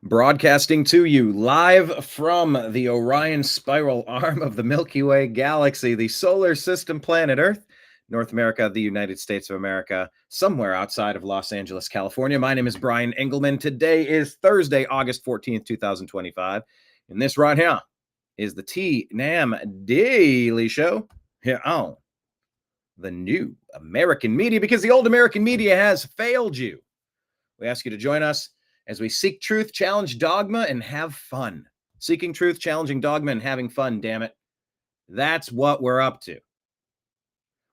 Broadcasting to you live from the Orion spiral arm of the Milky Way galaxy, the solar system, planet Earth, North America, the United States of America, somewhere outside of Los Angeles, California. My name is Brian Engelman. Today is Thursday, August 14th, 2025. And this right here is the T-NAM Daily Show here on the new American media, because the old American media has failed you. We ask you to join us as we seek truth, challenge dogma, and have fun. Seeking truth, challenging dogma, and having fun, damn it. That's what we're up to.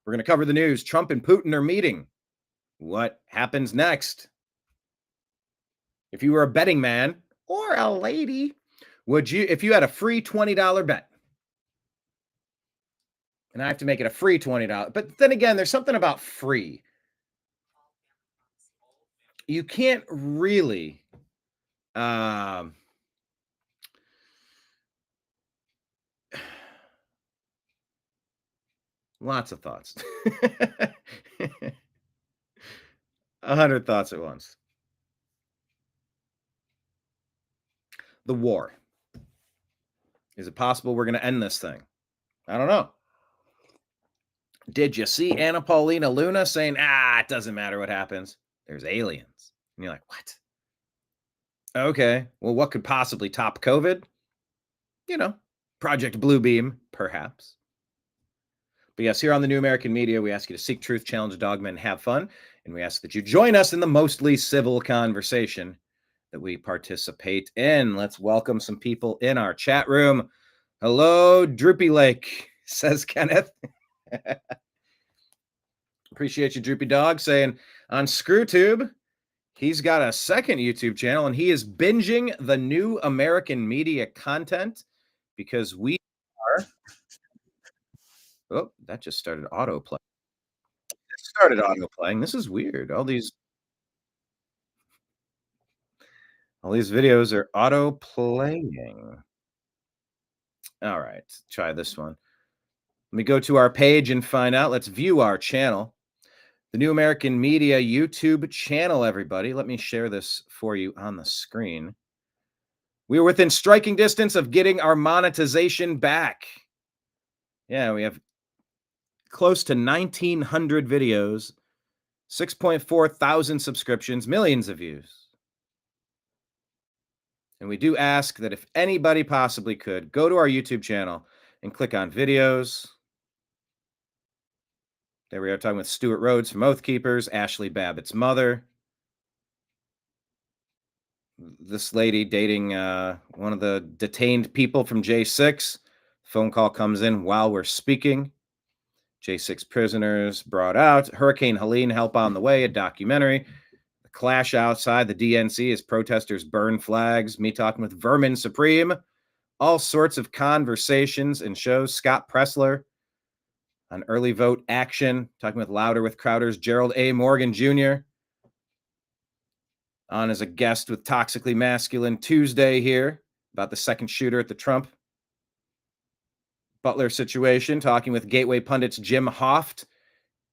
We're going to cover the news. Trump and Putin are meeting. What happens next? If you were a betting man or a lady, would you, if you had a free $20 bet, and I have to make it a free $20, but then again, there's something about free. You can't really lots of thoughts. 100 thoughts at once. The war. Is it possible we're going to end this thing? I don't know. Did you see Anna Paulina Luna saying, it doesn't matter what happens? There's aliens. And you're like, what? Okay. Well, what could possibly top COVID? Project Bluebeam, perhaps. But yes, here on the New American Media, we ask you to seek truth, challenge dogma, and have fun. And we ask that you join us in the mostly civil conversation that we participate in. Let's welcome some people in our chat room. Hello, Droopy Lake, says Kenneth. Appreciate you, Droopy Dog, saying on ScrewTube, he's got a second YouTube channel, and he is binging the New American Media content because we are... Oh, that just started autoplay. It started autoplaying. This is weird. All these videos are auto-playing. All right, try this one. Let me go to our page and find out. Let's view our channel. The New American Media YouTube channel, everybody. Let me share this for you on the screen. We are within striking distance of getting our monetization back. Yeah, we have close to 1,900 videos, 6.4 thousand subscriptions, millions of views. And we do ask that if anybody possibly could, go to our YouTube channel and click on videos. There we are, talking with Stuart Rhodes from Oath Keepers, Ashley Babbitt's mother. This lady dating one of the detained people from J6. Phone call comes in while we're speaking. J6 prisoners brought out. Hurricane Helene, help on the way, a documentary. The clash outside the DNC as protesters burn flags. Me talking with Vermin Supreme. All sorts of conversations and shows. Scott Pressler on early vote action. Talking with Louder with Crowder's Gerald A. Morgan Jr. On as a guest with Toxically Masculine Tuesday here about the second shooter at the Trump Butler situation. Talking with Gateway pundits Jim Hoft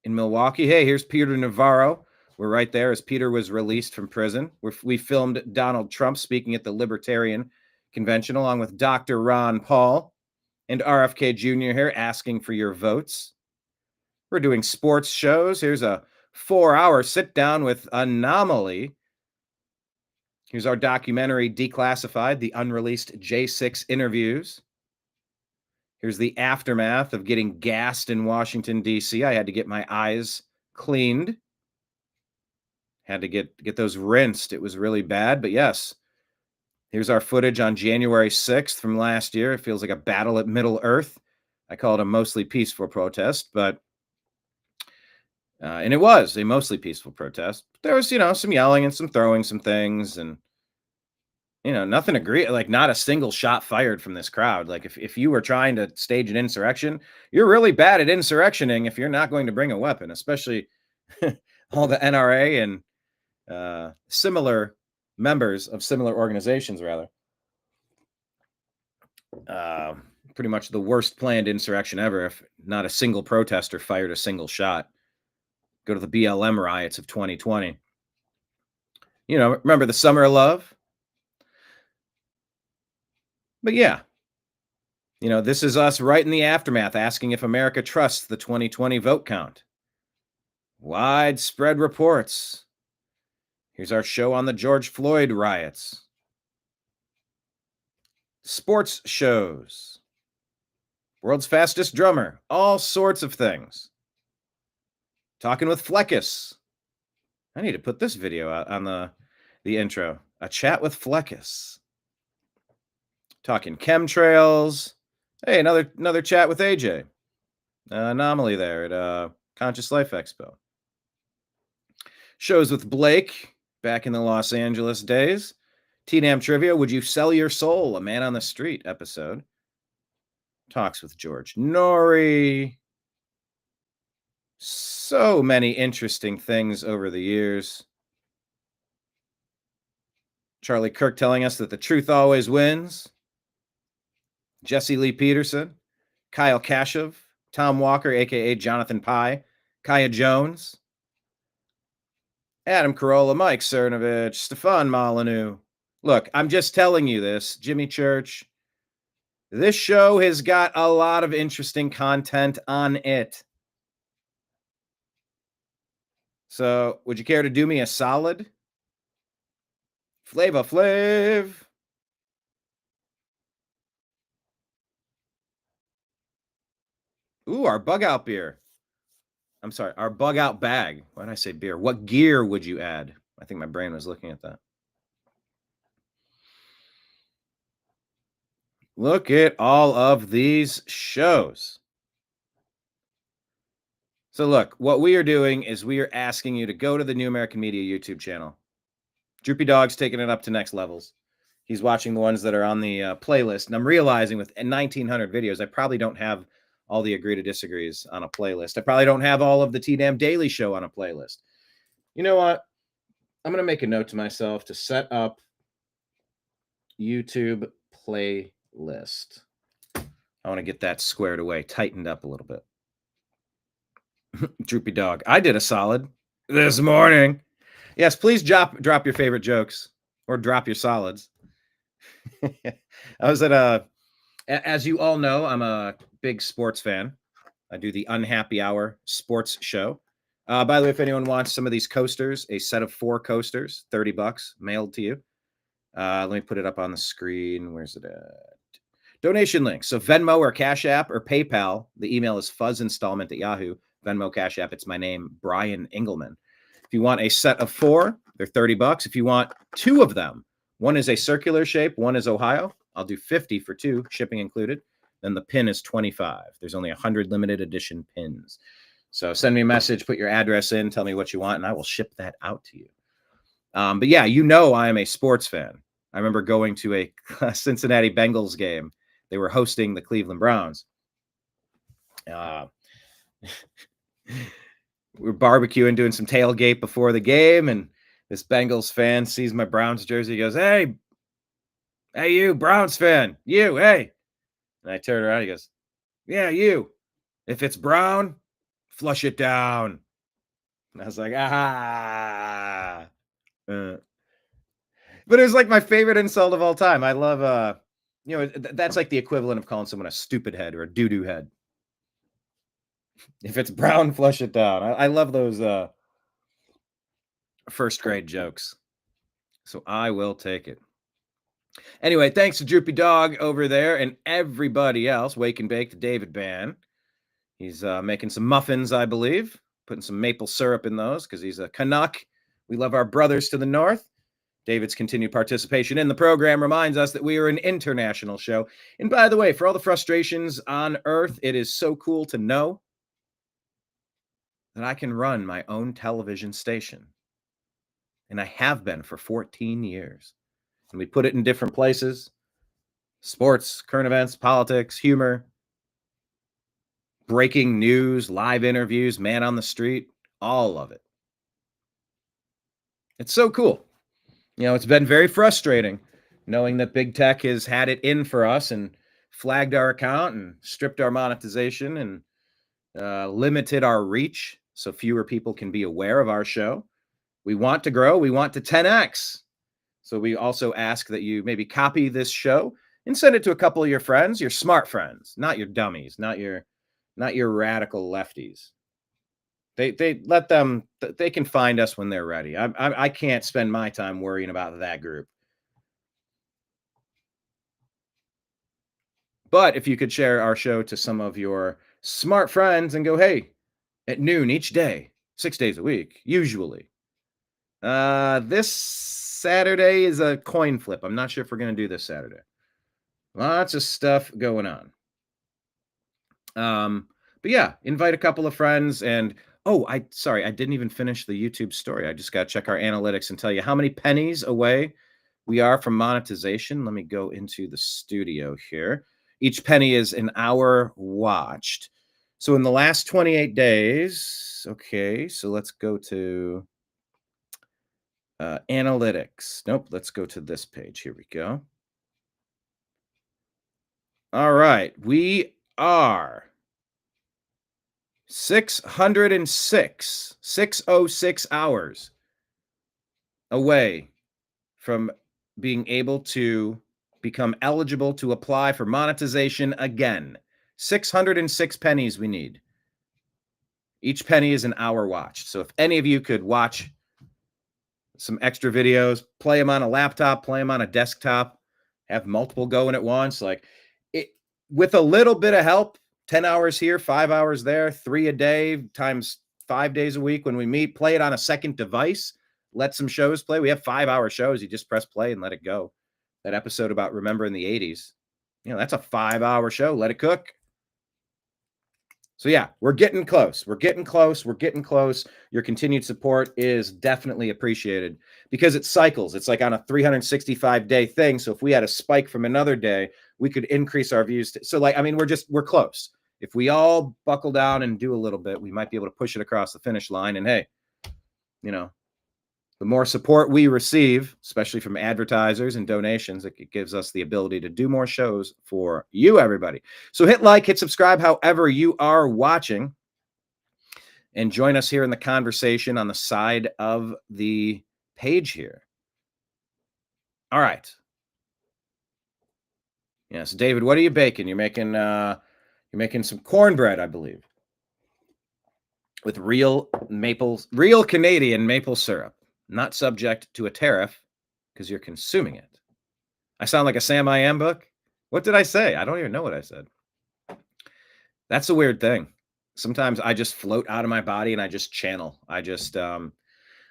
in Milwaukee. Hey, here's Peter Navarro. We're right there as Peter was released from prison. We filmed Donald Trump speaking at the Libertarian Convention along with Dr. Ron Paul and RFK Jr. here asking for your votes. We're doing sports shows. Here's a 4-hour sit down with Anomaly. Here's our documentary Declassified, the unreleased J6 interviews. Here's the aftermath of getting gassed in Washington, D.C. I had to get my eyes cleaned. Had to get those rinsed. It was really bad, but yes. Here's our footage on January 6th from last year. It feels like a battle at Middle Earth. I call it a mostly peaceful protest, but and it was a mostly peaceful protest. There was, some yelling and some throwing some things and, nothing not a single shot fired from this crowd. Like if you were trying to stage an insurrection, you're really bad at insurrectioning if you're not going to bring a weapon, especially all the NRA and similar members of similar organizations, rather. Pretty much the worst planned insurrection ever if not a single protester fired a single shot. Go to the BLM riots of 2020. Remember the Summer of Love? But yeah, this is us right in the aftermath asking if America trusts the 2020 vote count. Widespread reports. Here's our show on the George Floyd riots. Sports shows. World's fastest drummer. All sorts of things. Talking with Fleckus. I need to put this video out on the intro. A chat with Fleckus. Talking chemtrails. Hey, another chat with AJ. Anomaly there at Conscious Life Expo. Shows with Blake back in the Los Angeles days. T-Dam Trivia, Would You Sell Your Soul? A Man on the Street episode. Talks with George Norrie. So many interesting things over the years. Charlie Kirk telling us that the truth always wins. Jesse Lee Peterson. Kyle Kashuv. Tom Walker, a.k.a. Jonathan Pye. Kaya Jones. Adam Carolla, Mike Cernovich, Stefan Molyneux. Look, I'm just telling you this, Jimmy Church. This show has got a lot of interesting content on it. So, would you care to do me a solid? Flava Flav. Ooh, our bug out beer. I'm sorry, our bug out bag. Why did I say beer? What gear would you add? I think my brain was looking at that. Look at all of these shows. So look, what we are doing is we are asking you to go to the New American Media YouTube channel. Droopy Dog's taking it up to next levels. He's watching the ones that are on the playlist. And I'm realizing with 1,900 videos, I probably don't have all the Agree to Disagrees on a playlist. I probably don't have all of the T-Dam Daily Show on a playlist. You know what? I'm going to make a note to myself to set up YouTube playlist. I want to get that squared away, tightened up a little bit. Droopy Dog. I did a solid this morning. Yes, please drop your favorite jokes or drop your solids. I was at as you all know, I'm a big sports fan. I do the Unhappy Hour sports show. By the way, if anyone wants some of these coasters, a set of 4 coasters, $30 mailed to you. Let me put it up on the screen. Where's it at? Donation links. So Venmo or Cash App or PayPal. The email is fuzzinstallment@yahoo. Venmo, Cash App. It's my name, Brian Engelman. If you want a set of 4, they're $30. If you want 2 of them, one is a circular shape, one is Ohio. I'll do $50 for 2, shipping included. Then the pin is $25. There's only 100 limited edition pins. So send me a message, put your address in, tell me what you want, and I will ship that out to you. But yeah, I am a sports fan. I remember going to a Cincinnati Bengals game. They were hosting the Cleveland Browns. We were barbecuing, doing some tailgate before the game, and this Bengals fan sees my Browns jersey. He goes, hey, you Browns fan, you, hey. And I turn around, he goes, yeah, you. If it's brown, flush it down. And I was like, ah. But it was like my favorite insult of all time. I love, that's like the equivalent of calling someone a stupid head or a doo-doo head. If it's brown, flush it down. I love those first grade jokes. So I will take it. Anyway, thanks to Droopy Dog over there and everybody else. Wake and Bake to David Bann. He's making some muffins, I believe. Putting some maple syrup in those because he's a Canuck. We love our brothers to the north. David's continued participation in the program reminds us that we are an international show. And by the way, for all the frustrations on Earth, it is so cool to know that I can run my own television station. And I have been for 14 years. And we put it in different places. Sports, current events, politics, humor, breaking news, live interviews, man on the street, all of it. It's so cool. It's been very frustrating knowing that big tech has had it in for us and flagged our account and stripped our monetization and limited our reach so fewer people can be aware of our show. We want to grow. We want to 10x. So we also ask that you maybe copy this show, and send it to a couple of your friends, your smart friends, not your dummies, not your radical lefties. They let them they can find us when they're ready. I can't spend my time worrying about that group. But if you could share our show to some of your smart friends and go, hey, at noon each day, 6 days a week, usually. This Saturday is a coin flip. I'm not sure if we're going to do this Saturday. Lots of stuff going on. But yeah, invite a couple of friends and I didn't even finish the YouTube story. I just got to check our analytics and tell you how many pennies away we are from monetization. Let me go into the studio here. Each penny is an hour watched. So in the last 28 days, okay, so let's go to analytics. Nope, let's go to this page. Here we go. All right, we are 606 hours away from being able to become eligible to apply for monetization again. 606 pennies we need. Each penny is an hour watched. So if any of you could watch some extra videos, play them on a laptop, play them on a desktop, have multiple going at once, like it with a little bit of help, 10 hours here, 5 hours there, 3 a day times 5 days a week when we meet, play it on a second device, let some shows play. We have 5-hour shows. You just press play and let it go. That episode about remembering the 80s, that's a 5-hour show. Let it cook. So yeah, we're getting close. We're getting close. We're getting close. Your continued support is definitely appreciated because it cycles. It's like on a 365-day thing. So if we had a spike from another day, we could increase our views. We're close. If we all buckle down and do a little bit, we might be able to push it across the finish line. And hey, the more support we receive, especially from advertisers and donations, it gives us the ability to do more shows for you, everybody. So hit like, hit subscribe, however you are watching, and join us here in the conversation on the side of the page here. All right. Yes, David, what are you baking? You're making some cornbread, I believe, with real Canadian maple syrup. Not subject to a tariff because you're consuming it. I sound like a Sam I Am book. What did I say? I don't even know what I said. That's a weird thing. Sometimes I just float out of my body and I just channel. I don't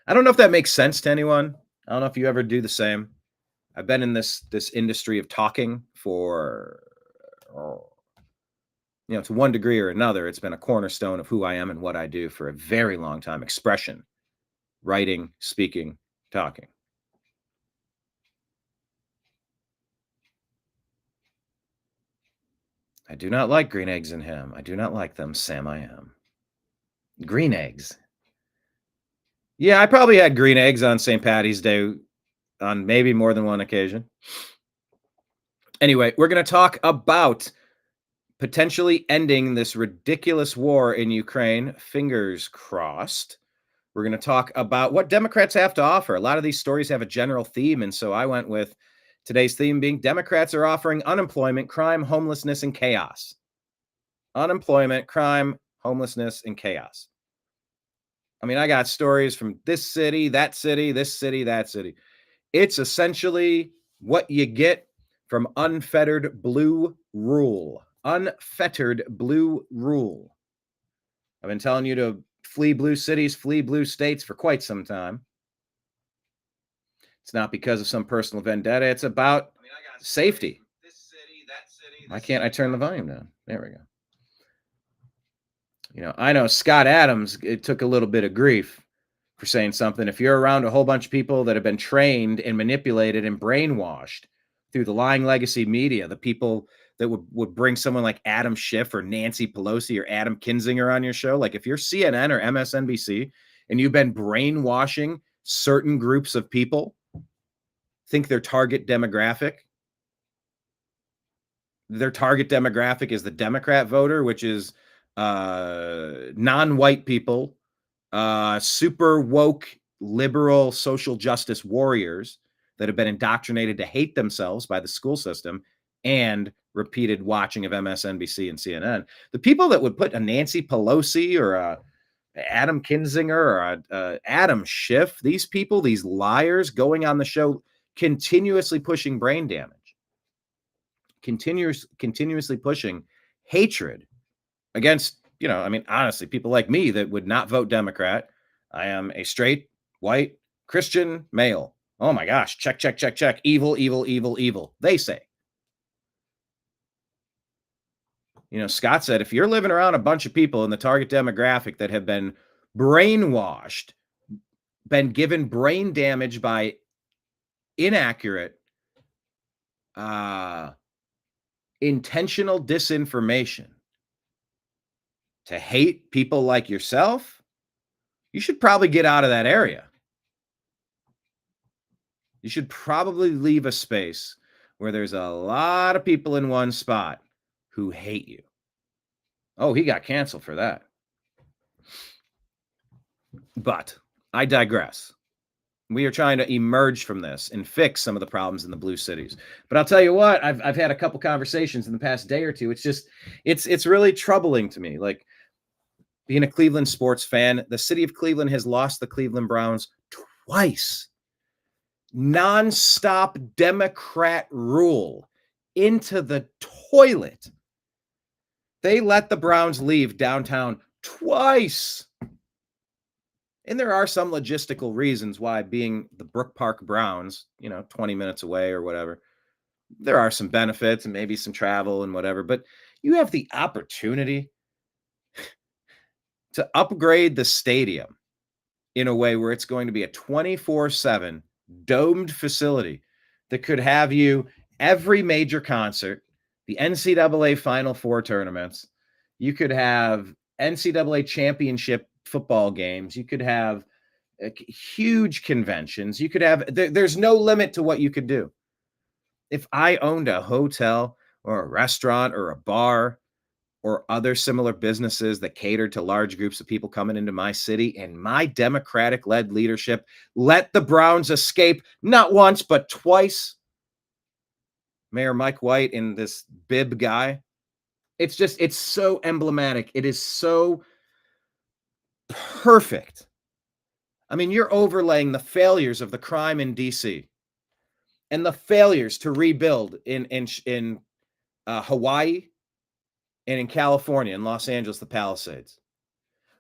know if that makes sense to anyone. I don't know if you ever do the same. I've been in this industry of talking for, to one degree or another. It's been a cornerstone of who I am and what I do for a very long time. Expression. Writing, speaking, talking. I do not like green eggs and ham. I do not like them, Sam I Am. Green eggs. Yeah, I probably had green eggs on St. Patty's Day on maybe more than one occasion. Anyway, we're going to talk about potentially ending this ridiculous war in Ukraine. Fingers crossed. We're going to talk about what Democrats have to offer. A lot of these stories have a general theme, and so I went with today's theme being Democrats are offering unemployment, crime, homelessness, and chaos. Unemployment, crime, homelessness, and chaos. I mean, I got stories from this city, that city, this city, that city. It's essentially what you get from unfettered blue rule. Unfettered blue rule. I've been telling you to flee blue cities, flee blue states for quite some time. It's not because of some personal vendetta. It's about safety. This city, that city. Why can't I turn the volume down? There we go. I know Scott Adams, it took a little bit of grief for saying something. If you're around a whole bunch of people that have been trained and manipulated and brainwashed through the lying legacy media, the people that would bring someone like Adam Schiff or Nancy Pelosi or Adam Kinzinger on your show, like if you're CNN or MSNBC and you've been brainwashing certain groups of people, think their target demographic is the Democrat voter, which is non-white people, super woke, liberal, social justice warriors that have been indoctrinated to hate themselves by the school system. and repeated watching of MSNBC and CNN. The people that would put a Nancy Pelosi or a Adam Kinzinger or a Adam Schiff, these people, these liars going on the show, continuously pushing brain damage, continuously pushing hatred against, I mean, honestly, people like me that would not vote Democrat. I am a straight, white, Christian male. Oh my gosh, check, check, check, check. Evil, evil, evil, evil, they say. Scott said, if you're living around a bunch of people in the target demographic that have been brainwashed, been given brain damage by inaccurate, intentional disinformation to hate people like yourself, you should probably get out of that area. You should probably leave a space where there's a lot of people in one spot who hate you. Oh, he got canceled for that. But I digress. We are trying to emerge from this and fix some of the problems in the blue cities. But I'll tell you what, I've had a couple conversations in the past day or two. It's just, it's really troubling to me. Like, being a Cleveland sports fan, the city of Cleveland has lost the Cleveland Browns twice. Non-stop Democrat rule into the toilet. They let the Browns leave downtown twice. And there are some logistical reasons why, being the Brook Park Browns, 20 minutes away or whatever, there are some benefits and maybe some travel and whatever, but you have the opportunity to upgrade the stadium in a way where it's going to be a 24/7 domed facility that could have you every major concert, the NCAA Final Four tournaments. You could have NCAA championship football games. You could have huge conventions. You could have, there's no limit to what you could do. If I owned a hotel or a restaurant or a bar or other similar businesses that cater to large groups of people coming into my city, and my Democratic-led leadership let the Browns escape not once, but twice, Mayor Mike White and this bib guy, it's so emblematic. It is so perfect. I mean, you're overlaying the failures of the crime in D.C. and the failures to rebuild in Hawaii and in California, in Los Angeles, the Palisades.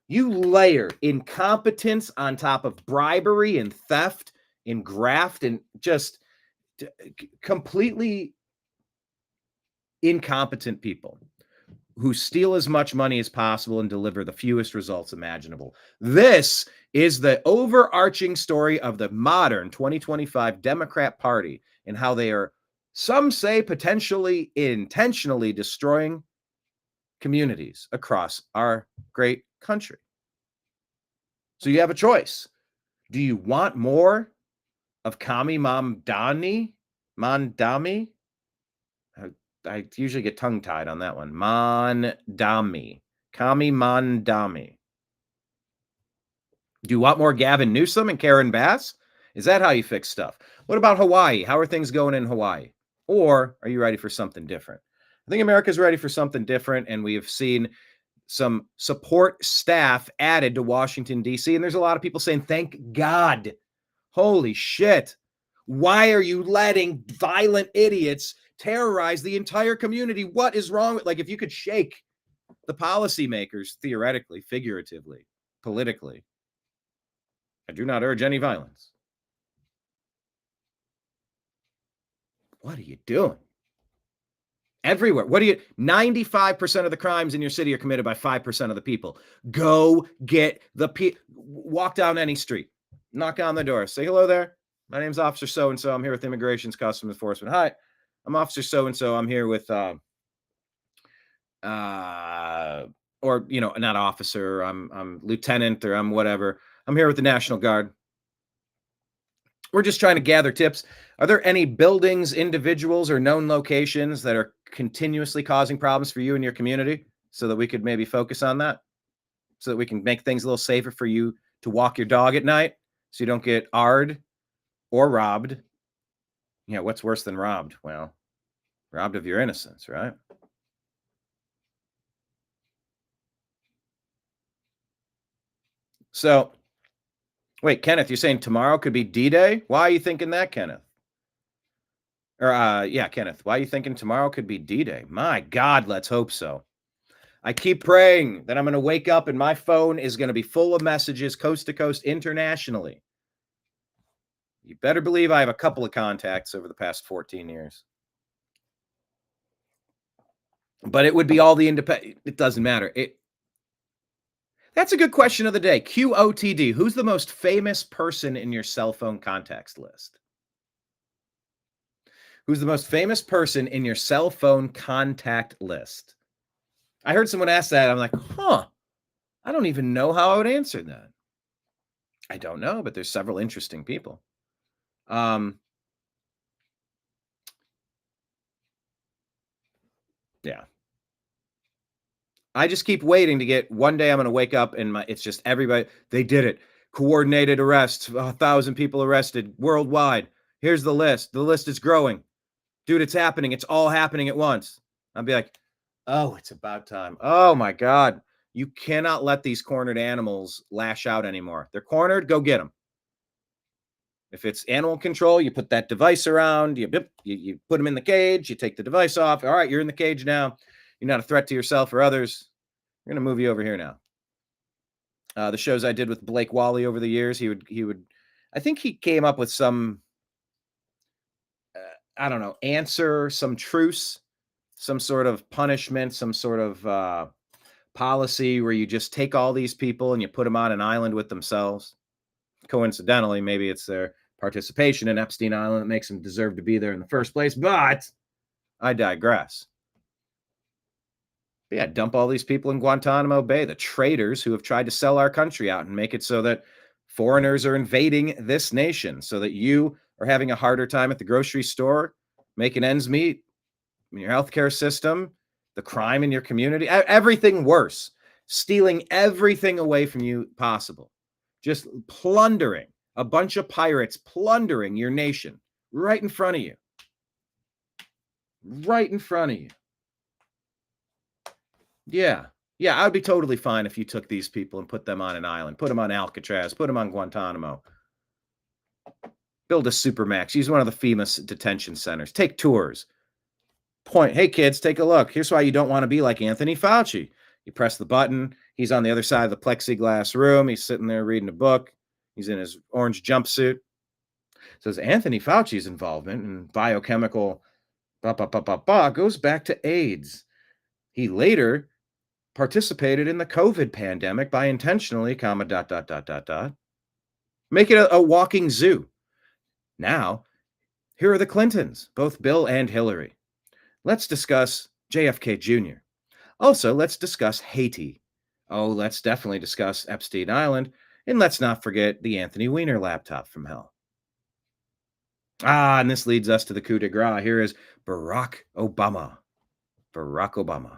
You layer incompetence on top of bribery and theft and graft and just completely incompetent people who steal as much money as possible and deliver the fewest results imaginable. This is the overarching story of the modern 2025 Democrat Party and how they are, some say, potentially intentionally destroying communities across our great country. So you have a choice. Do you want more of Kami Mandami? I usually get tongue-tied on that one. Mandami. Kami Mandami. Do you want more Gavin Newsom and Karen Bass? Is that how you fix stuff? What about Hawaii? How are things going in Hawaii? Or are you ready for something different? I think America's ready for something different, and we have seen some support staff added to Washington, D.C., and there's a lot of people saying, thank God. Holy shit. Why are you letting violent idiots terrorize the entire community? What is wrong with, if you could shake the policymakers, theoretically, figuratively, politically, I do not urge any violence. What are you doing? Everywhere. 95% of the crimes in your city are committed by 5% of the people. Go get walk down any street, knock on the door, say hello there. My name's Officer So-and-so. I'm here with Immigration's Customs Enforcement. Hi, I'm Officer So-and-so. I'm here with, or, not officer. I'm lieutenant, or I'm whatever. I'm here with the National Guard. We're just trying to gather tips. Are there any buildings, individuals, or known locations that are continuously causing problems for you and your community, so that we could maybe focus on that, so that we can make things a little safer for you to walk your dog at night, so you don't get AR'd or robbed? What's worse than robbed? Well, Robbed of your innocence, right? So, wait, Kenneth, you're saying tomorrow could be D-Day? Why are you thinking that, Kenneth? Or, yeah, Kenneth, why are you thinking tomorrow could be D-Day? My God, let's hope so. I keep praying that I'm going to wake up and my phone is going to be full of messages coast to coast internationally. You better believe I have a couple of contacts over the past 14 years. But it would be all the independent. It doesn't matter. That's a good question of the day. QOTD. Who's the most famous person in your cell phone contacts list? Who's the most famous person in your cell phone contact list? I heard someone ask that. I'm like, I don't even know how I would answer that. I don't know, but there's several interesting people. Yeah. I just keep waiting to get one day I'm going to wake up and it's just everybody. They did it. Coordinated arrests. 1,000 people arrested worldwide. Here's the list. The list is growing. Dude, it's happening. It's all happening at once. I'll be like, oh, it's about time. Oh my God. You cannot let these cornered animals lash out anymore. They're cornered. Go get them. If it's animal control, you put that device around, you put them in the cage, you take the device off. All right, you're in the cage now. You're not a threat to yourself or others. We're going to move you over here now. The shows I did with Blake Wally over the years, he would, I think he came up with some, I don't know, answer, some truce, some sort of punishment, some sort of policy where you just take all these people and you put them on an island with themselves. Coincidentally, maybe it's their participation in Epstein Island that makes them deserve to be there in the first place, but I digress. But yeah, dump all these people in Guantanamo Bay, the traitors who have tried to sell our country out and make it so that foreigners are invading this nation, so that you are having a harder time at the grocery store, making ends meet, in your healthcare system, the crime in your community, everything worse, stealing everything away from you possible, just plundering, a bunch of pirates plundering your nation right in front of you. Right in front of you. Yeah. Yeah, I would be totally fine if you took these people and put them on an island, put them on Alcatraz, put them on Guantanamo. Build a supermax. Use one of the famous detention centers. Take tours. Point, hey kids, take a look. Here's why you don't want to be like Anthony Fauci. You press the button. He's on the other side of the plexiglass room. He's sitting there reading a book. He's in his orange jumpsuit. It says Anthony Fauci's involvement in biochemical goes back to AIDS. He later participated in the COVID pandemic by intentionally, make it a walking zoo. Now, here are the Clintons, both Bill and Hillary. Let's discuss JFK Jr. Also, let's discuss Haiti. Oh, let's definitely discuss Epstein Island. And let's not forget the Anthony Weiner laptop from hell. And this leads us to the coup de grace. Here is Barack Obama. Barack Obama.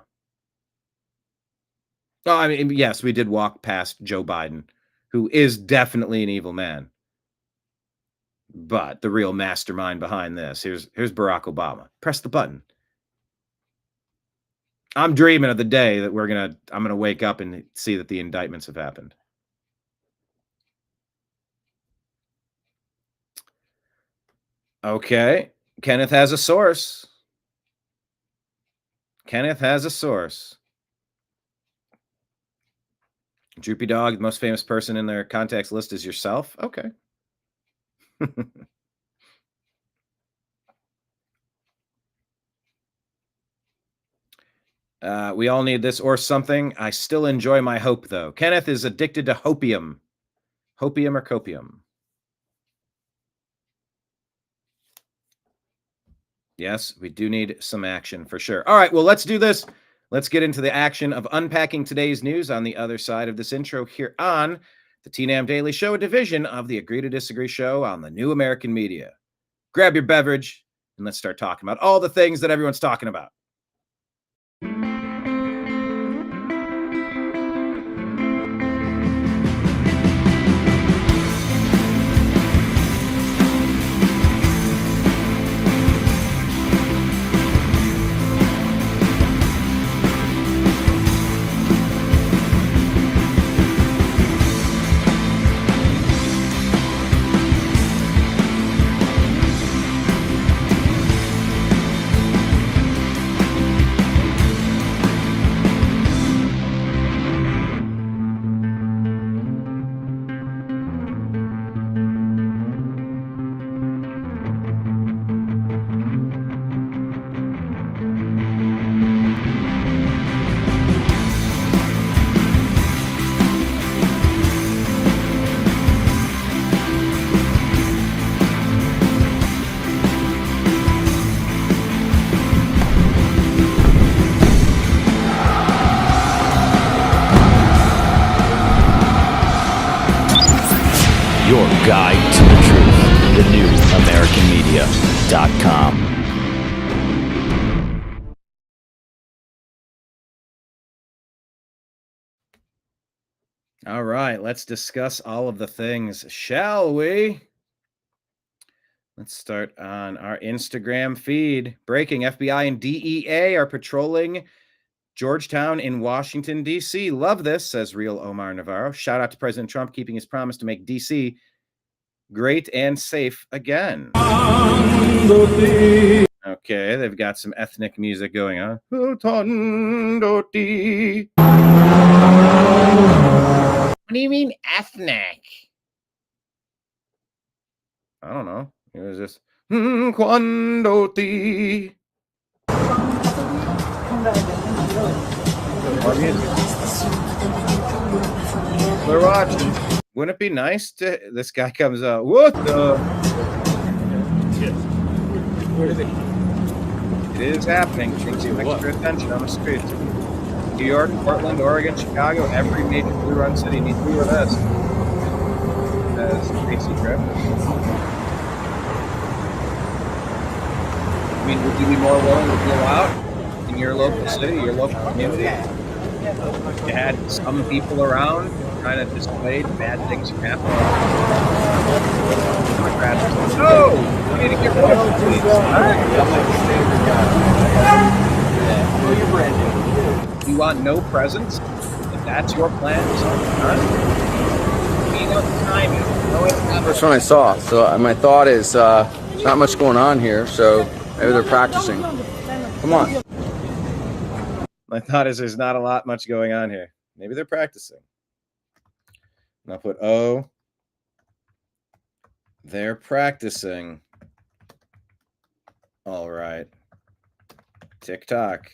Oh, I mean, yes, we did walk past Joe Biden, who is definitely an evil man. But the real mastermind behind this, here's Barack Obama. Press the button. I'm dreaming of the day that I'm gonna wake up and see that the indictments have happened. Okay, Kenneth has a source. Kenneth has a source. Droopy Dog, the most famous person in their contacts list is yourself. Okay. We all need this or something. I still enjoy my hope, though. Kenneth is addicted to hopium. Hopium or copium? Yes, we do need some action for sure. All right, well, let's do this. Let's get into the action of unpacking today's news on the other side of this intro here on the TNAM Daily Show, a division of the Agree to Disagree show on the New American Media. Grab your beverage and let's start talking about all the things that everyone's talking about. your guide to the truth. TheNewAmericanMedia.com. All right, let's discuss all of the things, shall we? Let's start on our Instagram feed. Breaking: FBI and DEA are patrolling Georgetown in Washington, D.C. Love this, says Real Omar Navarro. Shout out to President Trump keeping his promise to make D.C. great and safe again. Okay, they've got some ethnic music going on. What do you mean ethnic? I don't know. It was just Quando ti. We're watching. Wouldn't it be nice to? This guy comes out. What the? It is happening. Things some extra attention on the streets. New York, Portland, Oregon, Chicago, every major blue run city needs to do with us. As Tracy Griff. I mean, would you be more willing to go out in your local city, your local community? You had some people around trying to dissuade bad things from happening. No! You need to get rid of them, please. You want no presents? If that's your plan, First one I saw. So my thought is not much going on here. So maybe they're practicing. Come on. My thought is there's not a lot much going on here. Maybe they're practicing. And I'll put they're practicing. All right. TikTok.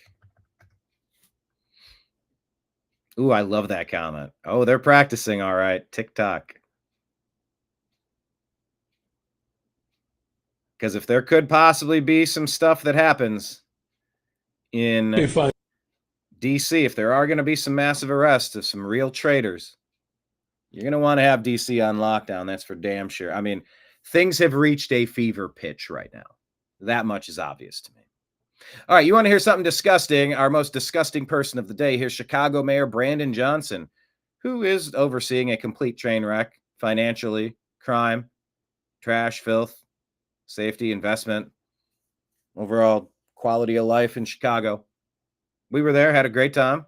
Ooh, I love that comment. Oh, they're practicing. All right. TikTok. Because if there could possibly be some stuff that happens in DC, if there are going to be some massive arrests of some real traitors, you're going to want to have DC on lockdown. That's for damn sure. I mean, things have reached a fever pitch right now. That much is obvious to me. All right, you want to hear something disgusting? Our most disgusting person of the day. Here's Chicago Mayor Brandon Johnson, who is overseeing a complete train wreck financially, crime, trash, filth, safety, investment, overall quality of life in Chicago. We were there, had a great time.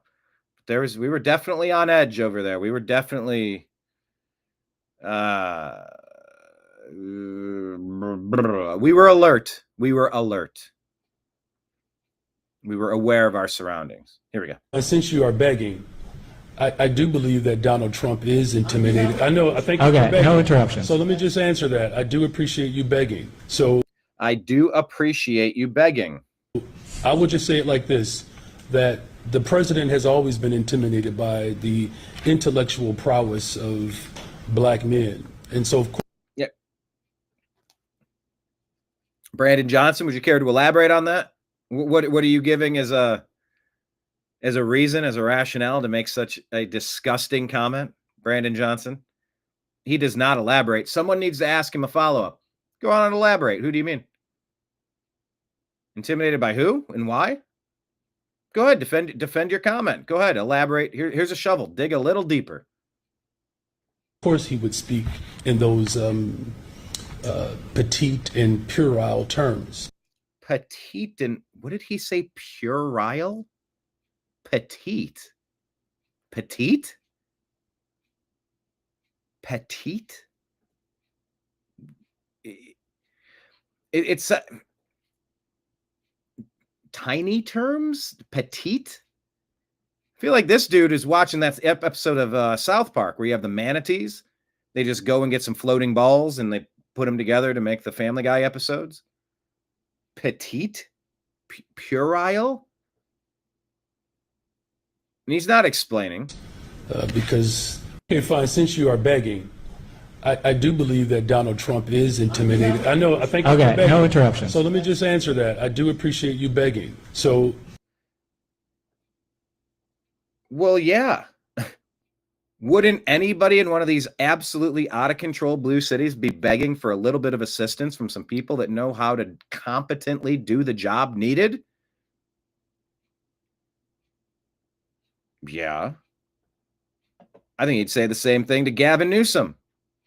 We were definitely on edge over there. We were definitely we were alert. We were alert. We were aware of our surroundings. Here we go. Since you are begging, I do believe that Donald Trump is intimidated. I think okay, no interruptions. So let me just answer that. I do appreciate you begging. So I do appreciate you begging. I would just say it like this, that the president has always been intimidated by the intellectual prowess of black men. And so, of course. Yeah. Brandon Johnson, would you care to elaborate on that? What are you giving as a reason, as a rationale to make such a disgusting comment, Brandon Johnson? He does not elaborate. Someone needs to ask him a follow-up. Go on and elaborate. Who do you mean? Intimidated by who and why? Go ahead, defend your comment. Go ahead, elaborate. Here's a shovel. Dig a little deeper. Of course, he would speak in those petite and puerile terms. Petite and what did he say? Puerile? Petite. Petite? Petite? It's tiny terms? Petite? I feel like this dude is watching that episode of South Park where you have the manatees. They just go and get some floating balls and they put them together to make the Family Guy episodes. Petite? Puerile? And he's not explaining. Because, okay, fine, since you are begging, I do believe that Donald Trump is intimidated. I think. Okay, no interruptions. So let me just answer that. I do appreciate you begging. So. Well, yeah. Wouldn't anybody in one of these absolutely out of control blue cities be begging for a little bit of assistance from some people that know how to competently do the job needed? Yeah. I think he'd say the same thing to Gavin Newsom,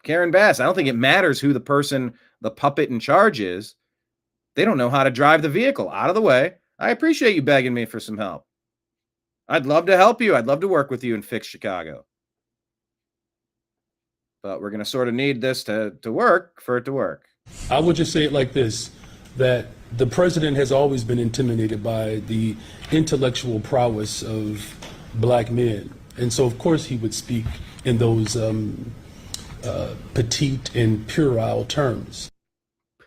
Karen Bass. I don't think it matters who the puppet in charge is. They don't know how to drive the vehicle. Out of the way. I appreciate you begging me for some help. I'd love to help you. I'd love to work with you and fix Chicago. But we're going to sort of need this to work for it to work. I would just say it like this, that the president has always been intimidated by the intellectual prowess of black men. And so, of course, he would speak in those petite and puerile terms.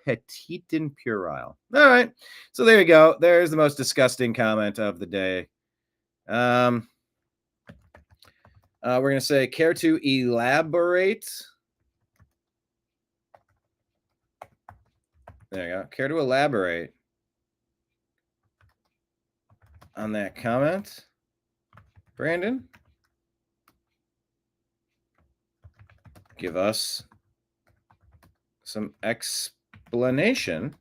Petite and puerile. All right. So there you go. There's the most disgusting comment of the day. We're going to say, care to elaborate? There you go. Care to elaborate on that comment, Brandon? Give us some explanation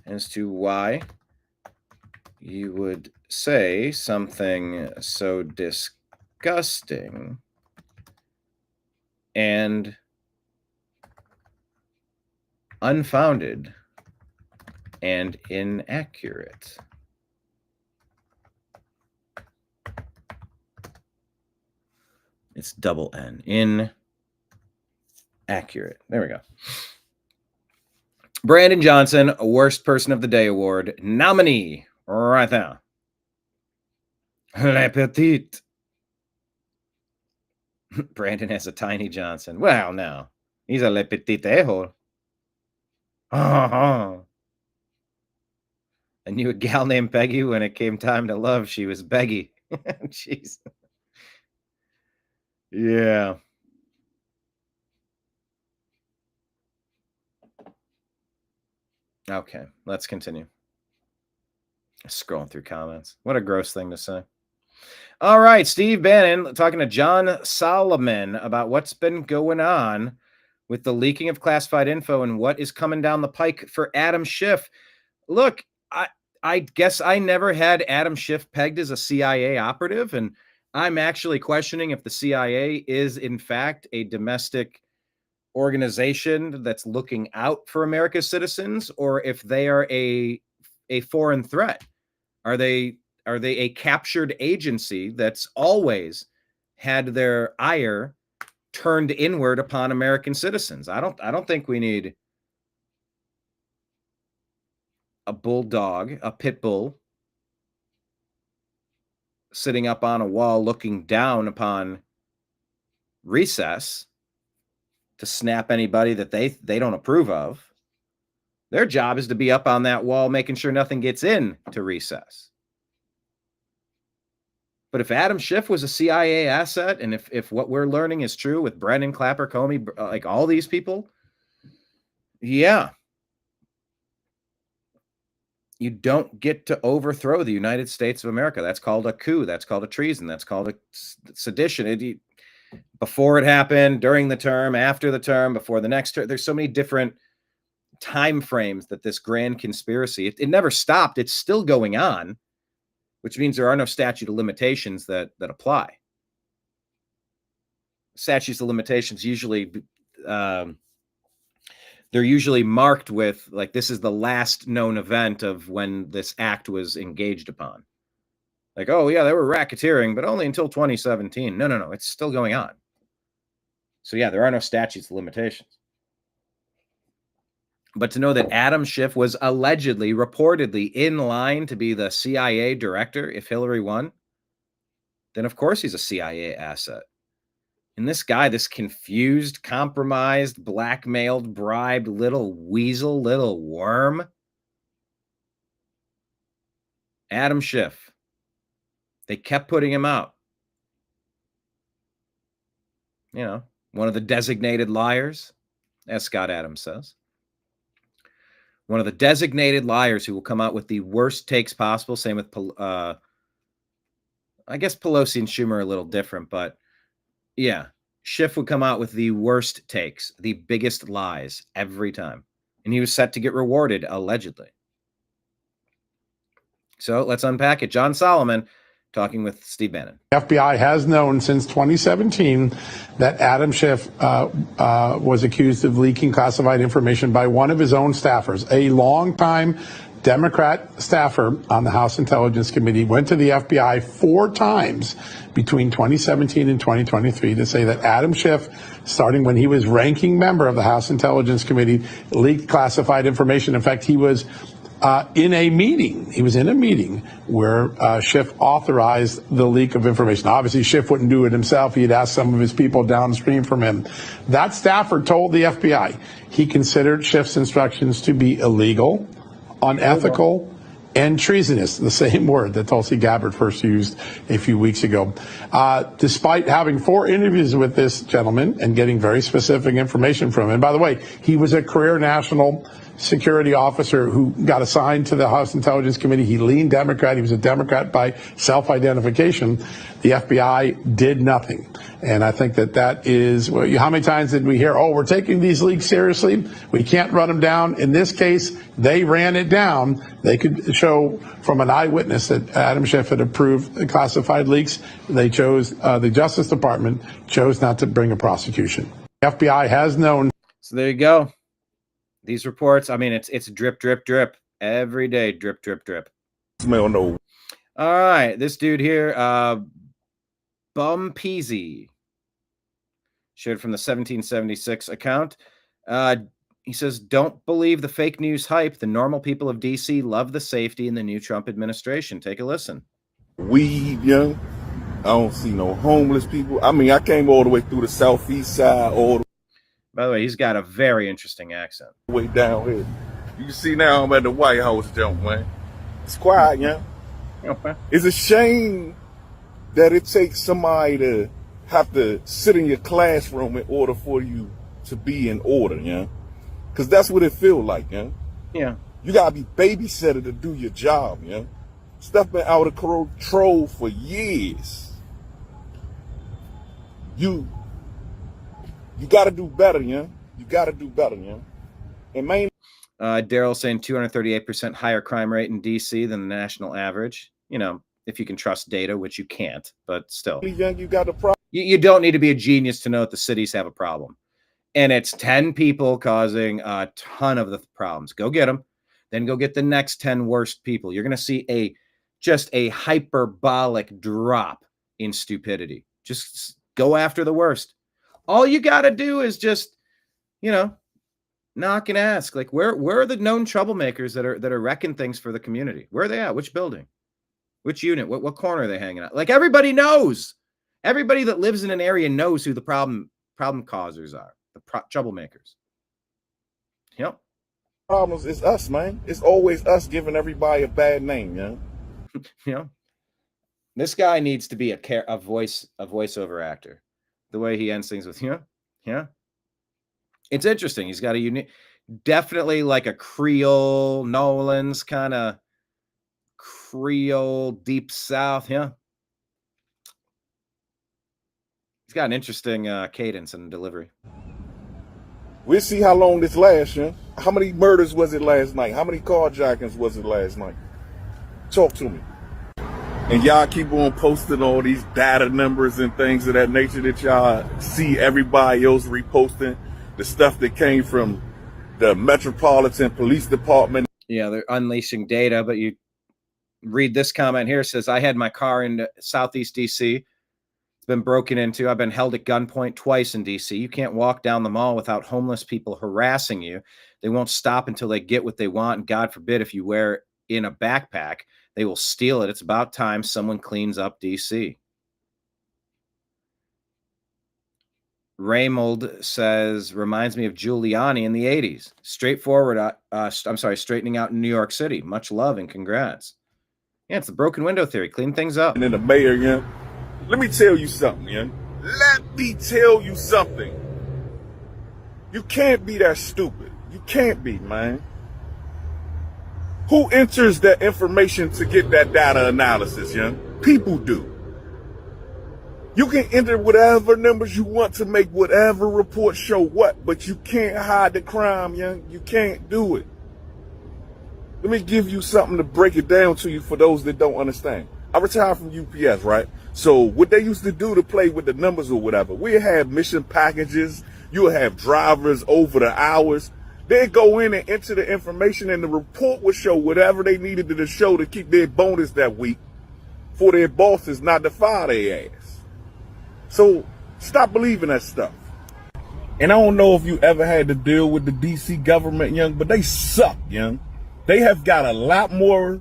as to why you would say something so disgusting and unfounded and inaccurate. It's double N. Inaccurate. There we go. Brandon Johnson, Worst Person of the Day Award nominee right there. Le Petit. Brandon has a tiny Johnson. Well, no. He's a Le Petit a-hole. I knew a gal named Peggy. When it came time to love, she was Beggy. Jeez. Yeah. Okay, let's continue. Scrolling through comments. What a gross thing to say. All right, Steve Bannon talking to John Solomon about what's been going on with the leaking of classified info and what is coming down the pike for Adam Schiff. Look, I guess I never had Adam Schiff pegged as a CIA operative, and I'm actually questioning if the CIA is in fact a domestic organization that's looking out for America's citizens, or if they are a foreign threat. Are they a captured agency that's always had their ire turned inward upon American citizens? I don't think we need a bulldog, a pit bull, sitting up on a wall looking down upon recess to snap anybody that they don't approve of. Their job is to be up on that wall making sure nothing gets in to recess. But if Adam Schiff was a CIA asset, and if what we're learning is true with Brennan, Clapper, Comey, like all these people, yeah. You don't get to overthrow the United States of America. That's called a coup. That's called a treason. That's called a sedition. Before it happened, during the term, after the term, before the next term, there's so many different time frames that this grand conspiracy, it never stopped. It's still going on, which means there are no statute of limitations that apply. Statutes of limitations usually, they're usually marked with, like, this is the last known event of when this act was engaged upon. Like, oh yeah, they were racketeering, but only until 2017. No, it's still going on. So yeah, there are no statutes of limitations. But to know that Adam Schiff was allegedly, reportedly in line to be the CIA director if Hillary won, then of course he's a CIA asset. And this guy, this confused, compromised, blackmailed, bribed little weasel, little worm, Adam Schiff, they kept putting him out. You know, one of the designated liars, as Scott Adams says. One of the designated liars who will come out with the worst takes possible. Same with, I guess Pelosi and Schumer are a little different, but Yeah. Schiff would come out with the worst takes, the biggest lies every time. And he was set to get rewarded, allegedly. So let's unpack it. John Solomon talking with Steve Bannon. FBI has known since 2017 that Adam Schiff was accused of leaking classified information by one of his own staffers, a longtime Democrat staffer on the House Intelligence Committee, went to the FBI 4 times between 2017 and 2023 to say that Adam Schiff, starting when he was ranking member of the House Intelligence Committee, leaked classified information. In fact, he was in a meeting. He was in a meeting where Schiff authorized the leak of information. Obviously, Schiff wouldn't do it himself. He'd ask some of his people downstream from him. That staffer told the FBI he considered Schiff's instructions to be illegal, unethical, and treasonous, the same word that Tulsi Gabbard first used a few weeks ago. Despite having 4 interviews with this gentleman and getting very specific information from him, and by the way, he was a career national security officer who got assigned to the House Intelligence Committee. He leaned Democrat. He was a Democrat by self-identification. The FBI did nothing. And I think that is, well, how many times did we hear, oh, we're taking these leaks seriously. We can't run them down. In this case, they ran it down. They could show from an eyewitness that Adam Schiff had approved classified leaks. They chose, the Justice Department chose not to bring a prosecution. The FBI has known. So there you go. These reports, I mean, it's drip, drip, drip. Every day, drip, drip, drip. Smell no. All right, this dude here, Bum Peasy, shared from the 1776 account. He says, don't believe the fake news hype. The normal people of D.C. love the safety in the new Trump administration. Take a listen. Weed, young. I don't see no homeless people. I mean, I came all the way through the southeast side, all the By the way, he's got a very interesting accent. way down here. You can see now I'm at the White House, jump, man. It's quiet, young. Okay. It's a shame that it takes somebody to have to sit in your classroom in order for you to be in order, yeah. Because that's what it feels like, yeah. Yeah. You gotta be babysitter to do your job, yeah. Stuff been out of control for years. You gotta do better, yeah. You gotta do better, yeah. And main. Daryl saying 238% higher crime rate in DC than the national average. You know, if you can trust data, which you can't, but still. Young, you got the problem. You don't need to be a genius to know that the cities have a problem. And it's 10 people causing a ton of the problems. Go get them. Then go get the next 10 worst people. You're going to see just a hyperbolic drop in stupidity. Just go after the worst. All you got to do is just, knock and ask, like, where are the known troublemakers that are wrecking things for the community? Where are they at? Which building? Which unit? What corner are they hanging out? Like, everybody knows. Everybody that lives in an area knows who the problem causers are, the troublemakers. Yep. Problems is us, man. It's always us giving everybody a bad name, yeah. This guy needs to be a voiceover actor. The way he ends things with yeah. It's interesting. He's got a unique, definitely like a Creole, Nolan's kind of Creole, deep South, yeah. He's got an interesting cadence and delivery. We'll see how long this lasts, yeah. How many murders was it last night? How many carjackings was it last night? Talk to me. And y'all keep on posting all these data numbers and things of that nature that y'all see everybody else reposting. The stuff that came from the Metropolitan Police Department. Yeah, they're unleashing data, but you read this comment here. It says, I had my car in Southeast D.C. It's been broken into. I've been held at gunpoint twice in D.C. You can't walk down the mall without homeless people harassing you. They won't stop until they get what they want. And God forbid if you wear it in a backpack, they will steal it. It's about time someone cleans up D.C. Raymold says, reminds me of Giuliani in the 80s. Straightforward, straightening out in New York City. Much love and congrats. Yeah, it's the broken window theory. Clean things up. And then the mayor, yeah. Let me tell you something, yeah. Let me tell you something. You can't be that stupid. You can't be, man. Who enters that information to get that data analysis, yeah? People do. You can enter whatever numbers you want to make whatever report show what, but you can't hide the crime, young. You can't do it. Let me give you something to break it down to you for those that don't understand. I retired from UPS, right? So what they used to do to play with the numbers or whatever, we have mission packages. You'll have drivers over the hours. They'd go in and enter the information and the report would show whatever they needed to show to keep their bonus that week for their bosses not to fire their ass. So stop believing that stuff. And I don't know if you ever had to deal with the D.C. government, young, but they suck, young. They have got a lot more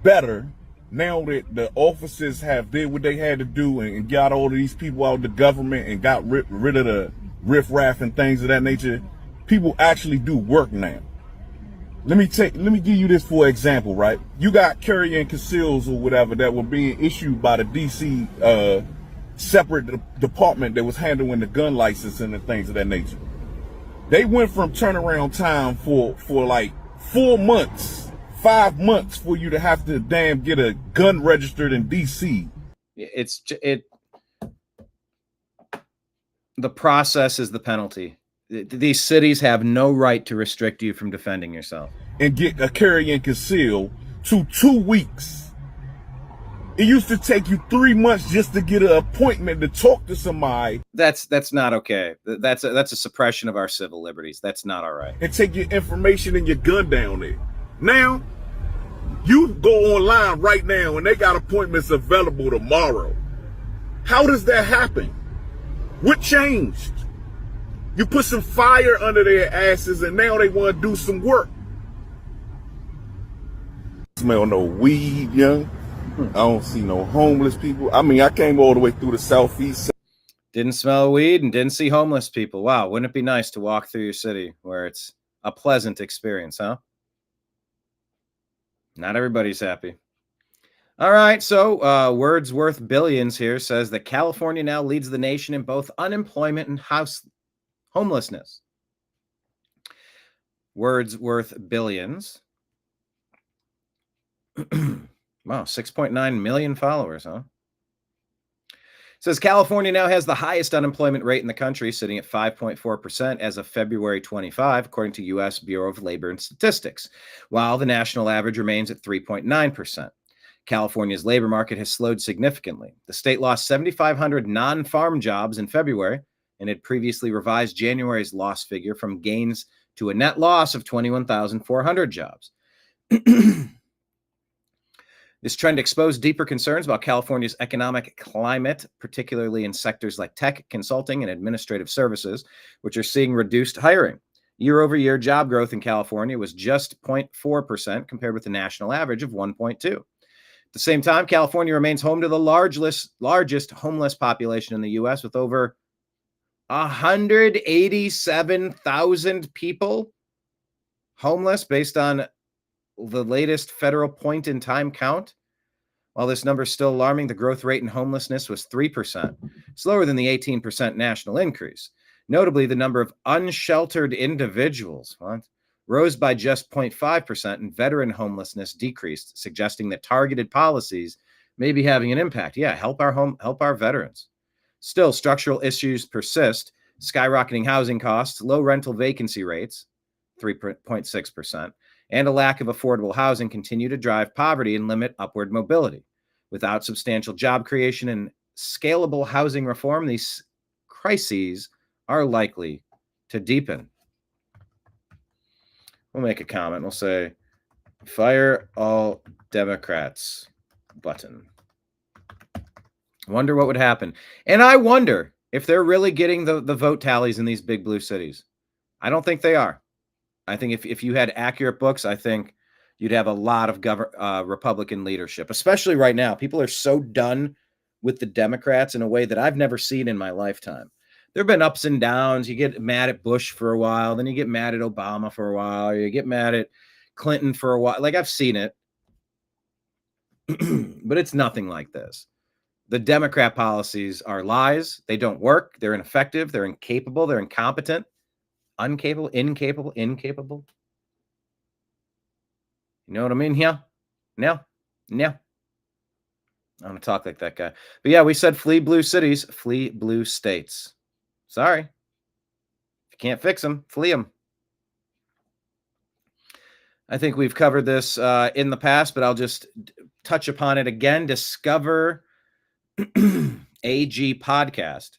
better now that the officers have did what they had to do and got all of these people out of the government and got rid of the riffraff and things of that nature. People actually do work now. Let me give you this for example, right? You got carry and conceals or whatever that were being issued by the D.C. Separate department that was handling the gun license and the things of that nature. They went from turnaround time for like 4 months, 5 months for you to have to damn get a gun registered in D.C. The process is the penalty. These cities have no right to restrict you from defending yourself. And get a carry and conceal to 2 weeks. It used to take you 3 months just to get an appointment to talk to somebody. That's not okay. That's a suppression of our civil liberties. That's not all right. And take your information and your gun down there. Now, you go online right now and they got appointments available tomorrow. How does that happen? What changed? You put some fire under their asses and now they want to do some work. Smell no weed, young. I don't see no homeless people. I mean, I came all the way through the southeast. Didn't smell weed and didn't see homeless people. Wow, wouldn't it be nice to walk through your city where it's a pleasant experience, huh? Not everybody's happy. All right, so Wordsworth Billions here says that California now leads the nation in both unemployment and homelessness. Wordsworth Billions. Wow, 6.9 million followers, huh? Says California now has the highest unemployment rate in the country, sitting at 5.4% as of February 25, according to U.S. Bureau of Labor and Statistics, while the national average remains at 3.9%. California's labor market has slowed significantly. The state lost 7,500 non-farm jobs in February and had previously revised January's loss figure from gains to a net loss of 21,400 jobs. This trend exposed deeper concerns about California's economic climate, particularly in sectors like tech, consulting, and administrative services, which are seeing reduced hiring. Year-over-year job growth in California was just 0.4% compared with the national average of 1.2%. At the same time, California remains home to the largest homeless population in the U.S. with over 187,000 people homeless based on the latest federal point-in-time count. While this number is still alarming, the growth rate in homelessness was 3%, slower than the 18% national increase. Notably, the number of unsheltered individuals rose by just 0.5%, and veteran homelessness decreased, suggesting that targeted policies may be having an impact. Yeah, help our veterans. Still, structural issues persist: skyrocketing housing costs, low rental vacancy rates, 3.6%, and a lack of affordable housing continue to drive poverty and limit upward mobility. Without substantial job creation and scalable housing reform, these crises are likely to deepen. We'll make a comment. We'll say, fire all Democrats button. Wonder what would happen. And I wonder if they're really getting the vote tallies in these big blue cities. I don't think they are. I think if you had accurate books, I think you'd have a lot of Republican leadership, especially right now. People are so done with the Democrats in a way that I've never seen in my lifetime. There have been ups and downs. You get mad at Bush for a while, then you get mad at Obama for a while, or you get mad at Clinton for a while. Like, I've seen it, but it's nothing like this. The Democrat policies are lies. They don't work. They're ineffective. They're incapable. They're incompetent. Incapable. You know what I mean? Yeah. I want to talk like that guy. But yeah, we said flee blue cities, flee blue states. Sorry. If you can't fix them, flee them. I think we've covered this in the past, but I'll just touch upon it again. Discover AG podcast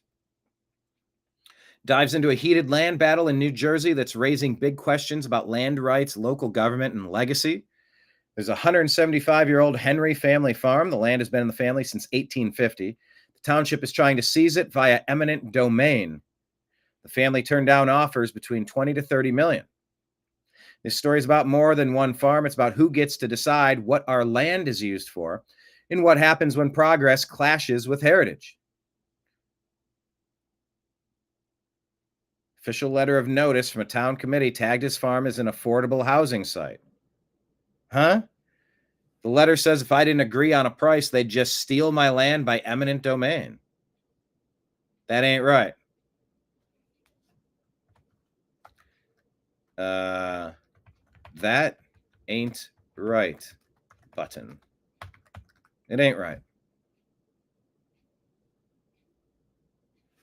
dives into a heated land battle in New Jersey that's raising big questions about land rights, local government, and legacy. There's a 175-year-old Henry family farm. The land has been in the family since 1850. The township is trying to seize it via eminent domain. The family turned down offers between 20 to 30 million. This story is about more than one farm. It's about who gets to decide what our land is used for and what happens when progress clashes with heritage. Official letter of notice from a town committee tagged his farm as an affordable housing site. Huh? The letter says if I didn't agree on a price, they'd just steal my land by eminent domain. That ain't right. That ain't right button. It ain't right.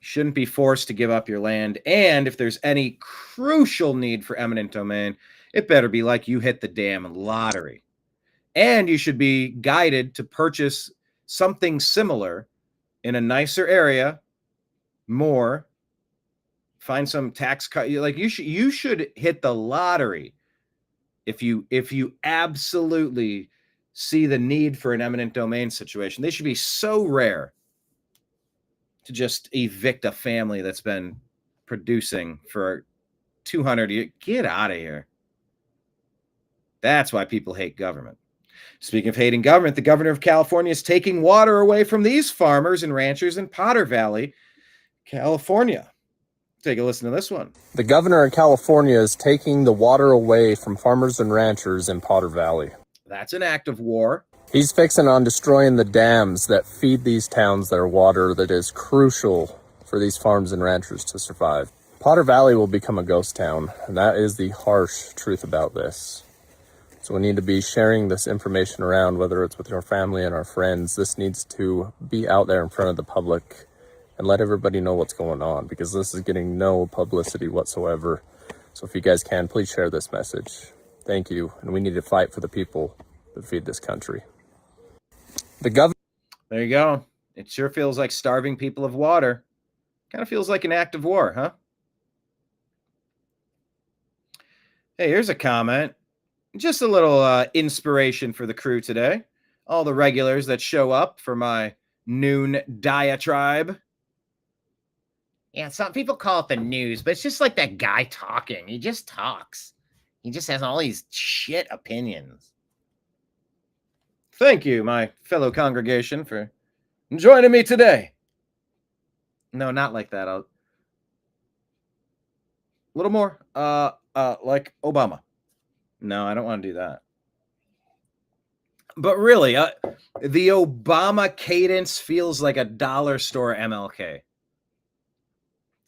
You shouldn't be forced to give up your land. And if there's any crucial need for eminent domain, it better be like you hit the damn lottery. And you should be guided to purchase something similar in a nicer area, more. Find some tax cut. Like you should hit the lottery if you absolutely see the need for an eminent domain situation. They should be so rare to just evict a family that's been producing for 200 years. Get out of here. That's why people hate government. Speaking of hating government, the governor of California is taking water away from these farmers and ranchers in Potter Valley, California. Take a listen to this one. The governor of California is taking the water away from farmers and ranchers in Potter Valley. That's an act of war. He's fixing on destroying the dams that feed these towns their water that is crucial for these farms and ranchers to survive. Potter Valley will become a ghost town, and that is the harsh truth about this. So we need to be sharing this information around, whether it's with our family and our friends. This needs to be out there in front of the public and let everybody know what's going on, because this is getting no publicity whatsoever. So if you guys can, please share this message. Thank you. And we need to fight for the people that feed this country. The governor. There you go. It sure feels like starving people of water. Kind of feels like an act of war, huh? Hey, here's a comment. Just a little inspiration for the crew today. All the regulars that show up for my noon diatribe. Yeah, some people call it the news, but it's just like that guy talking. He just talks. He just has all these shit opinions. Thank you, my fellow congregation, for joining me today. No, not like that. A little more, like Obama. No, I don't want to do that. But really, the Obama cadence feels like a dollar store MLK.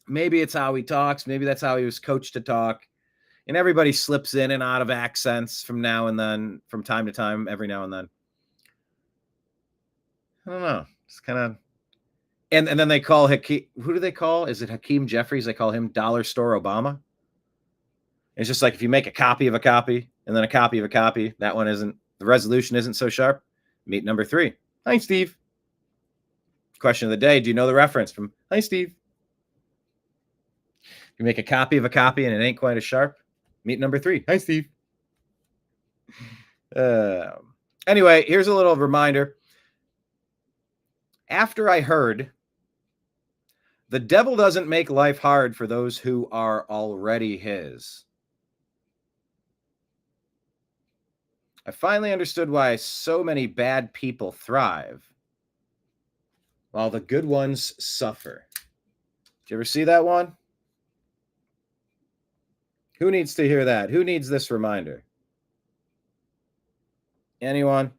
Maybe it's how he talks. Maybe that's how he was coached to talk. And everybody slips in and out of accents from now and then, from time to time, every now and then. I don't know. It's kind of... And then they call Hakeem... Who do they call? Is it Hakeem Jeffries? They call him Dollar Store Obama. It's just like if you make a copy of a copy and then a copy of a copy, that one isn't... The resolution isn't so sharp. Meet number 3. Hi, Steve. Question of the day. Do you know the reference from... Hi, Steve. You make a copy of a copy and it ain't quite as sharp. Meet number 3. Hi, Steve. Anyway, here's a little reminder. After I heard, the devil doesn't make life hard for those who are already his. I finally understood why so many bad people thrive while the good ones suffer. Did you ever see that one? Who needs to hear that? Who needs this reminder? Anyone?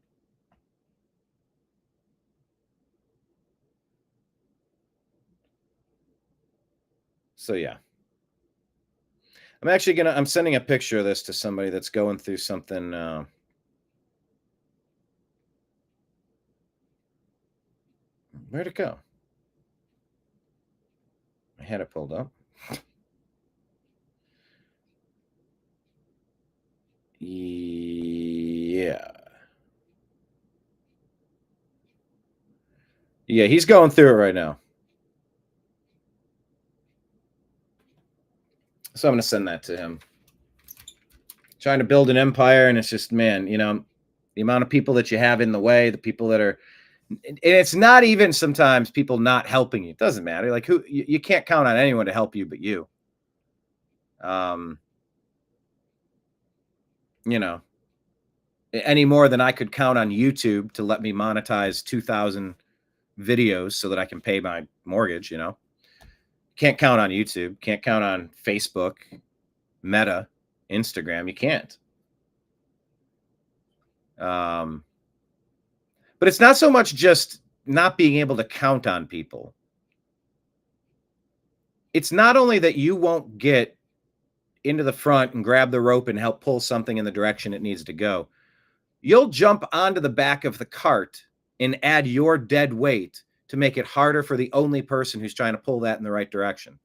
So yeah. I'm sending a picture of this to somebody that's going through something Where'd it go? I had it pulled up. Yeah. Yeah, he's going through it right now. So I'm going to send that to him. Trying to build an empire, and it's just, man, you know, the amount of people that you have in the way, the people that are, and it's not even sometimes people not helping you. It doesn't matter. Like, who, you can't count on anyone to help you but you. You know, any more than I could count on YouTube to let me monetize 2,000 videos so that I can pay my mortgage, you know. Can't count on YouTube, can't count on Facebook, Meta, Instagram. You can't. But it's not so much just not being able to count on people. It's not only that you won't get into the front and grab the rope and help pull something in the direction it needs to go. You'll jump onto the back of the cart and add your dead weight to make it harder for the only person who's trying to pull that in the right direction.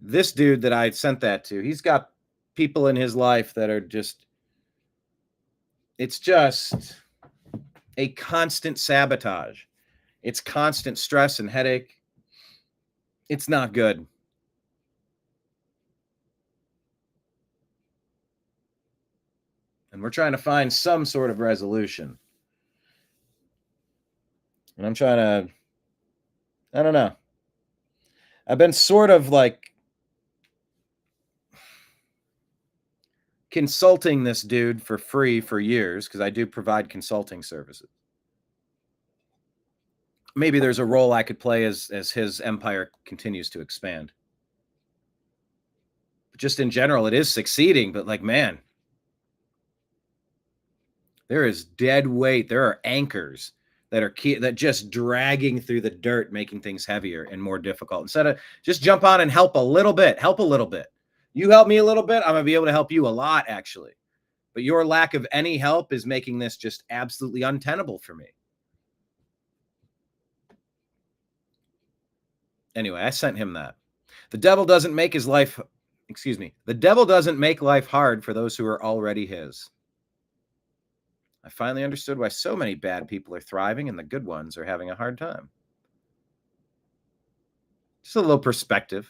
This dude that I sent that to, he's got people in his life that are just, it's just a constant sabotage. It's constant stress and headache. It's not good. And we're trying to find some sort of resolution. And I'm trying to, I don't know. I've been sort of like consulting this dude for free for years because I do provide consulting services. Maybe there's a role I could play as his empire continues to expand. But just in general, it is succeeding, but like, man, there is dead weight. There are anchors that are that just dragging through the dirt, making things heavier and more difficult. Instead of just jump on and help a little bit. You help me a little bit, I'm going to be able to help you a lot, actually. But your lack of any help is making this just absolutely untenable for me. Anyway, I sent him that. The devil doesn't make life hard for those who are already his. I finally understood why so many bad people are thriving and the good ones are having a hard time. Just a little perspective.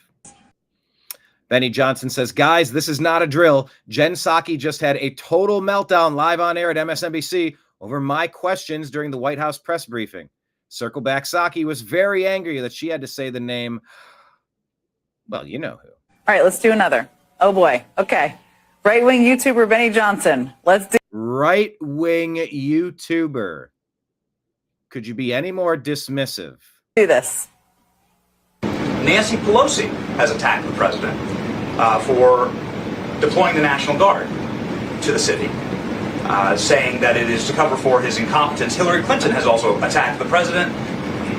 Benny Johnson says, guys, this is not a drill. Jen Psaki just had a total meltdown live on air at MSNBC over my questions during the White House press briefing. Circle back Psaki was very angry that she had to say the name. Well, you know who. All right, let's do another. Oh, boy. Okay. Right-wing YouTuber Benny Johnson. Let's do. Right-wing YouTuber. Could you be any more dismissive? Do this. Nancy Pelosi has attacked the president for deploying the National Guard to the city, saying that it is to cover for his incompetence. Hillary Clinton has also attacked the president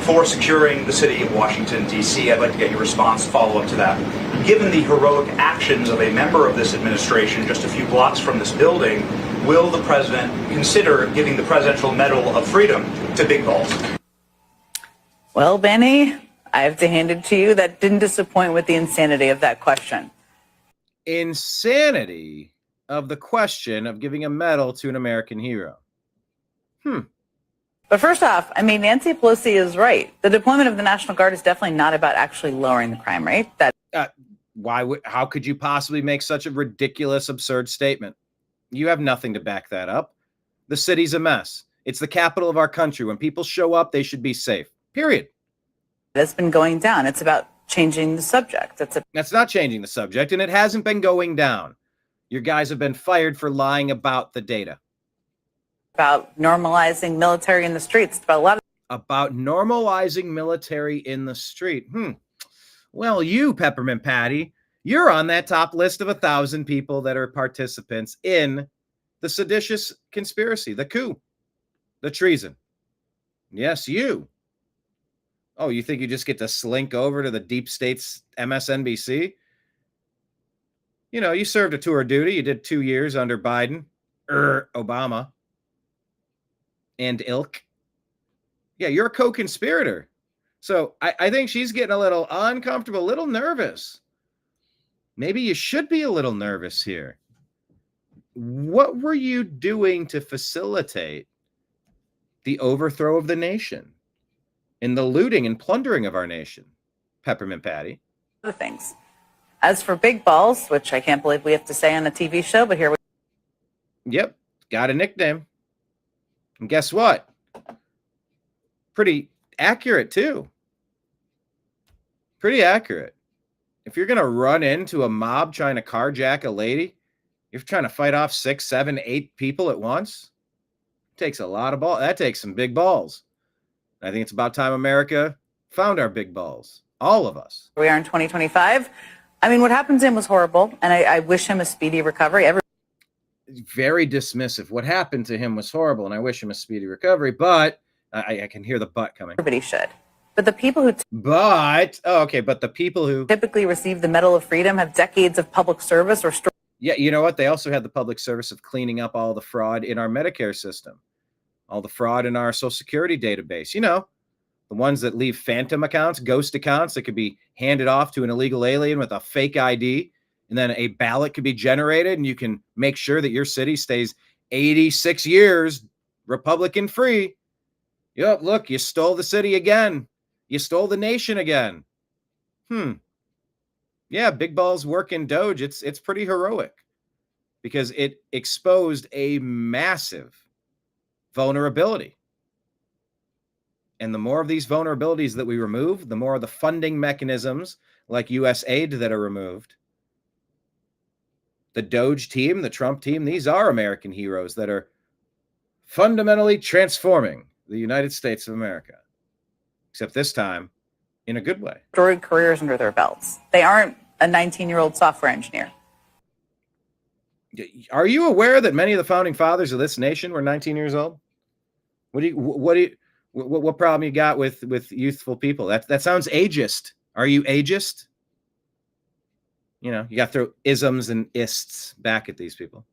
for securing the city of Washington, D.C. I'd like to get your response, follow-up to that. Given the heroic actions of a member of this administration just a few blocks from this building, will the president consider giving the Presidential Medal of Freedom to Big Balls? Well, Benny, I have to hand it to you. That didn't disappoint with the insanity of that question. Insanity of the question of giving a medal to an American hero. But first off, I mean, Nancy Pelosi is right. The deployment of the National Guard is definitely not about actually lowering the crime rate. How could you possibly make such a ridiculous, absurd statement? You have nothing to back that up. The city's a mess. It's the capital of our country. When people show up, they should be safe. Period. That's been going down. It's about changing the subject. That's not changing the subject, and it hasn't been going down. Your guys have been fired for lying about the data. About normalizing military in the streets. It's about a lot of. About normalizing military in the street. Well, you, Peppermint Patty, you're on that top list of 1,000 people that are participants in the seditious conspiracy, the coup, the treason. Yes, you. Oh, you think you just get to slink over to the deep state's MSNBC? You know, you served a tour of duty. You did 2 years under Biden, Obama, and ilk. Yeah, you're a co-conspirator. So I think she's getting a little uncomfortable, a little nervous. Maybe you should be a little nervous here. What were you doing to facilitate the overthrow of the nation and the looting and plundering of our nation, Peppermint Patty? Other things. As for big balls, which I can't believe we have to say on a TV show, but here we Yep, got a nickname. And guess what? Pretty accurate, too. Pretty accurate. If you're going to run into a mob trying to carjack a lady, you're trying to fight off 6, 7, 8 people at once, it takes a lot of balls. That takes some big balls. I think it's about time America found our big balls. All of us. are in 2025. I mean, what happened to him was horrible, and I wish him a speedy recovery. Very dismissive. What happened to him was horrible, and I wish him a speedy recovery, but I can hear the but coming. Everybody should. But the people who but the people who typically receive the Medal of Freedom have decades of public service or yeah, you know what? They also had the public service of cleaning up all the fraud in our Medicare system, all the fraud in our Social Security database. You know, the ones that leave phantom accounts, ghost accounts that could be handed off to an illegal alien with a fake ID, and then a ballot could be generated, and you can make sure that your city stays 86 years Republican free. Yep, look, you stole the city again. You stole the nation again. Yeah, big balls work in Doge. It's pretty heroic because it exposed a massive vulnerability. And the more of these vulnerabilities that we remove, the more of the funding mechanisms like U.S. aid that are removed. The Doge team, the Trump team, these are American heroes that are fundamentally transforming the United States of America. Except this time, in a good way. storied careers under their belts. They aren't a 19-year-old software engineer. Are you aware that many of the founding fathers of this nation were 19 years old? What problem you got with youthful people? That sounds ageist. Are you ageist? You know, you got to throw isms and ists back at these people.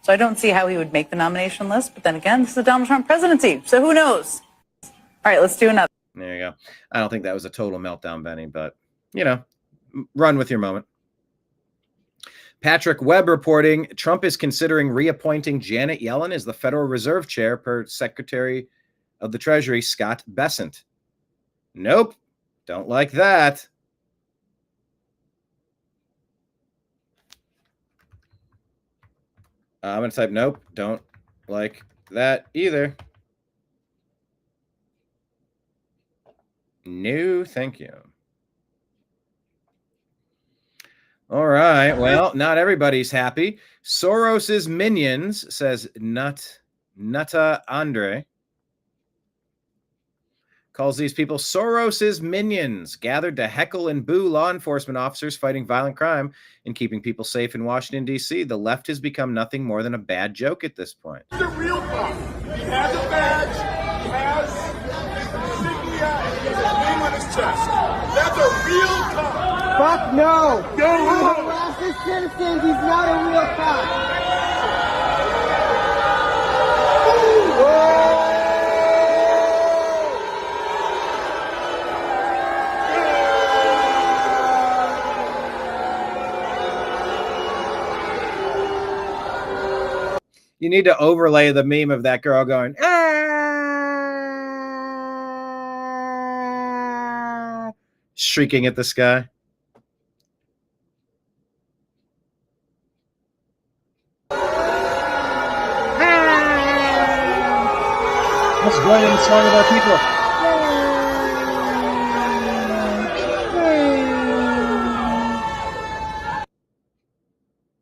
So I don't see how he would make the nomination list. But then again, this is a Donald Trump presidency. So who knows? All right, let's do another. There you go. I don't think that was a total meltdown, Benny, but, you know, run with your moment. Patrick Webb reporting Trump is considering reappointing Janet Yellen as the Federal Reserve Chair per Secretary of the Treasury Scott Bessent. Nope. Don't like that. I'm going to type nope. Don't like that either. No, thank you. All right. Well, not everybody's happy. Soros's minions, says Nutta Andre, calls these people Soros's minions, gathered to heckle and boo law enforcement officers fighting violent crime and keeping people safe in Washington, D.C. The left has become nothing more than a bad joke at this point. The real cop. He has a badge. He has insignia and he has a name on his chest. That's a real cop. Fuck no. Go home. Alaska citizens, he's not a real cop. You need to overlay the meme of that girl going, shrieking at the sky. Let's join in the song of our people.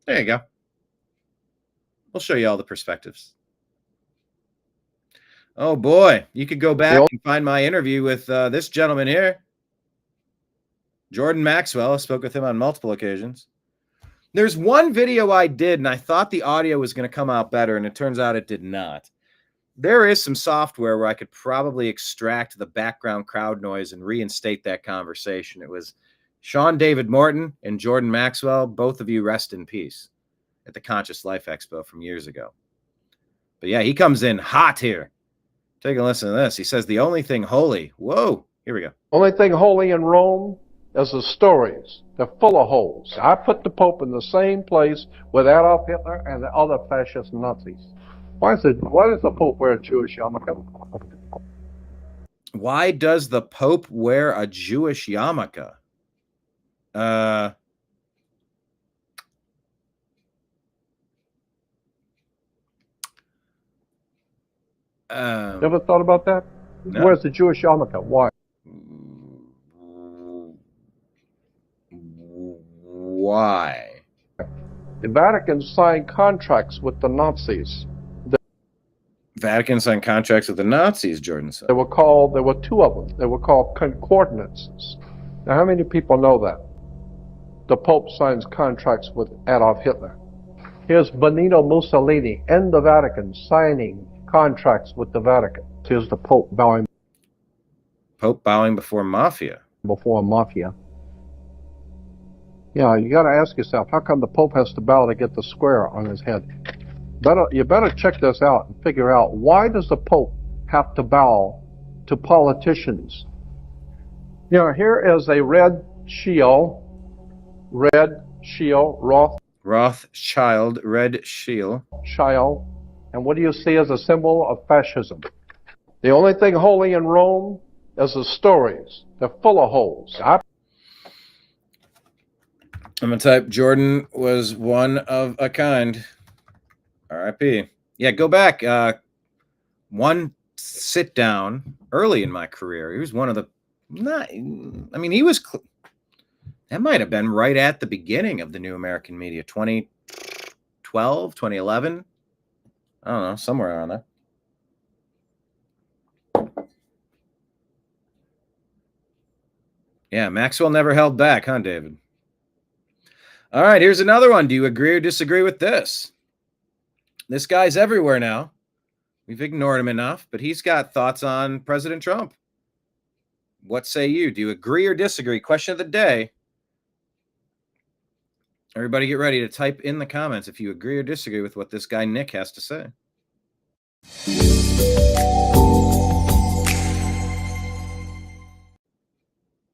There you go. We'll show you all the perspectives. Oh boy, you could go back and find my interview with this gentleman here, Jordan Maxwell. I spoke with him on multiple occasions. There's one video I did, and I thought the audio was going to come out better, and it turns out it did not. There is some software where I could probably extract the background crowd noise and reinstate that conversation. It was Sean David Morton and Jordan Maxwell. Both of you rest in peace at the Conscious Life Expo from years ago. But yeah, he comes in hot here, Take a listen to this. He says the only thing holy. Whoa, here we go. Only thing holy in Rome is the stories. They're full of holes. I put the Pope in the same place with Adolf Hitler and the other fascist Nazis. Why does the Pope wear a Jewish yarmulke? Why does the Pope wear a Jewish yarmulke? You ever thought about that? No. Where's the Jewish yarmulke? Why? Why? The Vatican signed contracts with the Nazis. Vatican signed contracts with the Nazis, Jordan said. There were two of them. They were called concordance. Now, how many people know that? The Pope signs contracts with Adolf Hitler. Here's Benito Mussolini in the Vatican signing contracts with the Vatican. Here's the Pope bowing. Pope bowing before mafia. Before mafia. Yeah, you got to ask yourself, how come the Pope has to bow to get the square on his head? You better check this out and figure out, why does the Pope have to bow to politicians? You know, here is a red shield, Rothschild, red shield. And what do you see as a symbol of fascism? The only thing holy in Rome is the stories. They're full of holes. I'm going to type, Jordan was one of a kind. R.I.P. Yeah, go back. One sit down early in my career. He was one of the, he was, that might have been right at the beginning of the new American media, 2012, 2011. I don't know, somewhere around there. Yeah, Maxwell never held back, huh, David? All right, here's another one. Do you agree or disagree with this? This guy's everywhere now. We've ignored him enough, but he's got thoughts on President Trump. What say you? Do you agree or disagree? Question of the day. Everybody get ready to type in the comments if you agree or disagree with what this guy Nick has to say.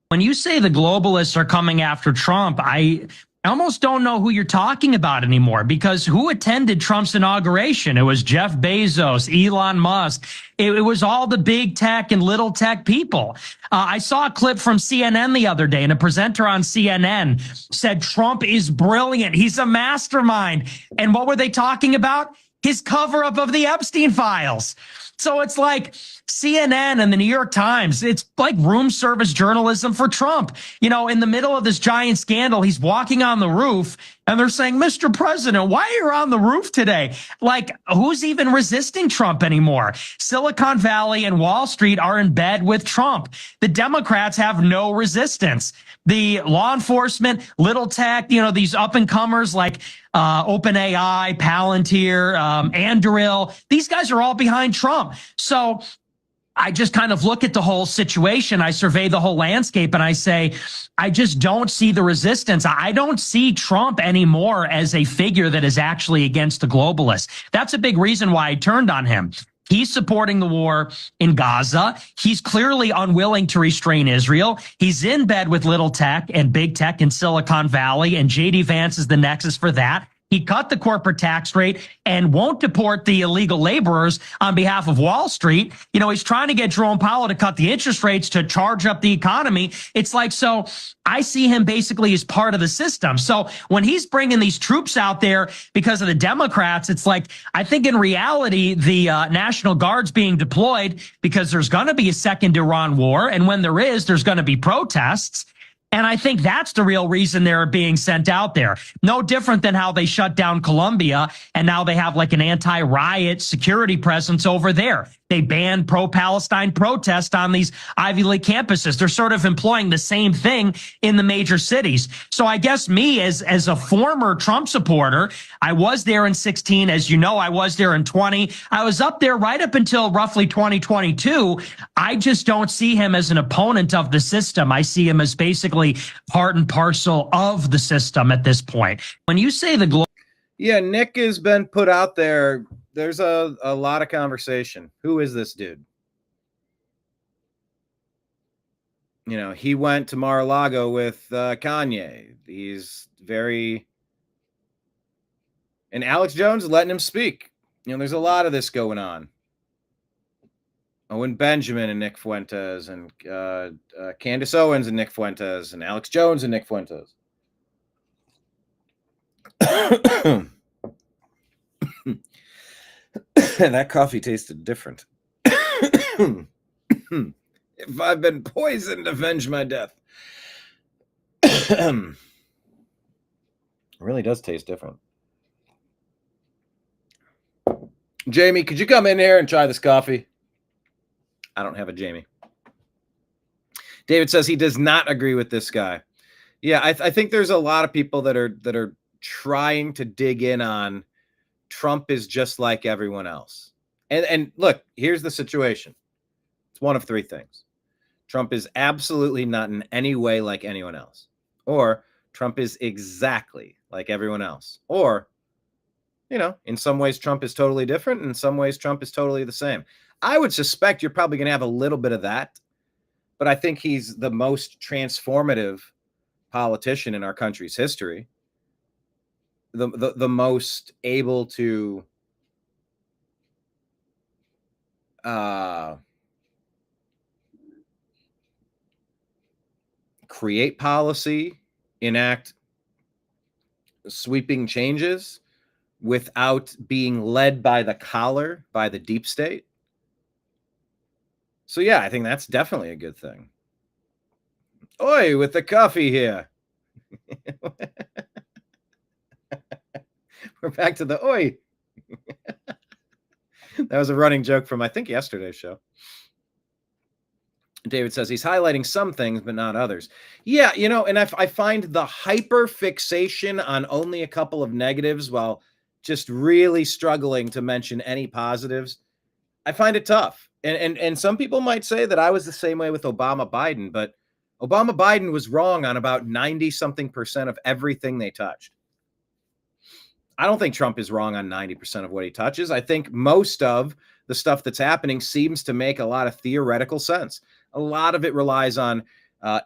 When you say the globalists are coming after Trump, I almost don't know who you're talking about anymore, because who attended Trump's inauguration? It was Jeff Bezos, Elon Musk. It was all the big tech and little tech people. I saw a clip from CNN the other day, and a presenter on CNN said Trump is brilliant. He's a mastermind. And what were they talking about? His cover-up of the Epstein files. So it's like CNN and the New York Times, it's like room service journalism for Trump. You know, in the middle of this giant scandal, he's walking on the roof and they're saying, Mr. President, why are you on the roof today? Like, who's even resisting Trump anymore? Silicon Valley and Wall Street are in bed with Trump. The Democrats have no resistance. The law enforcement, little tech, you know, these up and comers like OpenAI, Palantir, Anduril, these guys are all behind Trump. So I just kind of look at the whole situation. I survey the whole landscape and I say, I just don't see the resistance. I don't see Trump anymore as a figure that is actually against the globalists. That's a big reason why I turned on him. He's supporting the war in Gaza. He's clearly unwilling to restrain Israel. He's in bed with little tech and big tech in Silicon Valley, and J.D. Vance is the nexus for that. He cut the corporate tax rate and won't deport the illegal laborers on behalf of Wall Street. You know, he's trying to get Jerome Powell to cut the interest rates to charge up the economy. It's like, so I see him basically as part of the system. So when he's bringing these troops out there because of the Democrats, it's like, I think in reality, the National Guard's being deployed because there's going to be a second Iran war. And when there is, there's going to be protests. And I think that's the real reason they're being sent out there. No different than how they shut down Colombia and now they have like an anti-riot security presence over there. They banned pro-Palestine protests on these Ivy League campuses. They're sort of employing the same thing in the major cities. So I guess me as a former Trump supporter, I was there in 16. As you know, I was there in 20. I was up there right up until roughly 2022. I just don't see him as an opponent of the system. I see him as basically part and parcel of the system at this point. When you say the Yeah, Nick has been put out there. There's a lot of conversation. Who is this dude? he went to Mar-a-Lago with Kanye. He's very... And Alex Jones letting him speak. There's a lot of this going on. Owen Benjamin and Nick Fuentes, and Candace Owens and Nick Fuentes, and Alex Jones and Nick Fuentes. That coffee tasted different. If I've been poisoned, avenge my death. It really does taste different. Jamie, could you come in here and try this coffee? I don't have a Jamie. David says he does not agree with this guy. Yeah, I think there's a lot of people that are trying to dig in on Trump is just like everyone else. And look, here's the situation. It's one of three things. Trump is absolutely not in any way like anyone else. Or Trump is exactly like everyone else. Or, in some ways Trump is totally different. In some ways Trump is totally the same. I would suspect you're probably going to have a little bit of that. But I think he's the most transformative politician in our country's history. The most able to create policy, enact sweeping changes without being led by the collar, by the deep state. So yeah, I think that's definitely a good thing. Oi, with the coffee here. We're back to the oi. That was a running joke from, I think, yesterday's show. David says he's highlighting some things, but not others. Yeah, and I find the hyper fixation on only a couple of negatives while just really struggling to mention any positives. I find it tough. And some people might say that I was the same way with Obama-Biden, but Obama-Biden was wrong on about 90-something% of everything they touched. I don't think Trump is wrong on 90% of what he touches. I think most of the stuff that's happening seems to make a lot of theoretical sense. A lot of it relies on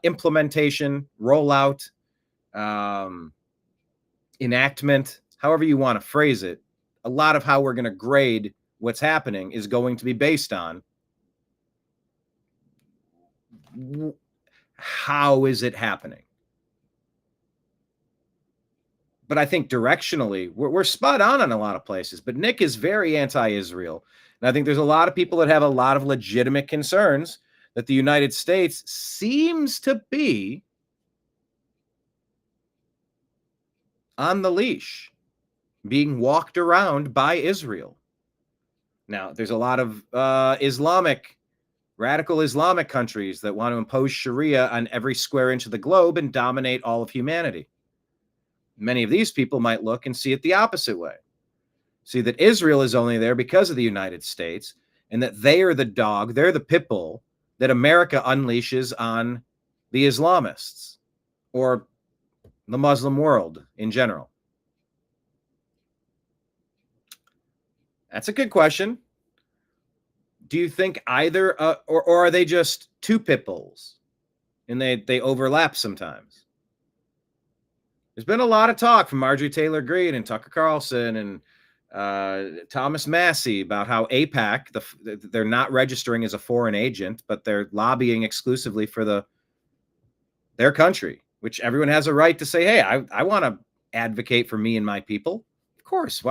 implementation, rollout, enactment, however you want to phrase it. A lot of how we're going to grade what's happening is going to be based on how is it happening. But I think directionally, we're spot on a lot of places. But Nick is very anti-Israel. And I think there's a lot of people that have a lot of legitimate concerns that the United States seems to be on the leash, being walked around by Israel. Now, there's a lot of radical Islamic countries that want to impose Sharia on every square inch of the globe and dominate all of humanity. Many of these people might look and see it the opposite way. See that Israel is only there because of the United States, and that they are the dog, they're the pit bull that America unleashes on the Islamists or the Muslim world in general. That's a good question. Do you think either, or are they just two pit bulls and they overlap sometimes? There's been a lot of talk from Marjorie Taylor Greene and Tucker Carlson and Thomas Massey about how AIPAC, they're not registering as a foreign agent, but they're lobbying exclusively for their country, which everyone has a right to say, hey, I want to advocate for me and my people. Of course.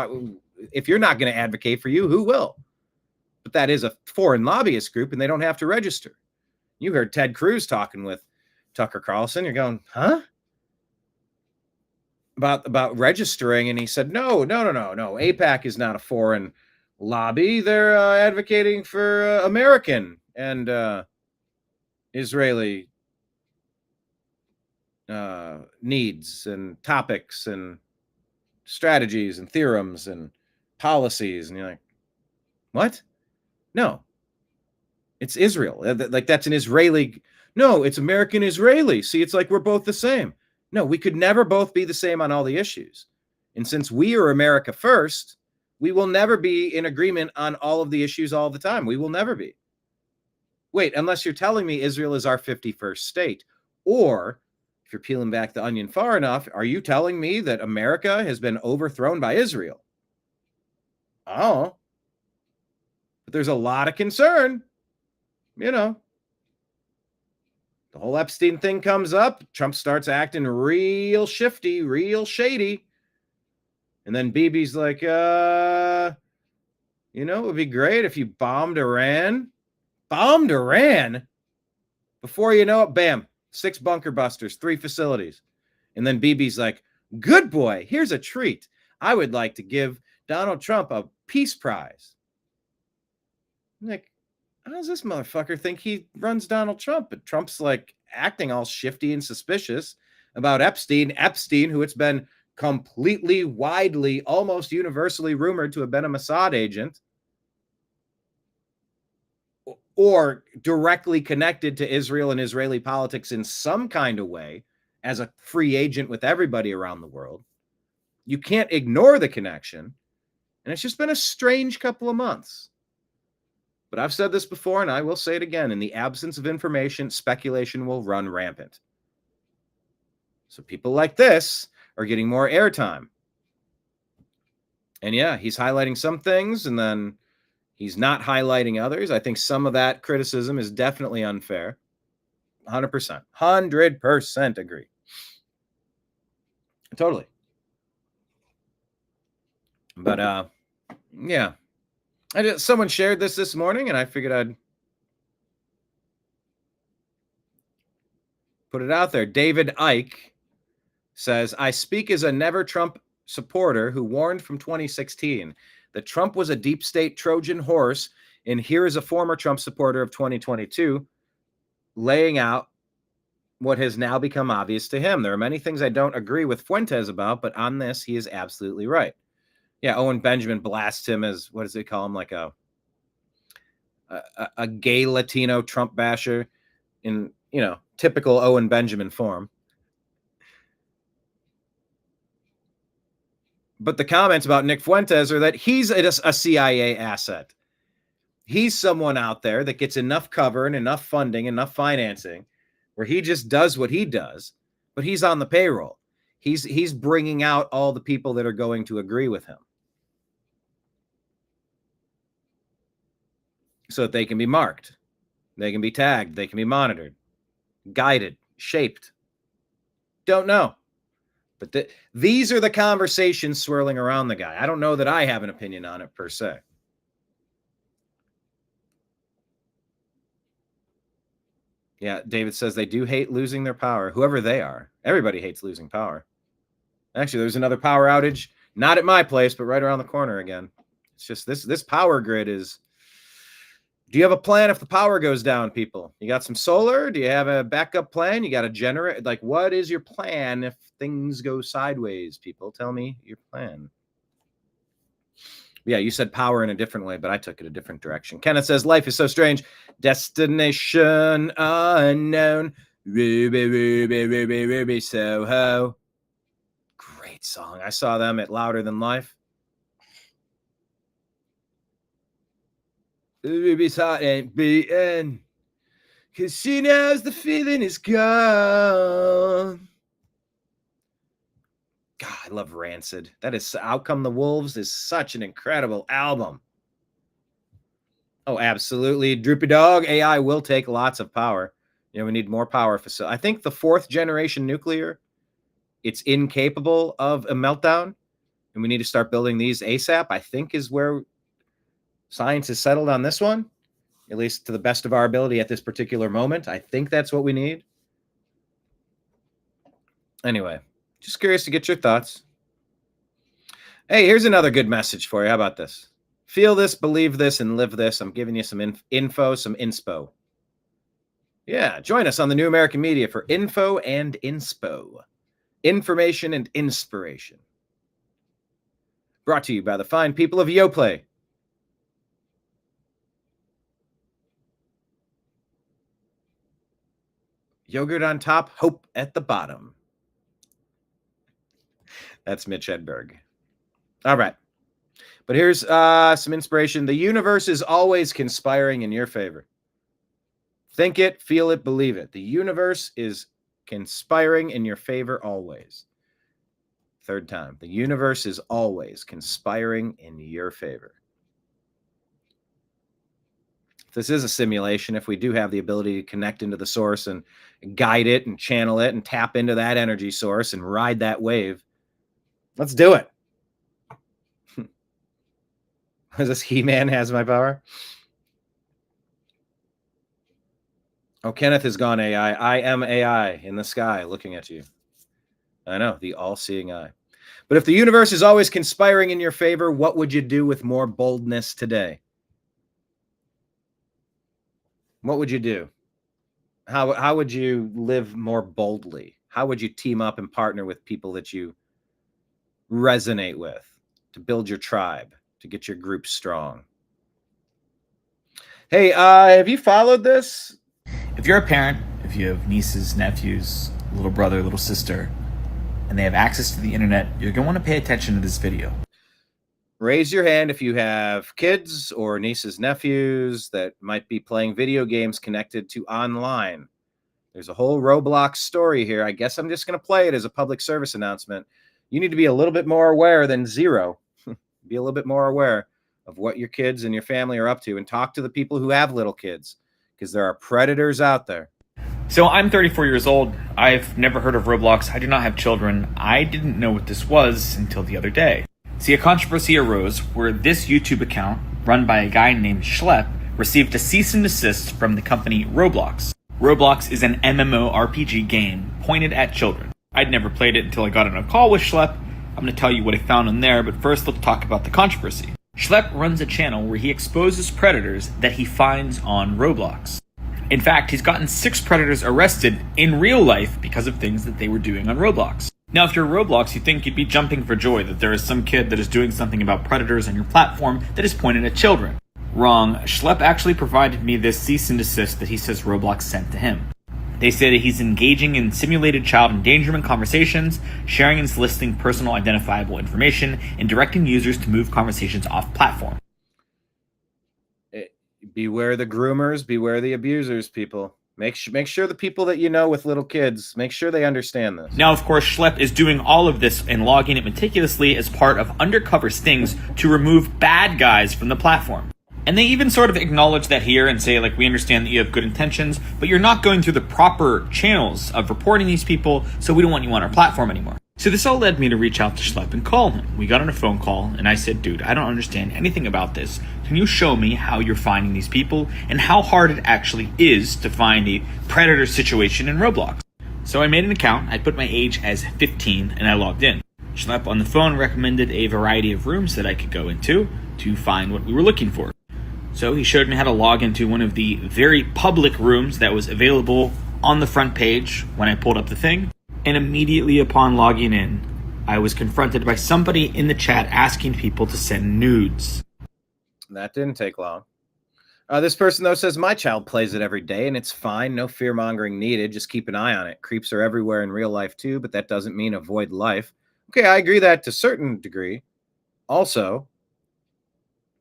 If you're not going to advocate for you, who will? But that is a foreign lobbyist group, and they don't have to register. You heard Ted Cruz talking with Tucker Carlson. You're going, huh? About registering, and he said, no. AIPAC is not a foreign lobby. They're advocating for American and Israeli needs and topics and strategies and theorems and policies. And you're like, what? No, it's Israel. Like, that's an Israeli. No, it's American Israeli. See, it's like we're both the same. No, we could never both be the same on all the issues. And since we are America first, we will never be in agreement on all of the issues all the time. We will never be. Wait, unless you're telling me Israel is our 51st state. Or, if you're peeling back the onion far enough, are you telling me that America has been overthrown by Israel? Oh. But there's a lot of concern. You know. The whole Epstein thing comes up. Trump starts acting real shifty, real shady. And then Bibi's like, it would be great if you bombed Iran. Bombed Iran? Before you know it, bam, 6 bunker busters, 3 facilities. And then Bibi's like, good boy, here's a treat. I would like to give Donald Trump a peace prize. I'm like, how does this motherfucker think he runs Donald Trump? But Trump's like acting all shifty and suspicious about Epstein, who it's been completely, widely, almost universally rumored to have been a Mossad agent or directly connected to Israel and Israeli politics in some kind of way as a free agent with everybody around the world. You can't ignore the connection. And it's just been a strange couple of months. But I've said this before, and I will say it again. In the absence of information, speculation will run rampant. So people like this are getting more airtime. And yeah, he's highlighting some things, and then he's not highlighting others. I think some of that criticism is definitely unfair. 100%. 100% agree. Totally. But, yeah. Someone shared this morning, and I figured I'd put it out there. David Icke says, I speak as a never Trump supporter who warned from 2016 that Trump was a deep state Trojan horse, and here is a former Trump supporter of 2022 laying out what has now become obvious to him. There are many things I don't agree with Fuentes about, but on this, he is absolutely right. Yeah, Owen Benjamin blasts him as, what does he call him, like a gay Latino Trump basher in, typical Owen Benjamin form. But the comments about Nick Fuentes are that he's a CIA asset. He's someone out there that gets enough cover and enough funding, enough financing, where he just does what he does, but he's on the payroll. He's bringing out all the people that are going to agree with him, so that they can be marked, they can be tagged, they can be monitored, guided, shaped. Don't know. But these are the conversations swirling around the guy. I don't know that I have an opinion on it per se. Yeah, David says they do hate losing their power, whoever they are. Everybody hates losing power. Actually, there's another power outage, not at my place, but right around the corner again. It's just this power grid is... Do you have a plan if the power goes down, people? You got some solar? Do you have a backup plan? You got a generator? Like, what is your plan if things go sideways, people? Tell me your plan. Yeah, you said power in a different way, but I took it a different direction. Kenneth says, life is so strange. Destination unknown. Ruby, Ruby, Ruby, Ruby, Soho. Great song. I saw them at Louder Than Life. Ruby's heart ain't beating, 'cause she knows the feeling is gone. God, I love Rancid. That is Out Come the Wolves is such an incredible album. Oh, absolutely. Droopy Dog, AI will take lots of power. We need more power. I think the 4th generation nuclear, it's incapable of a meltdown, and we need to start building these ASAP, I think is where science is settled on this one, at least to the best of our ability at this particular moment. I think that's what we need. Anyway, just curious to get your thoughts. Hey, here's another good message for you. How about this? Feel this, believe this, and live this. I'm giving you some info, some inspo. Yeah, join us on the New American Media for info and inspo. Information and inspiration. Brought to you by the fine people of Yoplait. Yogurt on top, hope at the bottom. That's Mitch Hedberg. All right. But here's some inspiration. The universe is always conspiring in your favor. Think it, feel it, believe it. The universe is conspiring in your favor always. Third time. The universe is always conspiring in your favor. This is a simulation. If we do have the ability to connect into the source and guide it and channel it and tap into that energy source and ride that wave, let's do it. Is this He-Man has my power? Oh, Kenneth has gone AI. I am AI in the sky looking at you. I know, the all-seeing eye. But if the universe is always conspiring in your favor, what would you do with more boldness today? What would you do? How would you live more boldly? How would you team up and partner with people that you resonate with to build your tribe, to get your group strong? Hey, have you followed this? If you're a parent, if you have nieces, nephews, little brother, little sister, and they have access to the internet, you're going to want to pay attention to this video. Raise your hand if you have kids or nieces, nephews that might be playing video games connected to online. There's a whole Roblox story here. I guess I'm just going to play it as a public service announcement. You need to be a little bit more aware than zero. Be a little bit more aware of what your kids and your family are up to, and talk to the people who have little kids, because there are predators out there. So I'm 34 years old. I've never heard of Roblox. I do not have children. I didn't know what this was until the other day. See, a controversy arose where this YouTube account, run by a guy named Schlepp, received a cease and desist from the company Roblox. Roblox is an MMORPG game pointed at children. I'd never played it until I got on a call with Schlepp. I'm going to tell you what I found on there, but first let's talk about the controversy. Schlepp runs a channel where he exposes predators that he finds on Roblox. In fact, he's gotten 6 predators arrested in real life because of things that they were doing on Roblox. Now, if you're Roblox, you think you'd be jumping for joy that there is some kid that is doing something about predators on your platform that is pointed at children. Wrong. Schlepp actually provided me this cease and desist that he says Roblox sent to him. They say that he's engaging in simulated child endangerment conversations, sharing and soliciting personal identifiable information, and directing users to move conversations off platform. Beware the groomers, beware the abusers, people. Make sure the people that you know with little kids, make sure they understand this. Now, of course, Schlepp is doing all of this and logging it meticulously as part of undercover stings to remove bad guys from the platform. And they even sort of acknowledge that here and say, like, we understand that you have good intentions, but you're not going through the proper channels of reporting these people, so we don't want you on our platform anymore. So this all led me to reach out to Schlepp and call him. We got on a phone call, and I said, dude, I don't understand anything about this. Can you show me how you're finding these people and how hard it actually is to find a predator situation in Roblox? So I made an account, I put my age as 15, and I logged in. Schlepp on the phone recommended a variety of rooms that I could go into to find what we were looking for. So he showed me how to log into one of the very public rooms that was available on the front page when I pulled up the thing. And immediately upon logging in, I was confronted by somebody in the chat asking people to send nudes. That didn't take long. This person, though, says, my child plays it every day, and it's fine. No fear-mongering needed. Just keep an eye on it. Creeps are everywhere in real life, too, but that doesn't mean avoid life. Okay, I agree that to a certain degree. Also,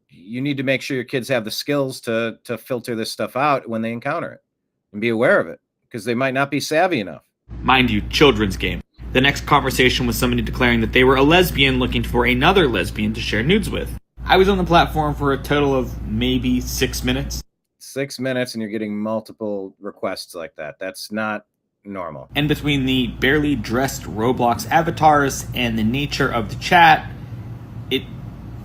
you need to make sure your kids have the skills to filter this stuff out when they encounter it and be aware of it, because they might not be savvy enough. Mind you, children's game. The next conversation was somebody declaring that they were a lesbian looking for another lesbian to share nudes with. I was on the platform for a total of maybe 6 minutes. 6 minutes and you're getting multiple requests like that. That's not normal. And between the barely dressed Roblox avatars and the nature of the chat, it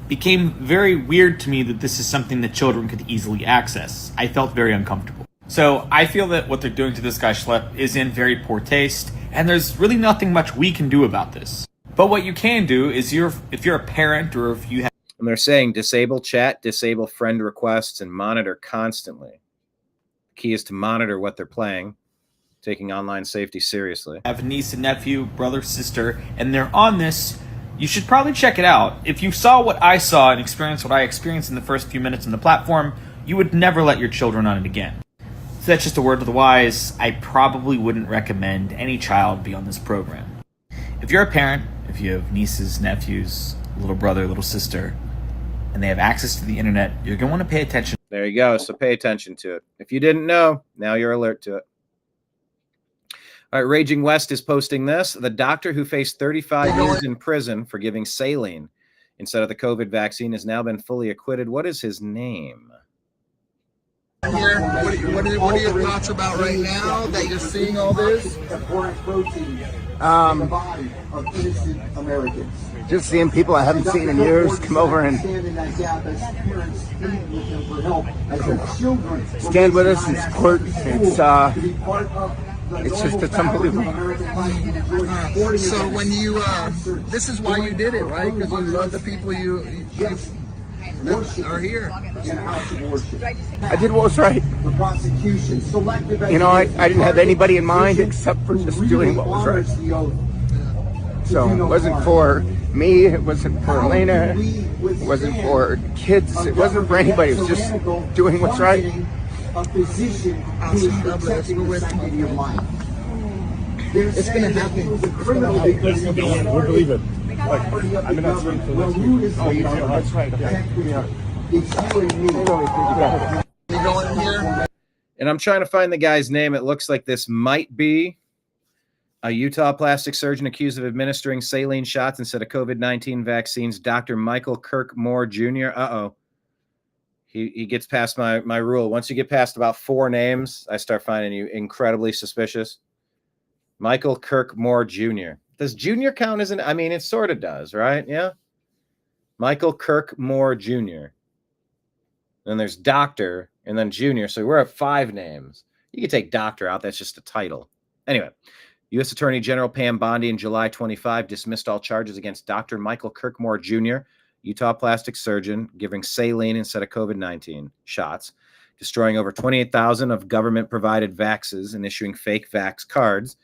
became very weird to me that this is something that children could easily access. I felt very uncomfortable. So I feel that what they're doing to this guy Schlepp is in very poor taste, and there's really nothing much we can do about this. But what you can do is if you're a parent or if you have... And they're saying disable chat, disable friend requests, and monitor constantly. The key is to monitor what they're playing, taking online safety seriously. Have a niece and nephew, brother, sister, and they're on this, you should probably check it out. If you saw what I saw and experienced what I experienced in the first few minutes on the platform, you would never let your children on it again. So that's just a word to the wise. I probably wouldn't recommend any child be on this program. If you're a parent, if you have nieces, nephews, little brother, little sister, and they have access to the internet, you're going to want to pay attention. There you go. So pay attention to it. If you didn't know, now you're alert to it. All right, Raging West is posting this. The doctor who faced 35 years in prison for giving saline instead of the COVID vaccine has now been fully acquitted. What is his name? Here, what are your thoughts about right now that you're seeing all this? Just seeing people I haven't seen in years come over and stand with us and support. It's unbelievable. So when you, this is why you did it, right? Because you love the people you are here. I did what was right. You know, I didn't have anybody in mind except for just doing what was right. So it wasn't for me, it wasn't for Elena, it wasn't for kids, it wasn't for anybody, it was just doing what's right. Awesome. God bless. We're with you. It's going to happen. We believe it. I've been on screen for this week. Oh, that's right. Okay. Yeah. You going here? And I'm trying to find the guy's name. It looks like this might be a Utah plastic surgeon accused of administering saline shots instead of COVID-19 vaccines, Dr. Michael Kirk Moore Jr. Uh-oh. He gets past my rule. Once you get past about 4 names, I start finding you incredibly suspicious. Michael Kirk Moore Jr. Does junior count as an... I mean, it sort of does, right? Yeah. Michael Kirk Moore Jr. Then there's Doctor, and then Junior. So we're at 5 names. You can take Doctor out. That's just a title. Anyway, U.S. Attorney General Pam Bondi in July 25 dismissed all charges against Dr. Michael Kirk Moore Jr., Utah plastic surgeon, giving saline instead of COVID-19 shots, destroying over 28,000 of government-provided vaxes and issuing fake vax cards.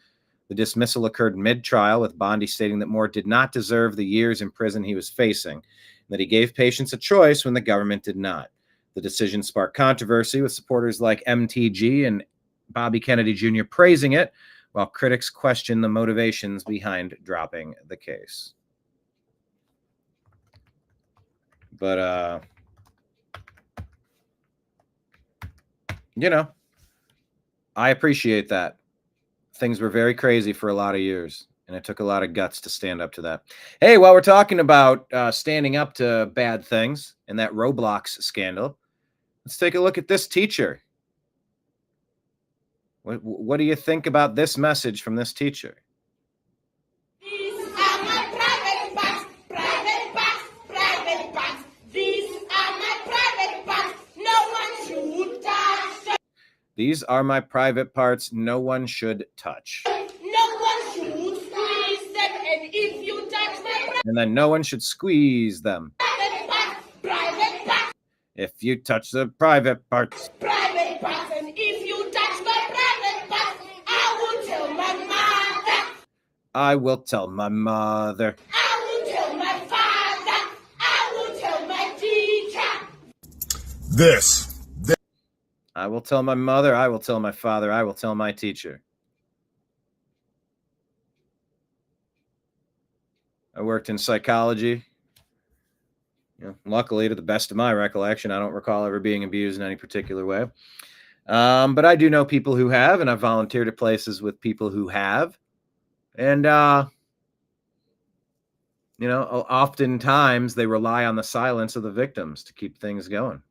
The dismissal occurred mid-trial, with Bondi stating that Moore did not deserve the years in prison he was facing, and that he gave patients a choice when the government did not. The decision sparked controversy, with supporters like MTG and Bobby Kennedy Jr. praising it, while critics questioned the motivations behind dropping the case. But, you know, I appreciate that. Things were very crazy for a lot of years, and it took a lot of guts to stand up to that. Hey, while we're talking about standing up to bad things and that Roblox scandal, let's take a look at this teacher. What do you think about this message from this teacher? These are my private parts. No one should touch. No one should squeeze them, and if you touch them, and then no one should squeeze them. Private parts. If you touch the private parts. Private parts, and if you touch my private parts, I will tell my mother. I will tell my mother. I will tell my father. I will tell my teacher. This. I will tell my mother, I will tell my father, I will tell my teacher. I worked in psychology. You know, luckily, to the best of my recollection, I don't recall ever being abused in any particular way. But I do know people who have, and I've volunteered at places with people who have. And, you know, oftentimes they rely on the silence of the victims to keep things going.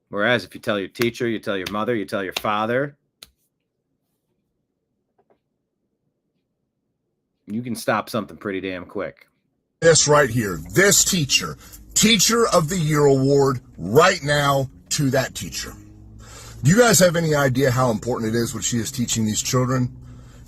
Whereas if you tell your teacher, you tell your mother, you tell your father, you can stop something pretty damn quick. This right here, this teacher, Teacher of the Year award right now to that teacher. Do you guys have any idea how important it is what she is teaching these children?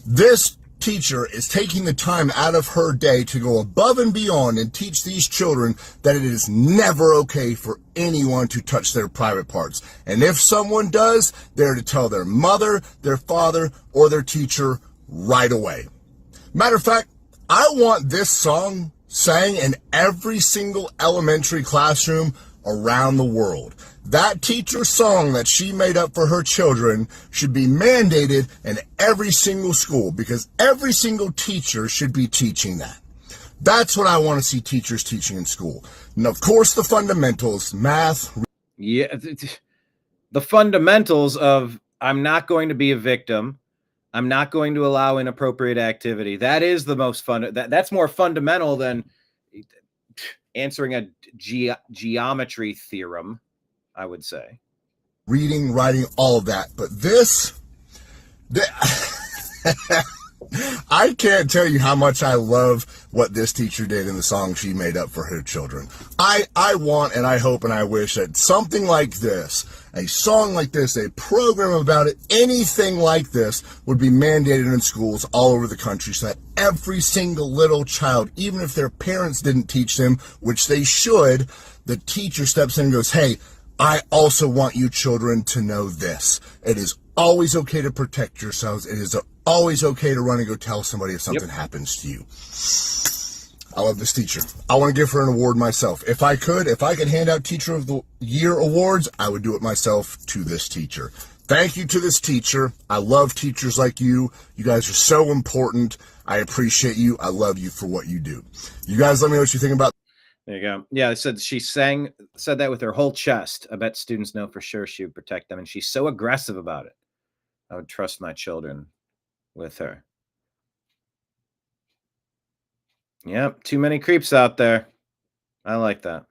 This teacher is taking the time out of her day to go above and beyond and teach these children that it is never okay for anyone to touch their private parts. And if someone does, they're to tell their mother, their father, or their teacher right away. Matter of fact, I want this song sang in every single elementary classroom around the world. That teacher's song that she made up for her children should be mandated in every single school, because every single teacher should be teaching that. That's what I want to see teachers teaching in school. And of course, the fundamentals, math. Yeah, the fundamentals of I'm not going to be a victim. I'm not going to allow inappropriate activity. That is the most fun. That's more fundamental than answering a geometry theorem, I would say. Reading, writing, all of that. But this I can't tell you how much I love what this teacher did in the song she made up for her children. I want and I hope and I wish that something like this, a song like this, a program about it, anything like this would be mandated in schools all over the country so that every single little child, even if their parents didn't teach them, which they should, the teacher steps in and goes, hey, I also want you children to know this. It is always okay to protect yourselves. It is always okay to run and go tell somebody if something happens to you. I love this teacher. I want to give her an award myself. If I could hand out Teacher of the Year awards, I would do it myself to this teacher. Thank you to this teacher. I love teachers like you. You guys are so important. I appreciate you. I love you for what you do. You guys let me know what you think about. There you go. Yeah, it said she said that with her whole chest. I bet students know for sure she would protect them, and she's so aggressive about it. I would trust my children with her. Yep, too many creeps out there. I like that.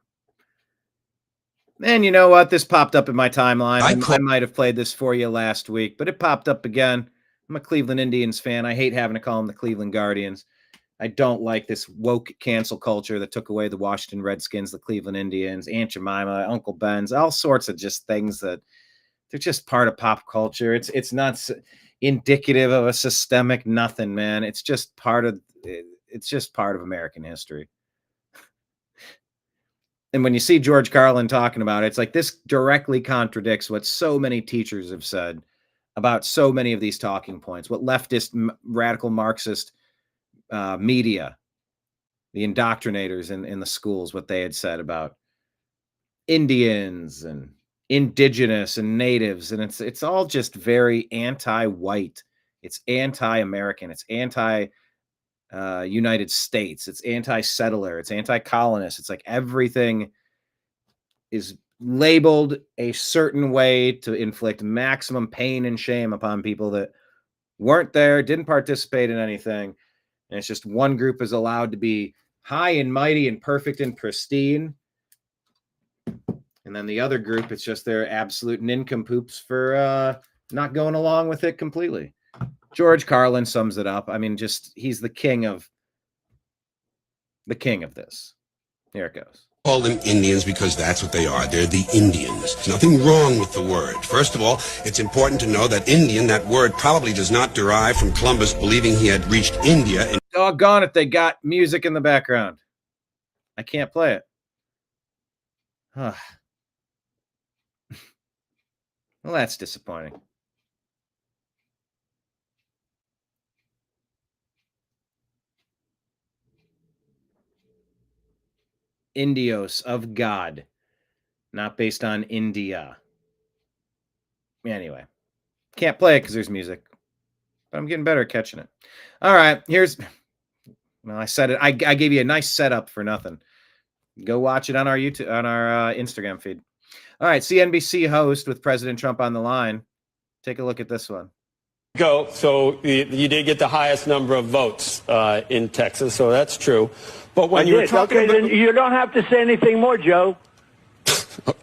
And you know what? This popped up in my timeline. I might have played this for you last week, but it popped up again. I'm a Cleveland Indians fan. I hate having to call them the Cleveland Guardians. I don't like this woke cancel culture that took away the Washington Redskins, the Cleveland Indians, Aunt Jemima, Uncle Ben's, all sorts of just things that they're just part of pop culture. It's not indicative of a systemic nothing, man. It's just part of American history. And when you see George Carlin talking about it, it's like this directly contradicts what so many teachers have said about so many of these talking points, what leftist, radical Marxist media, the indoctrinators in the schools, what they had said about Indians and indigenous and natives. And it's all just very anti-white. It's anti-American. It's United States. It's anti-settler. It's anti-colonist. It's like everything is labeled a certain way to inflict maximum pain and shame upon people that weren't there, didn't participate in anything. And it's just one group is allowed to be high and mighty and perfect and pristine. And then the other group, it's just their absolute nincompoops for not going along with it completely. George Carlin sums it up. I mean, he's the king of this. Here it goes. Call them Indians because that's what they are. They're the Indians. There's nothing wrong with the word. First of all, it's important to know that Indian, that word probably does not derive from Columbus believing he had reached India. Doggone it, they got music in the background. I can't play it. Well, that's disappointing. Indios, of God, not based on India. Anyway, can't play it because there's music, but I'm getting better at catching it. All right, well, I said it. I gave you a nice setup for nothing. Go watch it on our YouTube, on our Instagram feed. All right, CNBC host with President Trump on the line. Take a look at this one. So you did get the highest number of votes in Texas, so that's true. But when you were talking about... then you don't have to say anything more, Joe.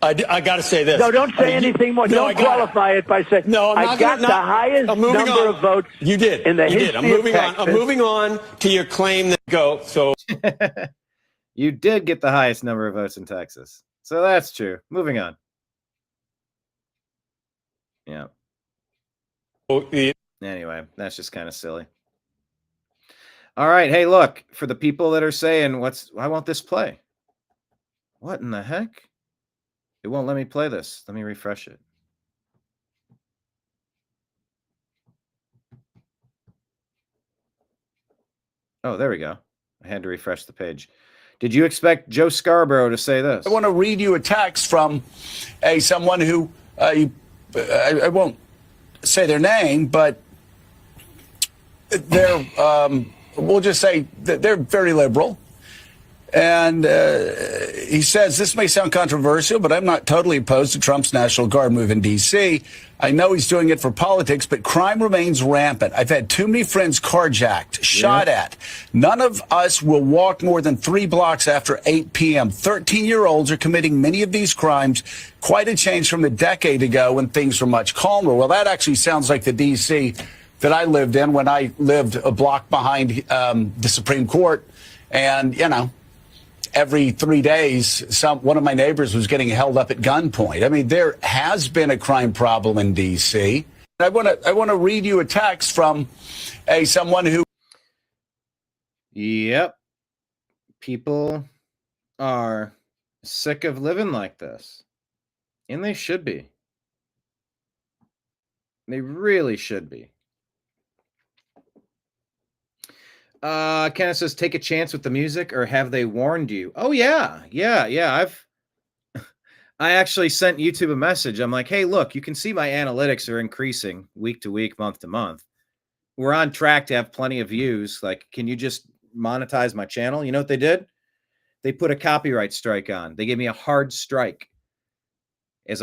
I got to say this. No, don't say anything more. Don't qualify it by saying, I got the highest number of votes. You did. In the history I'm moving of on. Texas. I'm moving on to your claim that So you did get the highest number of votes in Texas. So that's true. Moving on. Yeah. Anyway, that's just kind of silly. All right. Hey, look, for the people that are saying, why won't this play? What in the heck? It won't let me play this. Let me refresh it. Oh, there we go. I had to refresh the page. Did you expect Joe Scarborough to say this? I want to read you a text from someone who, I won't say their name, but they're, we'll just say that they're very liberal. And he says, this may sound controversial, but I'm not totally opposed to Trump's National Guard move in D.C. I know he's doing it for politics, but crime remains rampant. I've had too many friends carjacked, shot at. None of us will walk more than 3 blocks after 8 p.m. 13-year-olds are committing many of these crimes. Quite a change from a decade ago when things were much calmer. Well, that actually sounds like the D.C. that I lived in when I lived a block behind the Supreme Court. And, you know, every 3 days, one of my neighbors was getting held up at gunpoint. I mean, there has been a crime problem in D.C. I want to read you a text from someone who. Yep. People are sick of living like this. And they should be. They really should be. Kenneth says, take a chance with the music, or have they warned you? Oh, yeah. I actually sent YouTube a message. I'm like, hey, look, you can see my analytics are increasing week to week, month to month. We're on track to have plenty of views. Like, can you just monetize my channel? You know what they did? They put a copyright strike on. They gave me a hard strike as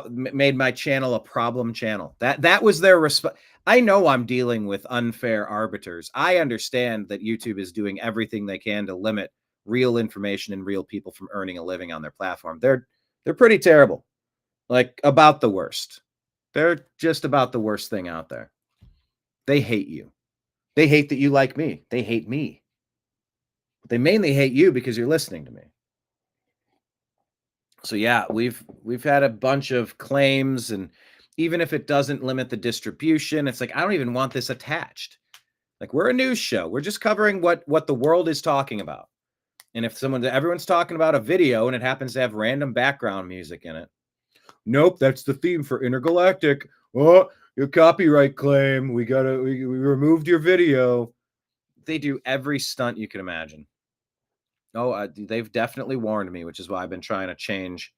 made my channel a problem channel. That was their response. I know I'm dealing with unfair arbiters. I understand that YouTube is doing everything they can to limit real information and real people from earning a living on their platform. They're pretty terrible. Like, about the worst. They're just about the worst thing out there. They hate you. They hate that you like me. They hate me. But they mainly hate you because you're listening to me. So yeah, we've had a bunch of claims, and even if it doesn't limit the distribution, it's like, I don't even want this attached. Like, we're a news show. We're just covering what the world is talking about. And if everyone's talking about a video and it happens to have random background music in it, nope, that's the theme for Intergalactic. Oh, your copyright claim. We removed your video. They do every stunt you can imagine. Oh, they've definitely warned me, which is why I've been trying to change.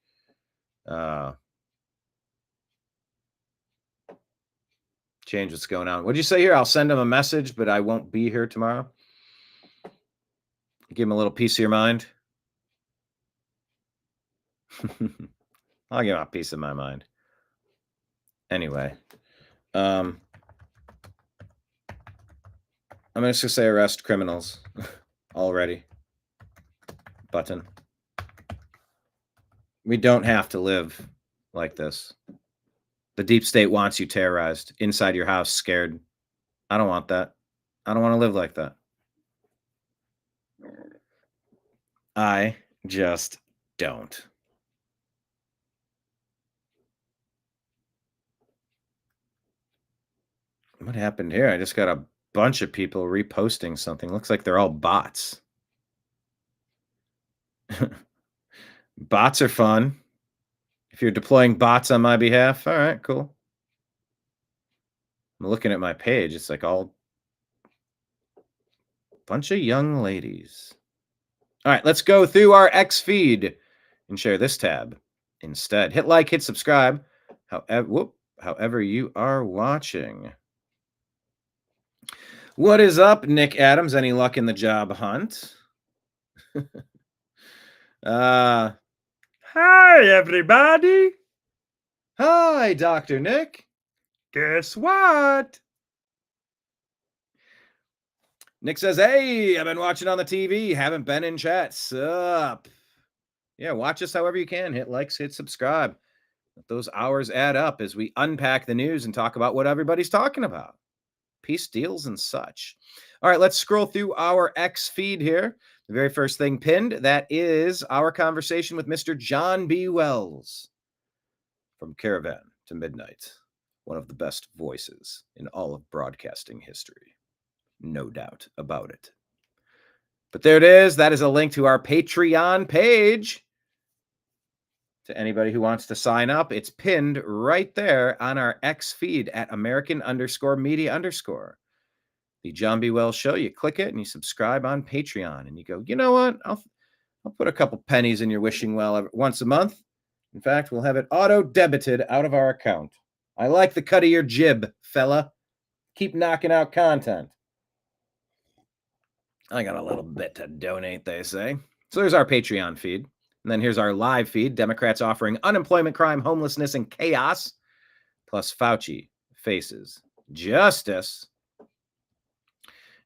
Change what's going on. What'd you say here? I'll send them a message, but I won't be here tomorrow. Give them a little piece of your mind. I'll give them a piece of my mind. Anyway, I'm just gonna say arrest criminals already. Button. We don't have to live like this. The deep state wants you terrorized, inside your house, scared. I don't want that. I don't want to live like that. I just don't. What happened here? I just got a bunch of people reposting something. Looks like they're all bots. Bots are fun. If you're deploying bots on my behalf, all right, cool. I'm looking at my page. It's like all bunch of young ladies. All right, let's go through our X feed and share this tab instead. Hit like, hit subscribe, however you are watching. What is up, Nick Adams? Any luck in the job hunt? Hi, everybody. Hi, Dr. Nick. Guess what? Nick says, hey, I've been watching on the TV. Haven't been in chat. Sup? Yeah, watch us however you can. Hit likes, hit subscribe. Let those hours add up as we unpack the news and talk about what everybody's talking about. Peace deals and such. All right, let's scroll through our X feed here. The very first thing pinned, that is our conversation with Mr. John B. Wells from Caravan to Midnight. One of the best voices in all of broadcasting history. No doubt about it. But there it is. That is a link to our Patreon page. To anybody who wants to sign up, it's pinned right there on our X feed at American_media_. The John B. Wells Show. You click it and you subscribe on Patreon, and you go, you know what? I'll put a couple pennies in your wishing well once a month. In fact, we'll have it auto-debited out of our account. I like the cut of your jib, fella. Keep knocking out content. I got a little bit to donate, they say. So there's our Patreon feed. And then here's our live feed. Democrats offering unemployment, crime, homelessness, and chaos. Plus Fauci faces justice.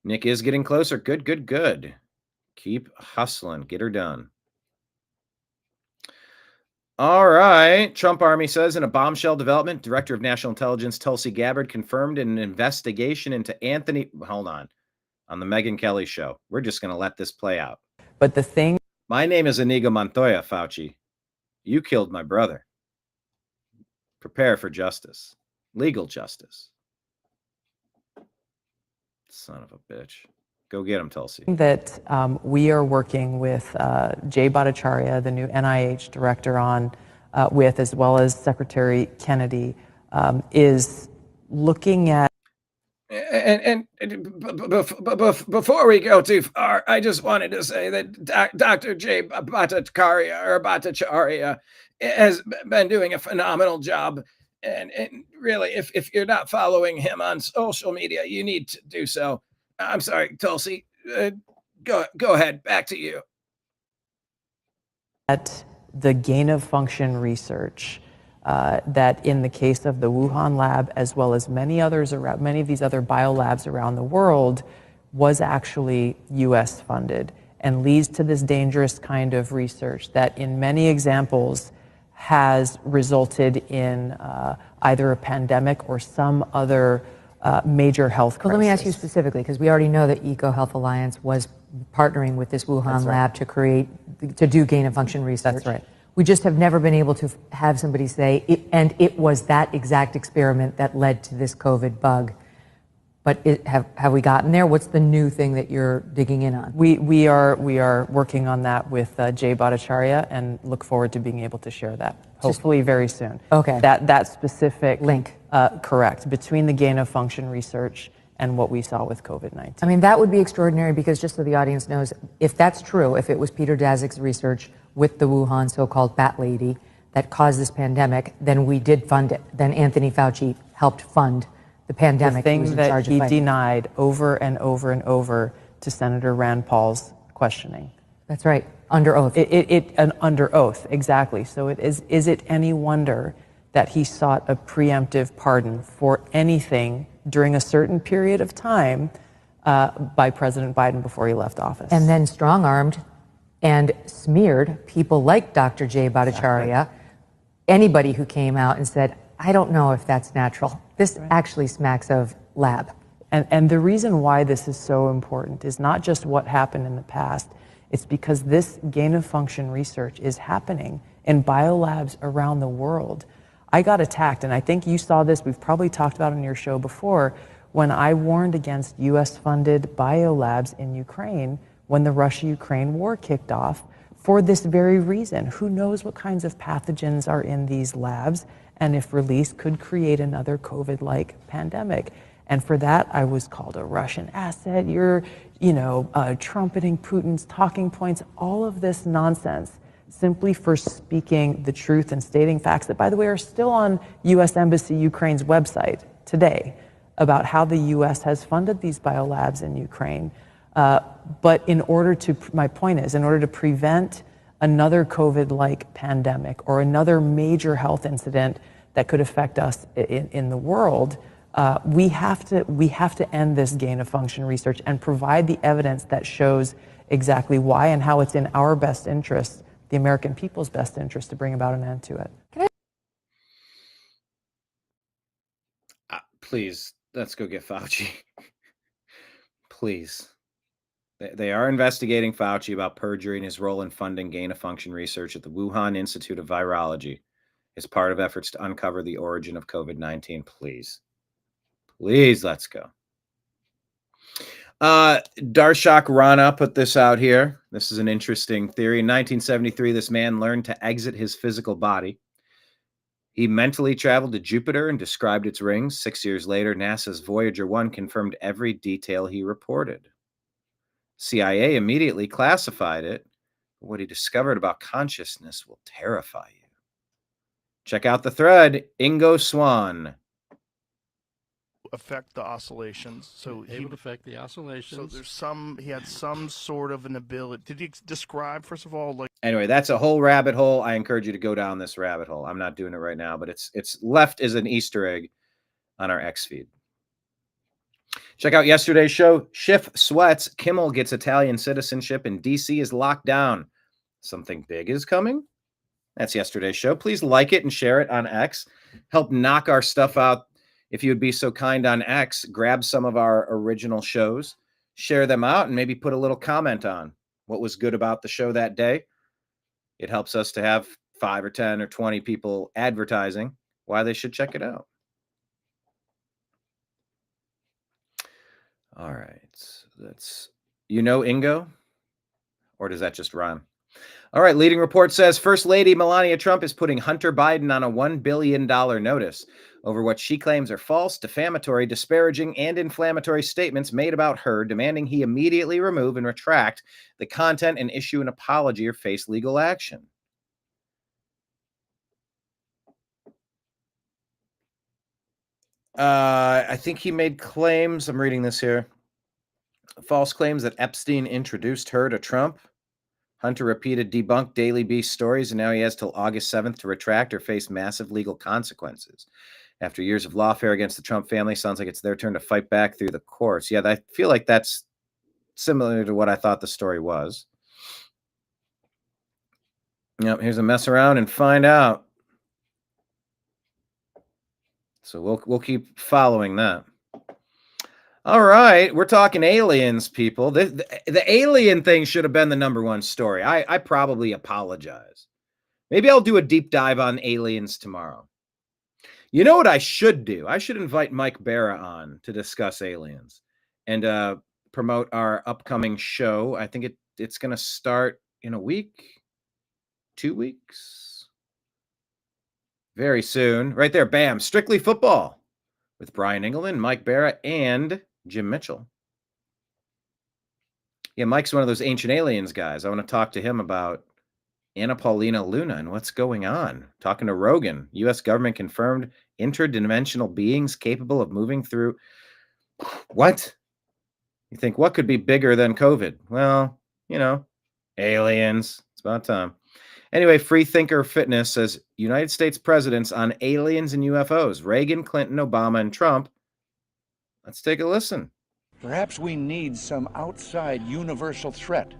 Nick is getting closer. Good, good, good. Keep hustling. Get her done. All right. Trump Army says in a bombshell development, Director of National Intelligence Tulsi Gabbard confirmed an investigation into Anthony. Hold on the Megyn Kelly show. We're just going to let this play out. But the thing. My name is Inigo Montoya, Fauci. You killed my brother. Prepare for justice. Legal justice. Son of a bitch. Go get him, Tulsi. That we are working with Jay Bhattacharya, the new NIH director, on with, as well as Secretary Kennedy, is looking at. And before we go too far, I just wanted to say that Dr. Jay Bhattacharya has been doing a phenomenal job. And really, if you're not following him on social media, you need to do so. I'm sorry, Tulsi. Go ahead. Back to you. At the gain of function research that in the case of the Wuhan lab, as well as many others around, many of these other biolabs around the world, was actually U.S. funded and leads to this dangerous kind of research that in many examples has resulted in either a pandemic or some other major health crisis. Well, let me ask you specifically, because we already know that EcoHealth Alliance was partnering with this Wuhan lab to do gain of function research. That's right. We just have never been able to have somebody say, it was that exact experiment that led to this COVID bug. But have we gotten there? What's the new thing that you're digging in on? We are working on that with Jay Bhattacharya and look forward to being able to share that hopefully very soon. Okay. That specific link. Correct, between the gain of function research and what we saw with COVID-19. I mean, that would be extraordinary because just so the audience knows, if that's true, if it was Peter Daszak's research with the Wuhan so-called bat lady that caused this pandemic, then we did fund it. Then Anthony Fauci helped fund the pandemic. The thing that he denied over and over and over to Senator Rand Paul's questioning. That's right, under oath. Under oath, exactly. So is it any wonder that he sought a preemptive pardon for anything during a certain period of time by President Biden before he left office? And then strong-armed and smeared people like Dr. Jay Bhattacharya, anybody who came out and said, I don't know if that's natural. This actually smacks of lab. And the reason why this is so important is not just what happened in the past. It's because this gain of function research is happening in biolabs around the world. I got attacked, and I think you saw this, we've probably talked about it on your show before, when I warned against US-funded biolabs in Ukraine when the Russia-Ukraine war kicked off for this very reason. Who knows what kinds of pathogens are in these labs, and if released, could create another COVID-like pandemic. And for that, I was called a Russian asset. You're, trumpeting Putin's talking points, all of this nonsense, simply for speaking the truth and stating facts that, by the way, are still on U.S. Embassy Ukraine's website today about how the U.S. has funded these biolabs in Ukraine. But my point is, in order to prevent another COVID-like pandemic or another major health incident that could affect us in the world, we have to end this gain of function research and provide the evidence that shows exactly why and how it's in our best interest, the American people's best interest, to bring about an end to it. Please, let's go get Fauci. Please. They are investigating Fauci about perjury and his role in funding gain-of-function research at the Wuhan Institute of Virology as part of efforts to uncover the origin of COVID-19. Please. Please, let's go. Darshak Rana put this out here. This is an interesting theory. In 1973, this man learned to exit his physical body. He mentally traveled to Jupiter and described its rings. 6 years later, NASA's Voyager 1 confirmed every detail he reported. CIA immediately classified it. What he discovered about consciousness will terrify you. Check out the thread. Ingo Swan. affect the oscillations. So able to affect the oscillations. So he had some sort of an ability. Did he describe, first of all, like? Anyway, that's a whole rabbit hole. I encourage you to go down this rabbit hole. I'm not doing it right now, but it's left as an Easter egg on our X feed. Check out yesterday's show. Schiff sweats. Kimmel gets Italian citizenship and D.C. is locked down. Something big is coming? That's yesterday's show. Please like it and share it on X. Help knock our stuff out. If you would be so kind on X, grab some of our original shows, share them out, and maybe put a little comment on what was good about the show that day. It helps us to have 5 or 10 or 20 people advertising why they should check it out. All right. That's, Ingo? Or does that just rhyme? All right. Leading report says First Lady Melania Trump is putting Hunter Biden on a $1 billion notice over what she claims are false, defamatory, disparaging, and inflammatory statements made about her, demanding he immediately remove and retract the content and issue an apology or face legal action. I think he made claims. I'm reading this here. False claims that Epstein introduced her to Trump. Hunter repeated debunked Daily Beast stories, and now he has till August 7th to retract or face massive legal consequences. After years of lawfare against the Trump family, sounds like it's their turn to fight back through the courts. Yeah, I feel like that's similar to what I thought the story was. Yep, here's a mess around and find out. So we'll keep following that. All right, we're talking aliens, people. The alien thing should have been the number one story. I probably apologize. Maybe I'll do a deep dive on aliens tomorrow. You know what I should do? I should invite Mike Barra on to discuss aliens and promote our upcoming show. I think it's going to start in a week, 2 weeks. Very soon. Right there, bam, Strictly Football with Brian Engelman, Mike Barra, and Jim Mitchell. Yeah, Mike's one of those ancient aliens guys. I want to talk to him about Anna Paulina Luna and what's going on. Talking to Rogan, U.S. government confirmed interdimensional beings capable of moving through. What? You think what could be bigger than COVID? Well, aliens. It's about time. Anyway, Freethinker Fitness says United States presidents on aliens and UFOs, Reagan, Clinton, Obama, and Trump. Let's take a listen. Perhaps we need some outside universal threat.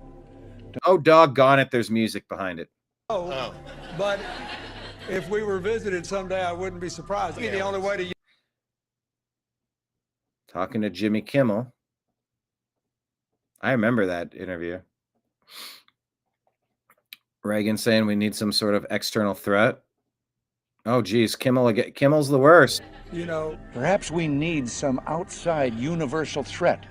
Oh, doggone it, there's music behind it. But if we were visited someday, I wouldn't be surprised. The only way to... Talking to Jimmy Kimmel. I remember that interview. Reagan saying we need some sort of external threat. Oh, geez, Kimmel's the worst. Perhaps we need some outside universal threat.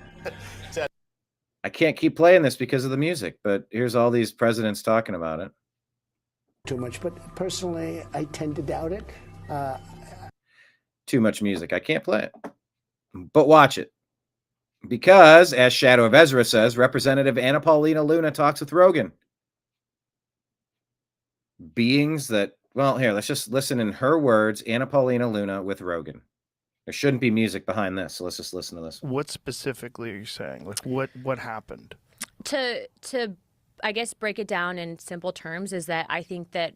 I can't keep playing this because of the music, but here's all these presidents talking about it. Too much, but personally, I tend to doubt it. Too much music. I can't play it. But watch it. Because, as Shadow of Ezra says, Representative Anna Paulina Luna talks with Rogan. Beings that, well, here, let's just listen in her words, Anna Paulina Luna with Rogan. There shouldn't be music behind this, so let's just listen to this one. What specifically are you saying? Like, what happened? To I guess break it down in simple terms is that I think that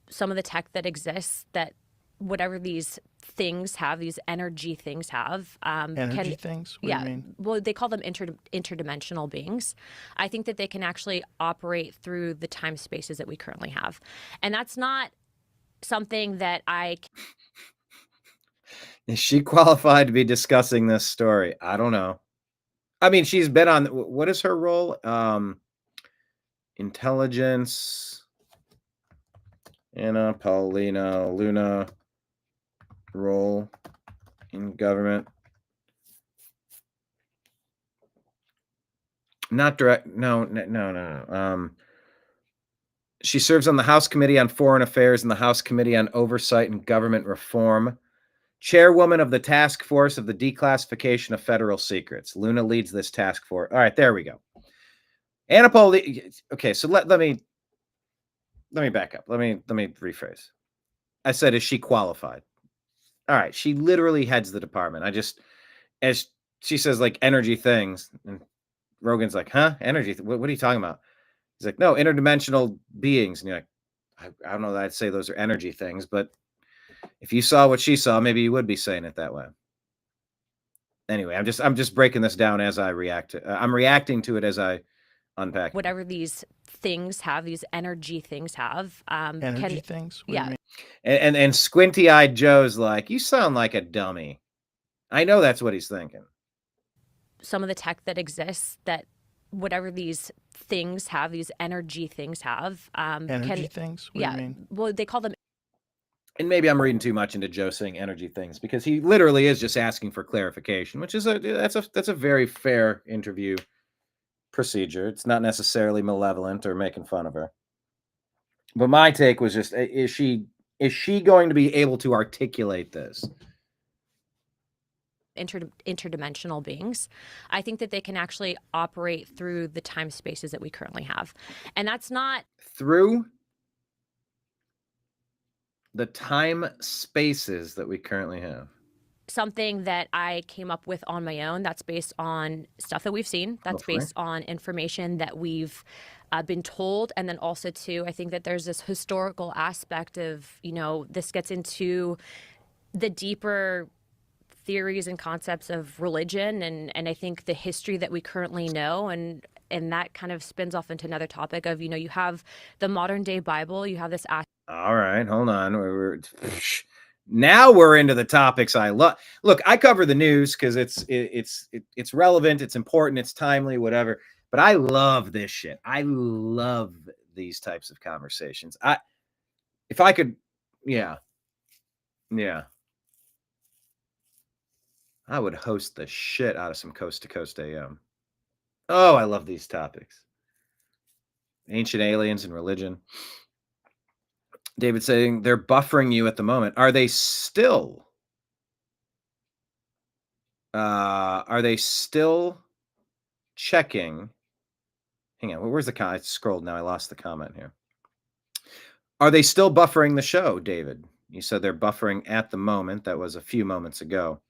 some of the tech that exists, that whatever these things have, these energy things have. Energy things? What do you mean? Well, they call them interdimensional beings. I think that they can actually operate through the time spaces that we currently have. And that's not something that I... Is she qualified to be discussing this story? I don't know. I mean, she's been on... What is her role? Intelligence. Anna Paulina Luna role in government. Not direct. No. She serves on the House Committee on Foreign Affairs and the House Committee on Oversight and Government Reform. Chairwoman of the Task Force of the Declassification of Federal Secrets. Luna leads this task force. All right, there we go. Anna Paulina. Okay, so let me back up. Let me rephrase. I said, is she qualified? All right, she literally heads the department. as she says, like, energy things. And Rogan's like, huh? Energy? What are you talking about? He's like, no, interdimensional beings. And you're like, I don't know that I'd say those are energy things, but if you saw what she saw, maybe you would be saying it that way. Anyway, I'm just breaking this down as I react to. I'm reacting to it as I unpack. Whatever these things have, these energy things have. Energy things? What do you mean? And squinty-eyed Joe's like, you sound like a dummy. I know that's what he's thinking. Some of the tech that exists, that whatever these things have, these energy things have. Energy things? What do you mean? Well, they call them. And maybe I'm reading too much into Joe saying energy things, because he literally is just asking for clarification, which is that's a very fair interview procedure. It's not necessarily malevolent or making fun of her. But my take was just, is she going to be able to articulate this? Interdimensional beings. I think that they can actually operate through the time spaces that we currently have. And that's not through the time spaces that we currently have. Something that I came up with on my own. That's based on stuff that we've seen. That's based on information that we've been told. And then also, too, I think that there's this historical aspect of, this gets into the deeper theories and concepts of religion. And I think the history that we currently know, and that kind of spins off into another topic of, you have the modern day Bible, you have this. All right, hold on. Now we're into the topics I love. Look, I cover the news because it's relevant, it's important, it's timely, whatever. But I love this shit. I love these types of conversations. If I could, yeah. I would host the shit out of some Coast to Coast AM. Oh, I love these topics. Ancient aliens and religion. David saying they're buffering you at the moment. Are they still? Checking? Hang on. Where's the comment? I scrolled now. I lost the comment here. Are they still buffering the show, David? You said they're buffering at the moment. That was a few moments ago.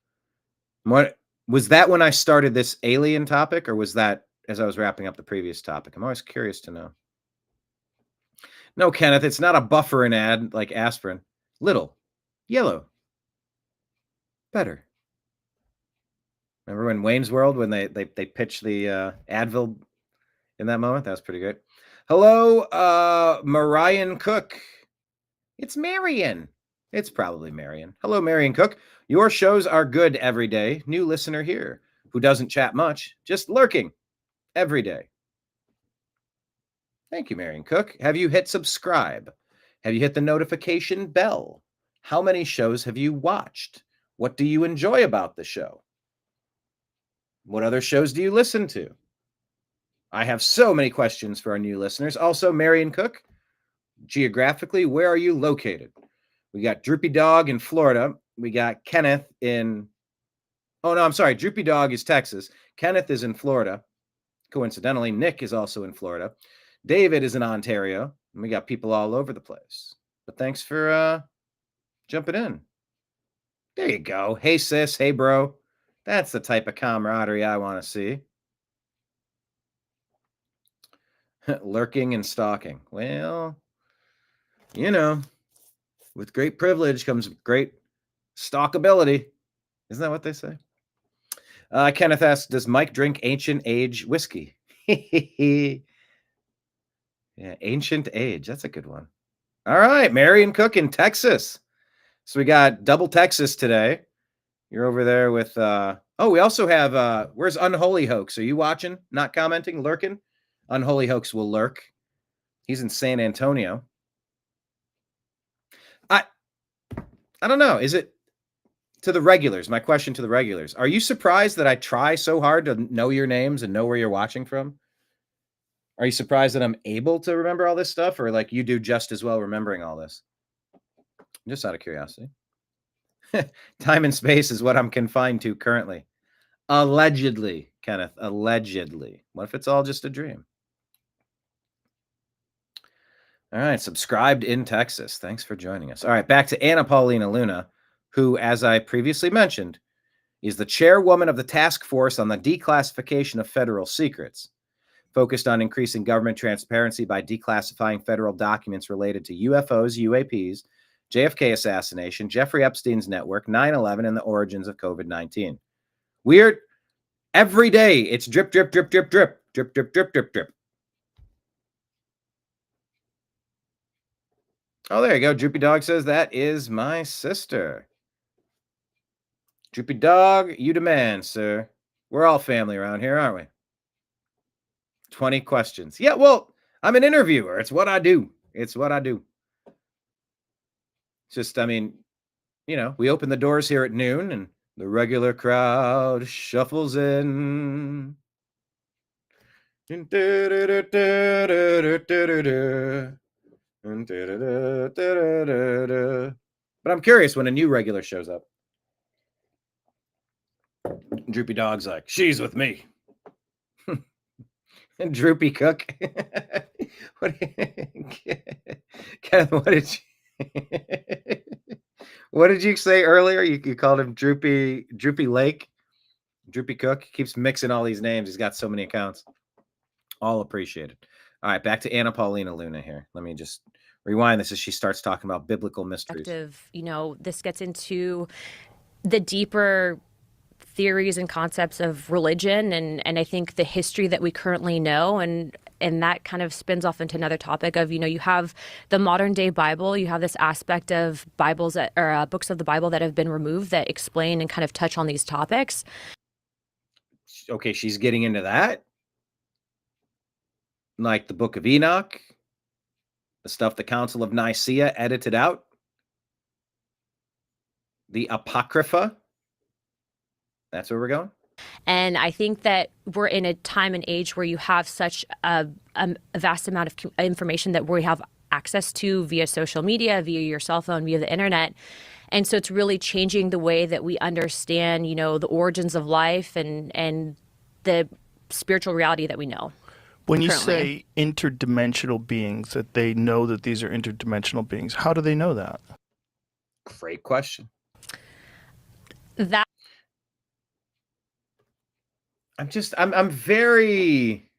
What was that when I started this alien topic, or was that as I was wrapping up the previous topic? I'm always curious to know. No, Kenneth, it's not a buffering ad like aspirin. Little, yellow, better. Remember when Wayne's World, when they pitched the Advil in that moment? That was pretty good. Hello, Marion Cook. It's Marion. It's probably Marion. Hello, Marion Cook. Your shows are good every day. New listener here who doesn't chat much, just lurking every day. Thank you, Marion Cook. Have you hit subscribe? Have you hit the notification bell? How many shows have you watched? What do you enjoy about the show? What other shows do you listen to? I have so many questions for our new listeners. Also, Marion Cook, geographically, where are you located? We got Droopy Dog in Florida. We got Kenneth in... Oh, no, I'm sorry. Droopy Dog is Texas. Kenneth is in Florida. Coincidentally, Nick is also in Florida. David is in Ontario. And we got people all over the place. But thanks for jumping in. There you go. Hey, sis. Hey, bro. That's the type of camaraderie I want to see. Lurking and stalking. Well, with great privilege comes great stalkability. Isn't that what they say? Kenneth asks, does Mike drink ancient age whiskey? Yeah, ancient age. That's a good one. All right, Marion Cook in Texas. So we got double Texas today. You're over there with... we also have... where's Unholy Hoax? Are you watching? Not commenting? Lurking? Unholy Hoax will lurk. He's in San Antonio. I don't know. Is it to the regulars? My question to the regulars. Are you surprised that I try so hard to know your names and know where you're watching from? Are you surprised that I'm able to remember all this stuff, or like you do just as well remembering all this? Just out of curiosity. Time and space is what I'm confined to currently. Allegedly, Kenneth. Allegedly. What if it's all just a dream? All right, subscribed in Texas. Thanks for joining us. All right, back to Anna Paulina Luna, who, as I previously mentioned, is the chairwoman of the task force on the declassification of federal secrets, focused on increasing government transparency by declassifying federal documents related to UFOs, UAPs, JFK assassination, Jeffrey Epstein's network, 9/11, and the origins of COVID-19. Weird. Every day, it's drip, drip, drip, drip, drip, drip, drip, drip, drip, drip. Oh, there you go. Droopy Dog says that is my sister. Droopy Dog, you demand, sir. We're all family around here, aren't we? 20 questions. Yeah, well, I'm an interviewer. It's what I do. It's what I do. Just, I mean, you know, we open the doors here at noon and the regular crowd shuffles in. But I'm curious when a new regular shows up. Droopy Dog's like, she's with me. And Droopy Cook. What did you say earlier? You called him Droopy Lake? Droopy Cook keeps mixing all these names. He's got so many accounts. All appreciated. All right, back to Anna Paulina Luna here. Let me just rewind this as she starts talking about biblical mysteries. You know, this gets into the deeper theories and concepts of religion and I think the history that we currently know, and that kind of spins off into another topic of, you know, you have the modern day Bible, you have this aspect of Bibles that, or books of the Bible that have been removed that explain and kind of touch on these topics. Okay, she's getting into that, like the Book of Enoch, the stuff the Council of Nicaea edited out, the Apocrypha. That's where we're going. And I think that we're in a time and age where you have such a vast amount of information that we have access to via social media, via your cell phone, via the internet. And so it's really changing the way that we understand, you know, the origins of life and the spiritual reality that we know. When you currently. say interdimensional beings, that they know that these are interdimensional beings, how do they know that? Great question. That I'm very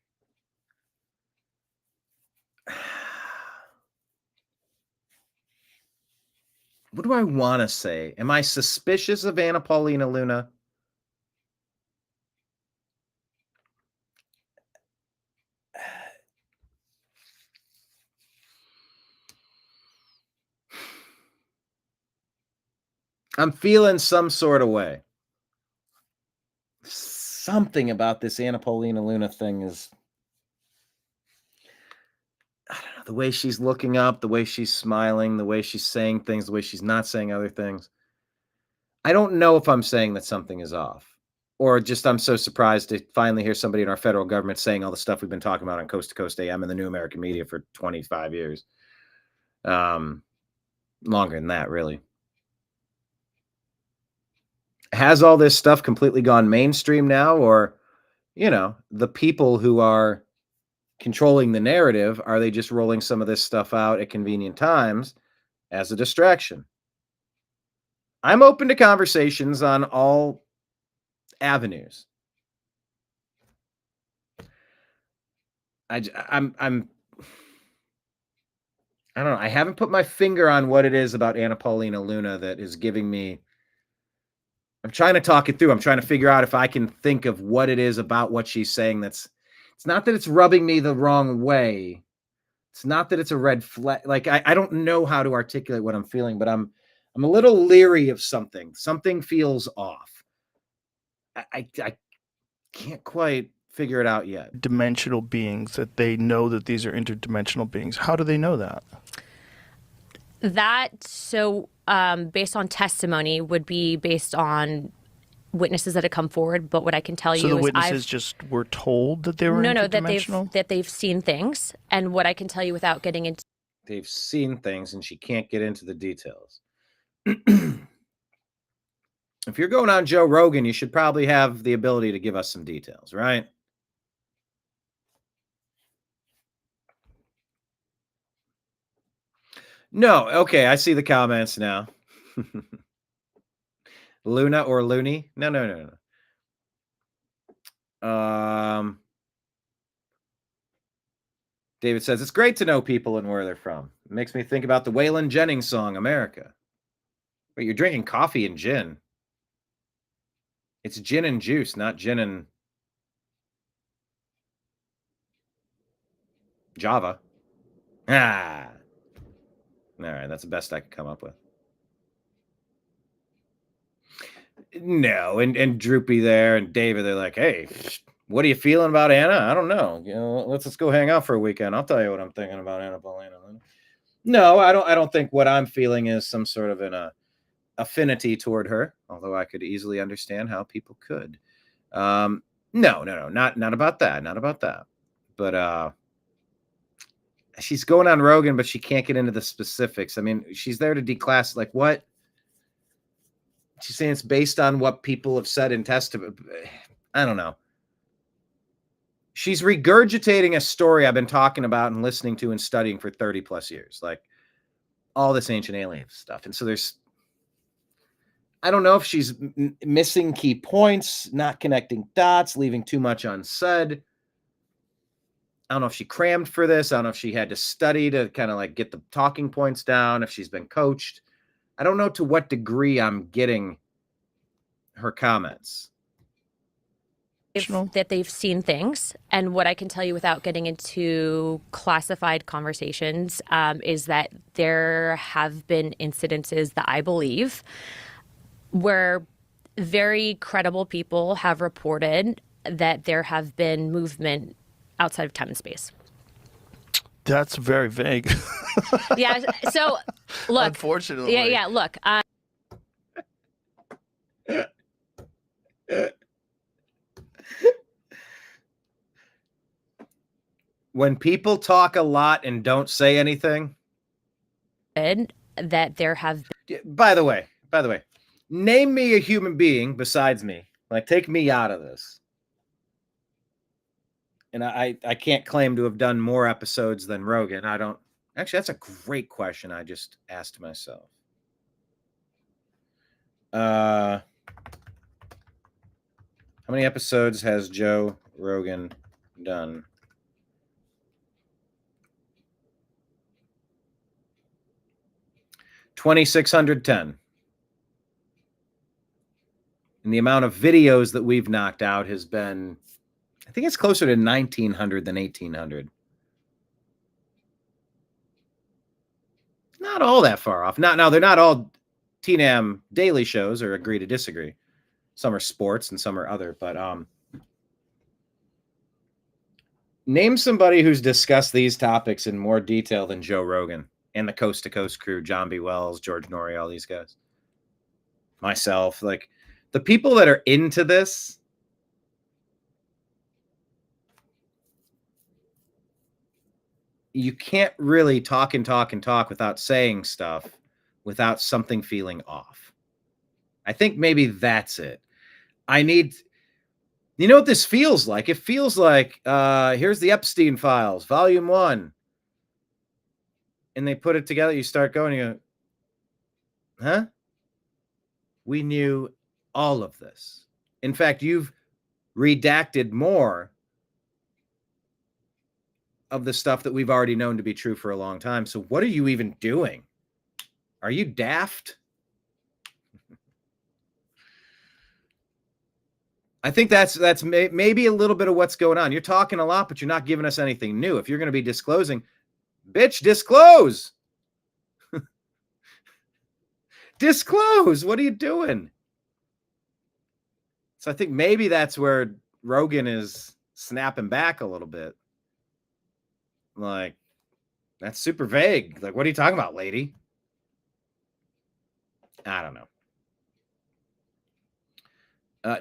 what do I want to say? Am I suspicious of Anna Paulina Luna? I'm feeling some sort of way. Something about this Anna Paulina Luna thing is, I don't know, the way she's looking up, the way she's smiling, the way she's saying things, the way she's not saying other things. I don't know if I'm saying that something is off, or just I'm so surprised to finally hear somebody in our federal government saying all the stuff we've been talking about on Coast to Coast AM and the New American Media for 25 years. Longer than that, really. Has all this stuff completely gone mainstream now, or, you know, the people who are controlling the narrative, are they just rolling some of this stuff out at convenient times as a distraction? I'm open to conversations on all avenues. I don't know. I haven't put my finger on what it is about Anna Paulina Luna that is giving me. I'm trying to talk it through. I'm trying to figure out if I can think of what it is about what she's saying that's. It's not that it's rubbing me the wrong way. It's not that it's a red flag. Like I don't know how to articulate what I'm feeling, but I'm a little leery of something. Something feels off. I can't quite figure it out yet. Dimensional beings, that they know that these are interdimensional beings. How do they know that? Based on testimony would be based on witnesses that have come forward. But what I can tell you So the is witnesses just were told that they were interdimensional? that they've seen things. And what I can tell you without getting into. They've seen things and she can't get into the details. If you're going on Joe Rogan, you should probably have the ability to give us some details, right? No. Okay. I see the comments now. Luna or Looney? No. David says, it's great to know people and where they're from. It makes me think about the Waylon Jennings song, America. Wait, you're drinking coffee and gin. It's gin and juice, not gin and Java. Ah. All right, that's the best I could come up with. No, and Droopy there and David, they're like, hey, what are you feeling about Anna? I don't know. Let's just go hang out for a weekend. I'll tell you what I'm thinking about Anna Paulina. No, I don't think what I'm feeling is some sort of an affinity toward her, although I could easily understand how people could. No, not about that. Not about that. But she's going on Rogan, but she can't get into the specifics. I mean, she's there to declass, like, what? She's saying it's based on what people have said in testament. I don't know. She's regurgitating a story I've been talking about and listening to and studying for 30 plus years, like all this ancient alien stuff. And so I don't know if she's missing key points, not connecting dots, leaving too much unsaid. I don't know if she crammed for this. I don't know if she had to study to kind of like get the talking points down, if she's been coached. I don't know to what degree I'm getting her comments. That they've seen things. And what I can tell you without getting into classified conversations is that there have been incidences that I believe where very credible people have reported that there have been movement outside of time and space. That's very vague. Yeah. So look, unfortunately. Yeah. Look, when people talk a lot and don't say anything, that there have been... By the way, name me a human being besides me. Like, take me out of this. And I can't claim to have done more episodes than Rogan. I don't. Actually, that's a great question I just asked myself. How many episodes has Joe Rogan done? $2,610. And the amount of videos that we've knocked out has been, I think it's closer to 1,900 than 1,800. Not all that far off. Now, they're not all TNAM daily shows or agree to disagree. Some are sports and some are other. But name somebody who's discussed these topics in more detail than Joe Rogan and the Coast to Coast crew, John B. Wells, George Norrie, all these guys. Myself, like the people that are into this. You can't really talk without saying stuff, without something feeling off. I think maybe that's it. You know what this feels like? It feels like, here's the Epstein Files, Volume 1. And they put it together, you start going, you go, huh? We knew all of this. In fact, you've redacted more of the stuff that we've already known to be true for a long time. So what are you even doing? Are you daft? I think that's maybe a little bit of what's going on. You're talking a lot, but you're not giving us anything new. If you're going to be disclosing, bitch, disclose. Disclose. What are you doing? So I think maybe that's where Rogan is snapping back a little bit. Like, that's super vague. Like, what are you talking about, lady? I don't know.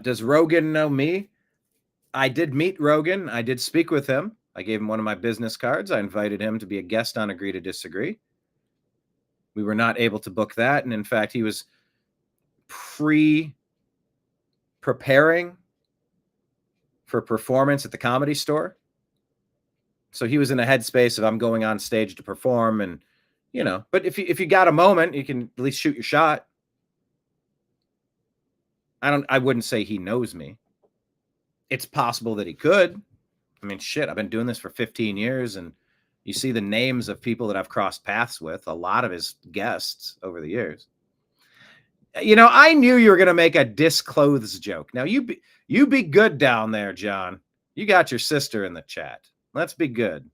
Does Rogan know me? I did meet Rogan. I did speak with him. I gave him one of my business cards. I invited him to be a guest on Agree to Disagree. We were not able to book that. And in fact, he was preparing for performance at the Comedy Store. So he was in a headspace of, I'm going on stage to perform. And, but if you got a moment, you can at least shoot your shot. I wouldn't say he knows me. It's possible that he could. I mean, shit, I've been doing this for 15 years, and you see the names of people that I've crossed paths with, a lot of his guests over the years. You know, I knew you were going to make a disclothes joke. Now, you be good down there, John. You got your sister in the chat. Let's be good.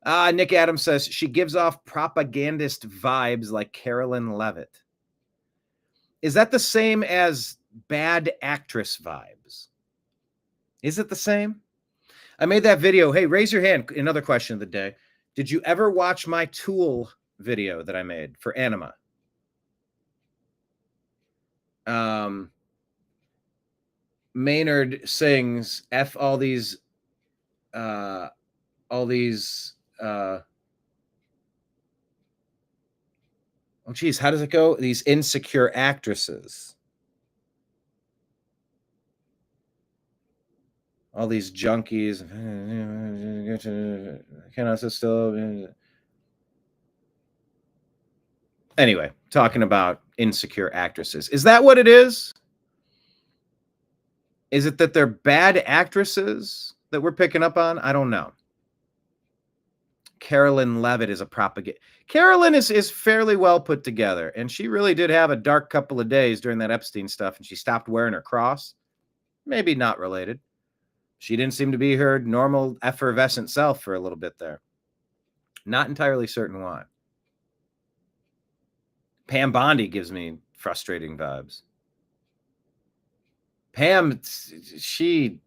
Nick Adams says, she gives off propagandist vibes like Carolyn Levitt. Is that the same as bad actress vibes? Is it the same? I made that video. Hey, raise your hand. Another question of the day. Did you ever watch my Tool video that I made for Anima? Maynard sings F all these oh geez, how does it go? These insecure actresses. All these junkies. Cannot sit still. Anyway, talking about insecure actresses. Is that what it is? Is it that they're bad actresses that we're picking up on? I don't know. Carolyn Levitt is a propaganda. Carolyn is fairly well put together, and she really did have a dark couple of days during that Epstein stuff, and she stopped wearing her cross. Maybe not related. She didn't seem to be her normal effervescent self for a little bit there. Not entirely certain why. Pam Bondi gives me frustrating vibes. Pam, she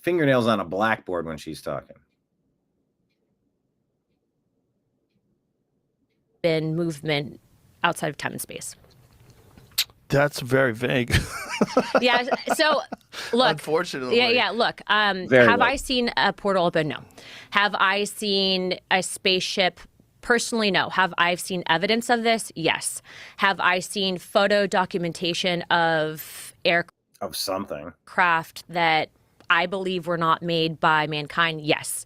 fingernails on a blackboard when she's talking. Been movement outside of time and space. That's very vague. Yeah. So look, unfortunately. Yeah. Look, have I seen a portal open? No. Have I seen a spaceship? Personally, no. Have I seen evidence of this? Yes. Have I seen photo documentation of something craft that I believe were not made by mankind? Yes.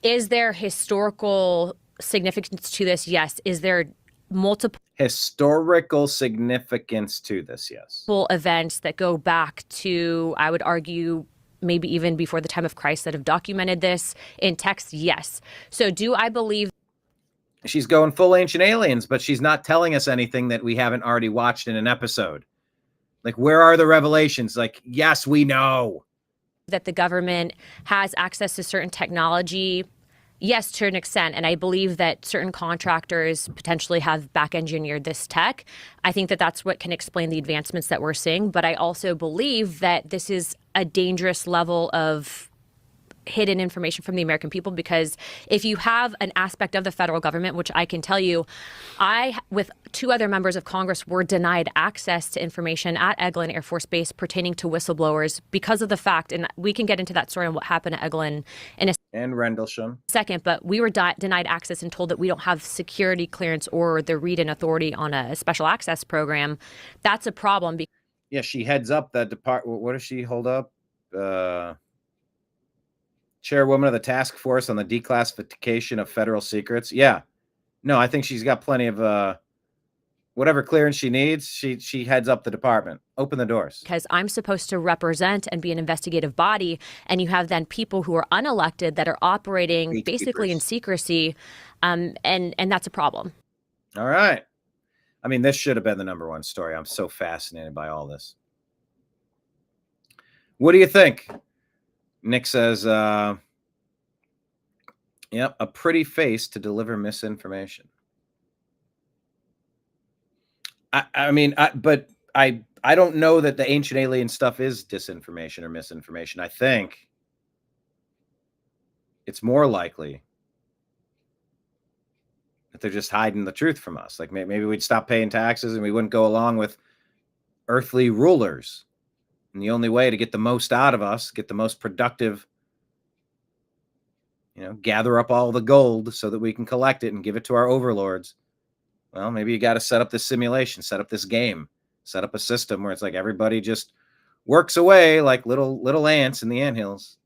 Is there historical significance to this? Yes. Is there multiple historical significance to this? Yes. Events that go back to, I would argue, maybe even before the time of Christ that have documented this in text? Yes. So do I believe she's going full Ancient Aliens, but she's not telling us anything that we haven't already watched in an episode? Like, where are the revelations? Like, yes, we know that the government has access to certain technology. Yes, to an extent. And I believe that certain contractors potentially have back engineered this tech. I think that that's what can explain the advancements that we're seeing. But I also believe that this is a dangerous level of hidden information from the American people, because if you have an aspect of the federal government, which I can tell you, I, with two other members of Congress, were denied access to information at Eglin Air Force Base pertaining to whistleblowers because of the fact, and we can get into that story and what happened at Eglin in a and Rendlesham second, but we were denied access and told that we don't have security clearance or the read-in authority on a special access program. That's a problem. Yeah, she heads up that department. What does she hold up? Chairwoman of the task force on the declassification of federal secrets. Yeah. No, I think she's got plenty of whatever clearance she needs. She heads up the department. Open the doors. Because I'm supposed to represent and be an investigative body, and you have then people who are unelected that are operating basically in secrecy, and that's a problem. All right. I mean, this should have been the #1 story. I'm so fascinated by all this. What do you think? Nick says, yep, a pretty face to deliver misinformation. I mean, but I don't know that the ancient alien stuff is disinformation or misinformation. I think it's more likely that they're just hiding the truth from us. Like maybe we'd stop paying taxes and we wouldn't go along with earthly rulers. And the only way to get the most out of us, get the most productive, gather up all the gold so that we can collect it and give it to our overlords. Well, maybe you got to set up this simulation, set up this game, set up a system where it's like everybody just works away like little ants in the anthills.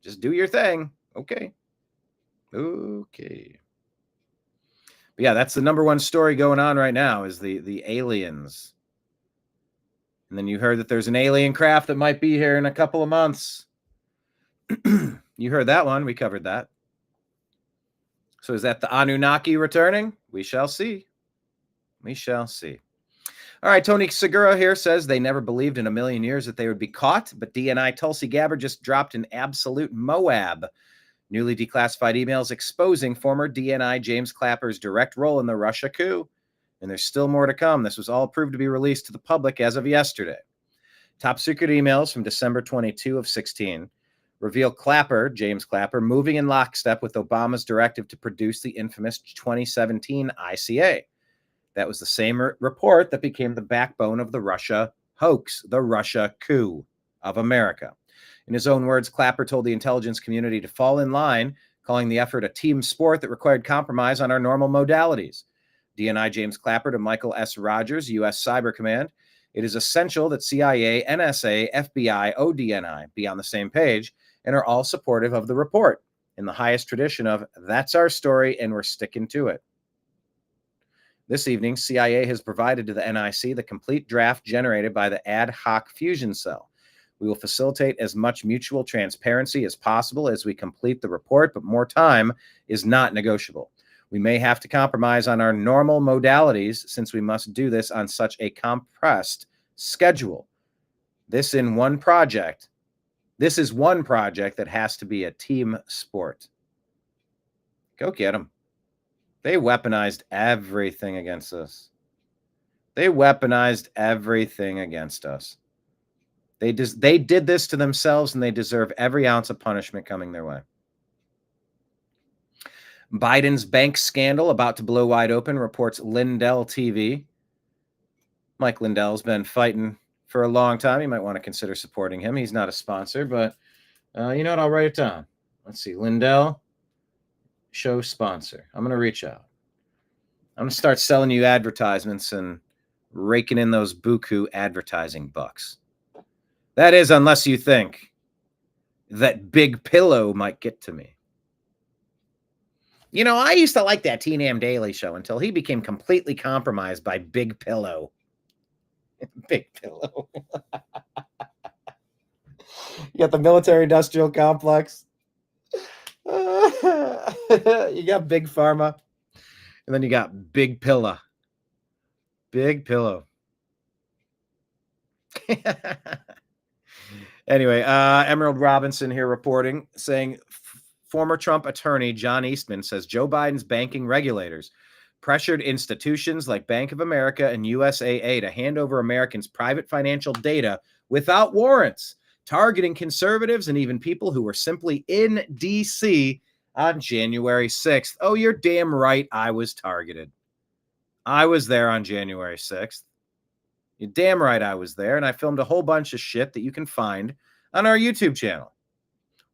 Just do your thing. Okay. But yeah, that's the #1 story going on right now is the aliens. And then you heard that there's an alien craft that might be here in a couple of months. You heard that one. We covered that. So is that the Anunnaki returning? We shall see. We shall see. All right, Tony Segura here says they never believed in a million years that they would be caught, but DNI Tulsi Gabbard just dropped an absolute Moab. Newly declassified emails exposing former DNI James Clapper's direct role in the Russia coup. And there's still more to come. This was all proved to be released to the public as of yesterday. Top secret emails from December 22 of 16 reveal Clapper, James Clapper, moving in lockstep with Obama's directive to produce the infamous 2017 ICA. That was the same report that became the backbone of the Russia hoax, the Russia coup of America. In his own words, Clapper told the intelligence community to fall in line, calling the effort a team sport that required compromise on our normal modalities. DNI James Clapper to Michael S. Rogers, U.S. Cyber Command. It is essential that CIA, NSA, FBI, ODNI be on the same page and are all supportive of the report in the highest tradition of that's our story and we're sticking to it. This evening, CIA has provided to the NIC the complete draft generated by the ad hoc fusion cell. We will facilitate as much mutual transparency as possible as we complete the report, but more time is not negotiable. We may have to compromise on our normal modalities since we must do this on such a compressed schedule. This is one project that has to be a team sport. Go get them. They weaponized everything against us. They weaponized everything against us. They did this to themselves, and they deserve every ounce of punishment coming their way. Biden's bank scandal about to blow wide open, reports Lindell TV. Mike Lindell's been fighting for a long time. You might want to consider supporting him. He's not a sponsor, but you know what? I'll write it down. Let's see. Lindell, show sponsor. I'm going to reach out. I'm going to start selling you advertisements and raking in those buku advertising bucks. That is, unless you think that Big Pillow might get to me. You know, I used to like that T-Nam Daily Show until he became completely compromised by Big Pillow. Big Pillow. You got the military-industrial complex. You got Big Pharma. And then you got Big Pillow. Big Pillow. Anyway, Emerald Robinson here reporting, saying former Trump attorney John Eastman says Joe Biden's banking regulators pressured institutions like Bank of America and USAA to hand over Americans' private financial data without warrants, targeting conservatives and even people who were simply in D.C. on January 6th. Oh, you're damn right I was targeted. I was there on January 6th. You're damn right I was there, and I filmed a whole bunch of shit that you can find on our YouTube channel.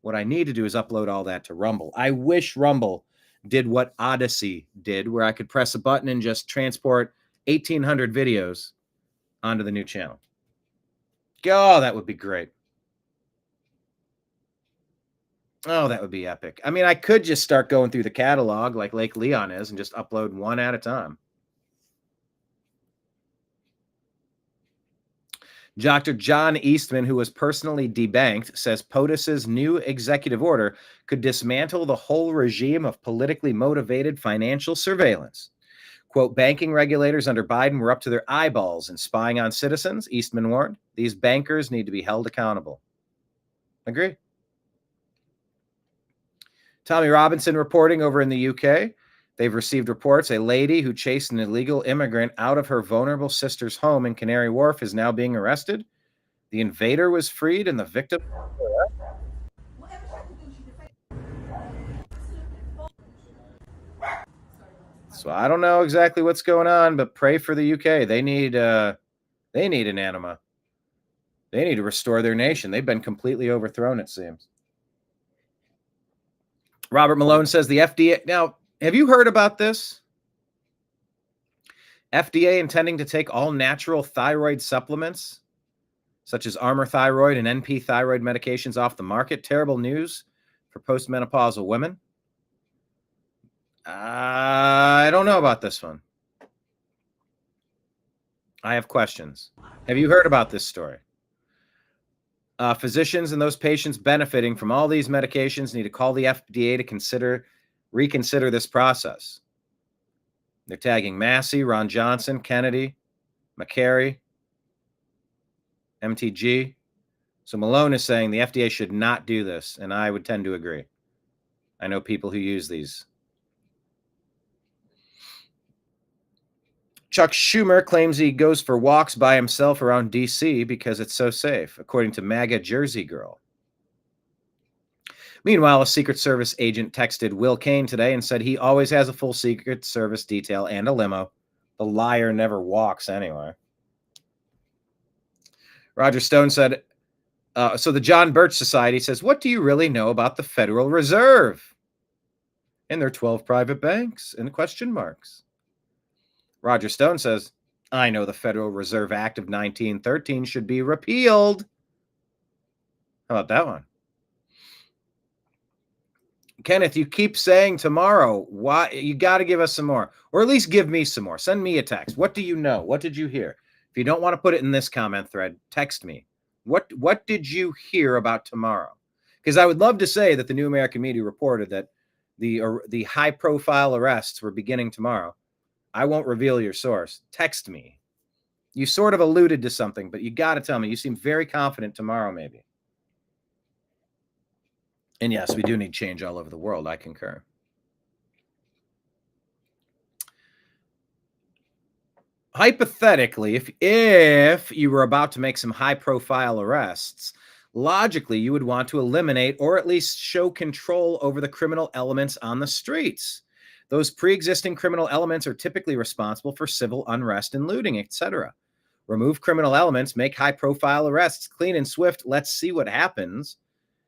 What I need to do is upload all that to Rumble. I wish Rumble did what Odysee did, where I could press a button and just transport 1,800 videos onto the new channel. Oh, that would be great. Oh, that would be epic. I mean, I could just start going through the catalog like Lake Leon is and just upload one at a time. Dr. John Eastman, who was personally debanked, says POTUS's new executive order could dismantle the whole regime of politically motivated financial surveillance. Quote, banking regulators under Biden were up to their eyeballs in spying on citizens, Eastman warned. These bankers need to be held accountable. Agree. Tommy Robinson reporting over in the UK. They've received reports a lady who chased an illegal immigrant out of her vulnerable sister's home in Canary Wharf is now being arrested. The invader was freed and the victim... So I don't know exactly what's going on, but pray for the UK. They need an anima. They need to restore their nation. They've been completely overthrown, it seems. Robert Malone says the FDA... Now, have you heard about this? FDA intending to take all natural thyroid supplements, such as Armour Thyroid and NP thyroid medications, off the market. Terrible news for postmenopausal women. I don't know about this one. I have questions. Have you heard about this story? Physicians and those patients benefiting from all these medications need to call the FDA to reconsider this process. They're tagging Massey, Ron Johnson, Kennedy, McCary, MTG. So Malone is saying the FDA should not do this, and I would tend to agree. I know people who use these. Chuck Schumer claims he goes for walks by himself around D.C. because it's so safe, according to MAGA Jersey Girl. Meanwhile, a Secret Service agent texted Will Kane today and said he always has a full Secret Service detail and a limo. The liar never walks anyway. Roger Stone said, so the John Birch Society says, what do you really know about the Federal Reserve? And their 12 private banks and question marks. Roger Stone says, I know the Federal Reserve Act of 1913 should be repealed. How about that one? Kenneth, you keep saying tomorrow. Why? You got to give us some more, or at least give me some more. Send me a text. What do you know? What did you hear? If you don't want to put it in this comment thread, text me. What did you hear about tomorrow? Because I would love to say that the New American Media reported that the high-profile arrests were beginning tomorrow. I won't reveal your source. Text me. You sort of alluded to something, but you got to tell me. You seem very confident tomorrow, maybe. And yes, we do need change all over the world. I concur. Hypothetically, if you were about to make some high-profile arrests, logically, you would want to eliminate or at least show control over the criminal elements on the streets. Those pre-existing criminal elements are typically responsible for civil unrest and looting, etc. Remove criminal elements, make high-profile arrests, clean and swift. Let's see what happens.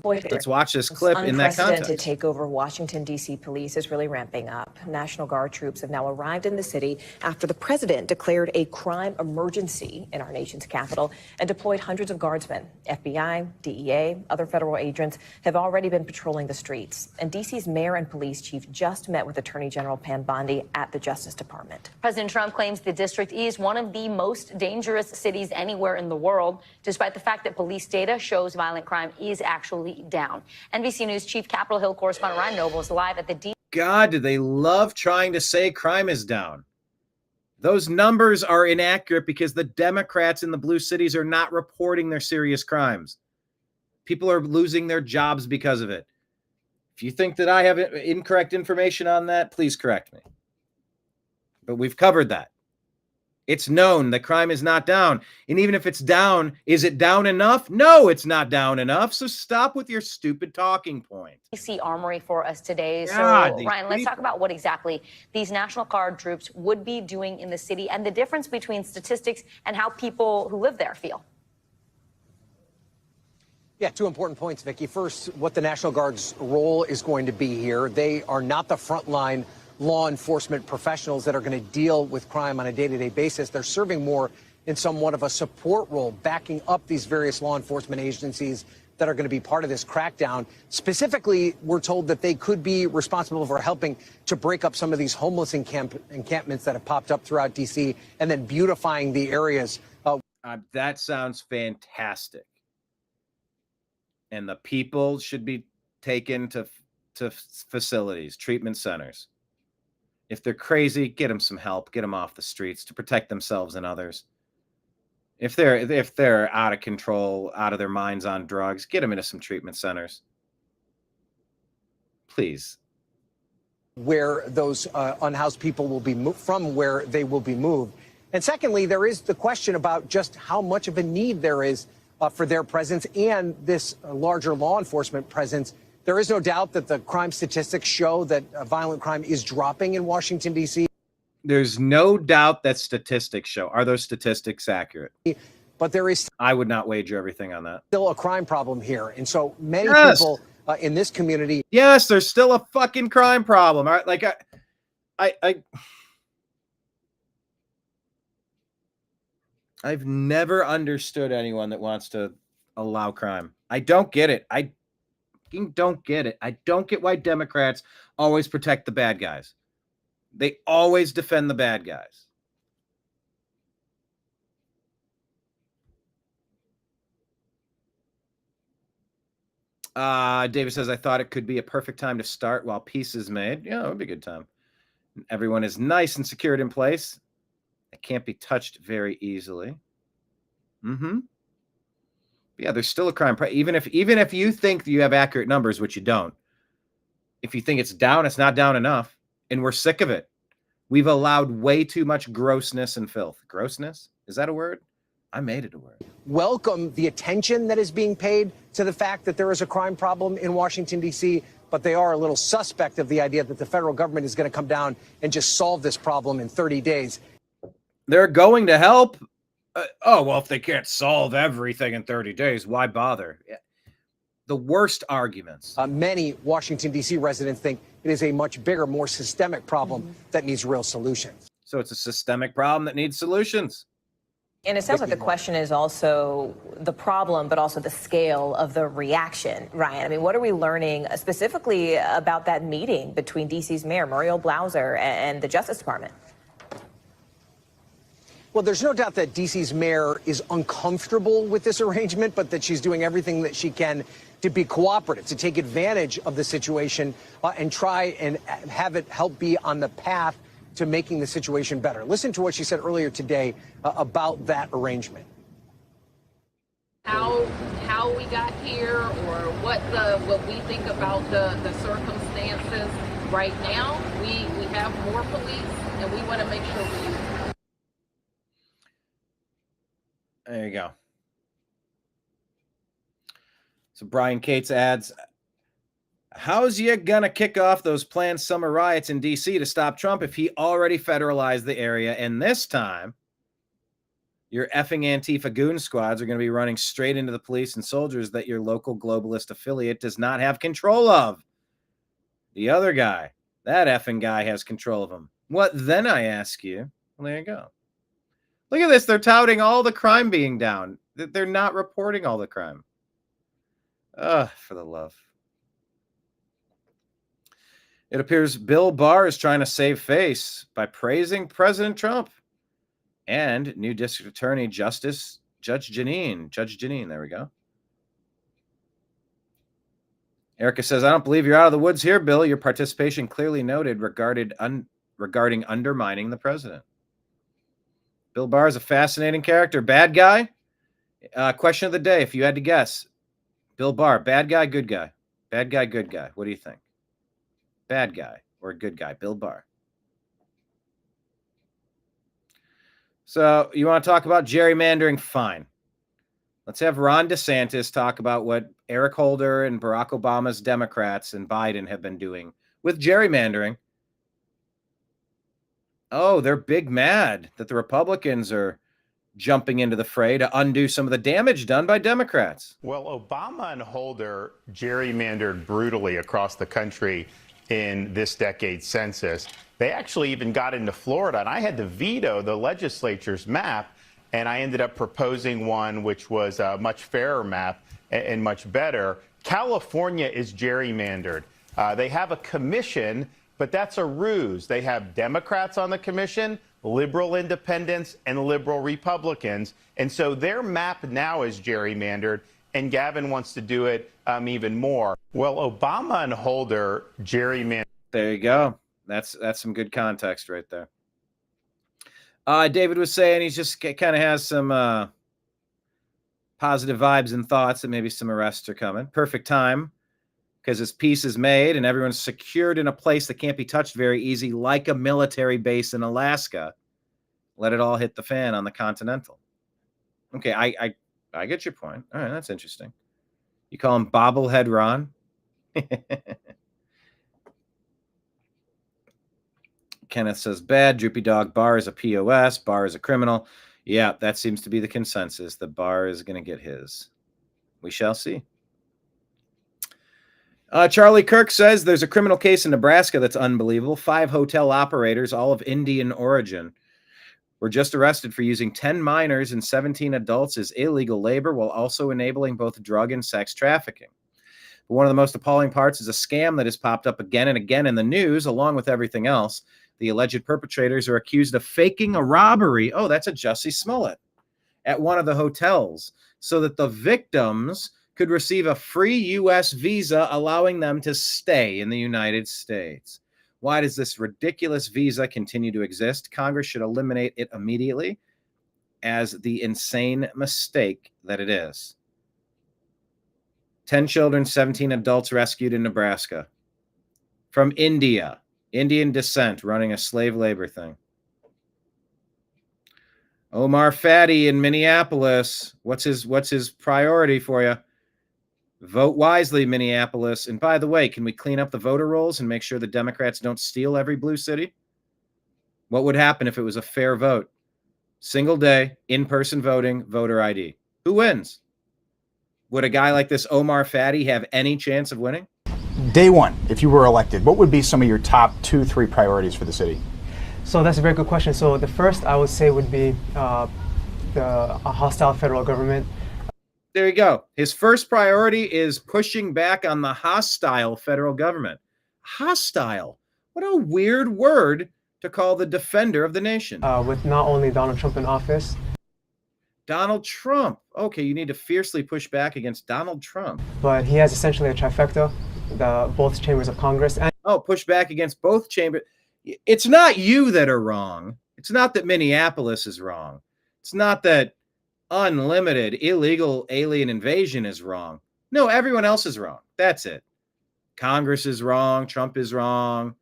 Let's watch this clip in that context. Unprecedented takeover Washington, D.C. police is really ramping up. National Guard troops have now arrived in the city after the president declared a crime emergency in our nation's capital and deployed hundreds of guardsmen. FBI, DEA, other federal agents have already been patrolling the streets. And D.C.'s mayor and police chief just met with Attorney General Pam Bondi at the Justice Department. President Trump claims the district is one of the most dangerous cities anywhere in the world, despite the fact that police data shows violent crime is actually down. NBC News Chief Capitol Hill correspondent Ryan Noble is live at the God, do they love trying to say crime is down? Those numbers are inaccurate because the Democrats in the blue cities are not reporting their serious crimes. People are losing their jobs because of it. If you think that I have incorrect information on that, please correct me. But we've covered that. It's known that crime is not down. And even if it's down, is it down enough? No, it's not down enough. So stop with your stupid talking point. DC Armory for us today. God, so, Ryan, let's talk about what exactly these National Guard troops would be doing in the city and the difference between statistics and how people who live there feel. Yeah, 2 important points, Vicki. First, what the National Guard's role is going to be here. They are not the frontline law enforcement professionals that are going to deal with crime on a day-to-day basis. They're serving more in somewhat of a support role, backing up these various law enforcement agencies that are going to be part of this crackdown. Specifically, we're told that they could be responsible for helping to break up some of these homeless encampments that have popped up throughout D.C. and then beautifying the areas. That sounds fantastic. And the people should be taken to facilities, treatment centers. If they're crazy, get them some help. Get them off the streets to protect themselves and others. If they're out of control, out of their minds on drugs, get them into some treatment centers. Please. Where those unhoused people will be moved from, where they will be moved. And secondly, there is the question about just how much of a need there is for their presence and this larger law enforcement presence. There is no doubt that the crime statistics show that violent crime is dropping in Washington, D.C. There's no doubt that statistics show. Are those statistics accurate? But there is. I would not wager everything on that. Still a crime problem here. And so many people in this community. Yes, there's still a fucking crime problem. All right, like I've never understood anyone that wants to allow crime. I don't get it. I don't get it. I don't get why Democrats always protect the bad guys. They always defend the bad guys. David says, I thought it could be a perfect time to start while peace is made. Yeah, it would be a good time. Everyone is nice and secured in place. It can't be touched very easily. Yeah, there's still a crime. Even if you think you have accurate numbers, which you don't, if you think it's down, it's not down enough. And we're sick of it. We've allowed way too much grossness and filth. Grossness? Is that a word? I made it a word. Welcome the attention that is being paid to the fact that there is a crime problem in Washington, D.C., but they are a little suspect of the idea that the federal government is going to come down and just solve this problem in 30 days. They're going to help. Well, if they can't solve everything in 30 days, why bother? The worst arguments. Many Washington, D.C. residents think it is a much bigger, more systemic problem that needs real solutions. So it's a systemic problem that needs solutions. And it sounds like the question is also the problem, but also the scale of the reaction, Ryan. I mean, what are we learning specifically about that meeting between D.C.'s Mayor Muriel Bowser and the Justice Department? Well, there's no doubt that D.C.'s mayor is uncomfortable with this arrangement, but that she's doing everything that she can to be cooperative, to take advantage of the situation and try and have it help be on the path to making the situation better. Listen to what she said earlier today about that arrangement. How we got here, or what we think about the circumstances right now. We have more police, and we want to make sure we use them. There you go. So Brian Cates adds, how's you gonna kick off those planned summer riots in D.C. to stop Trump if he already federalized the area? And this time, your effing Antifa goon squads are going to be running straight into the police and soldiers that your local globalist affiliate does not have control of. The other guy, that effing guy, has control of them. What then, I ask you? Well, there you go. Look at this. They're touting all the crime being down. They're not reporting all the crime. For the love. It appears Bill Barr is trying to save face by praising President Trump and new district attorney Judge Janine. There we go. Erica says, I don't believe you're out of the woods here, Bill. Your participation clearly noted regarding undermining the president. Bill Barr is a fascinating character. Bad guy? Question of the day, if you had to guess. Bill Barr, bad guy, good guy? Bad guy, good guy. What do you think? Bad guy or good guy? Bill Barr. So you want to talk about gerrymandering? Fine. Let's have Ron DeSantis talk about what Eric Holder and Barack Obama's Democrats and Biden have been doing with gerrymandering. Oh, they're big mad that the Republicans are jumping into the fray to undo some of the damage done by Democrats. Well, Obama and Holder gerrymandered brutally across the country in this decade's census. They actually even got into Florida, and I had to veto the legislature's map, and I ended up proposing one which was a much fairer map and much better. California is gerrymandered. They have a commission, but that's a ruse. They have Democrats on the commission, liberal independents, and liberal Republicans. And so their map now is gerrymandered, and Gavin wants to do it even more. Well, Obama and Holder gerrymandered. There you go. That's some good context right there. David was saying he's just kind of has some positive vibes and thoughts that maybe some arrests are coming. Perfect time, because his peace is made and everyone's secured in a place that can't be touched very easy, like a military base in Alaska. Let it all hit the fan on the Continental. Okay, I get your point. All right, that's interesting. You call him Bobblehead Ron? Kenneth says, bad. Droopy Dog Barr is a POS. Barr is a criminal. Yeah, that seems to be the consensus. The Barr is going to get his. We shall see. Charlie Kirk says there's a criminal case in Nebraska that's unbelievable. 5 hotel operators, all of Indian origin, were just arrested for using 10 minors and 17 adults as illegal labor while also enabling both drug and sex trafficking. But one of the most appalling parts is a scam that has popped up again and again in the news, along with everything else. The alleged perpetrators are accused of faking a robbery. Oh, that's a Jussie Smollett at one of the hotels so that the victims could receive a free U.S. visa, allowing them to stay in the United States. Why does this ridiculous visa continue to exist? Congress should eliminate it immediately as the insane mistake that it is. 10 children, 17 adults rescued in Nebraska. From India, Indian descent, running a slave labor thing. Omar Fadi in Minneapolis. What's his priority for you? Vote wisely, Minneapolis. And by the way, can we clean up the voter rolls and make sure the Democrats don't steal every blue city? What would happen if it was a fair vote? Single day, in-person voting, voter ID. Who wins? Would a guy like this Omar Fadi have any chance of winning? Day one, if you were elected, what would be some of your top 2-3 priorities for the city? So that's a very good question. So the first I would say would be a hostile federal government. There you go. His first priority is pushing back on the hostile federal government. Hostile. What a weird word to call the defender of the nation. With not only Donald Trump in office. Donald Trump. Okay, you need to fiercely push back against Donald Trump. But he has essentially a trifecta, both chambers of Congress. And push back against both chambers. It's not you that are wrong. It's not that Minneapolis is wrong. It's not that unlimited illegal alien invasion is wrong. No, everyone else is wrong. That's it. Congress is wrong. Trump is wrong.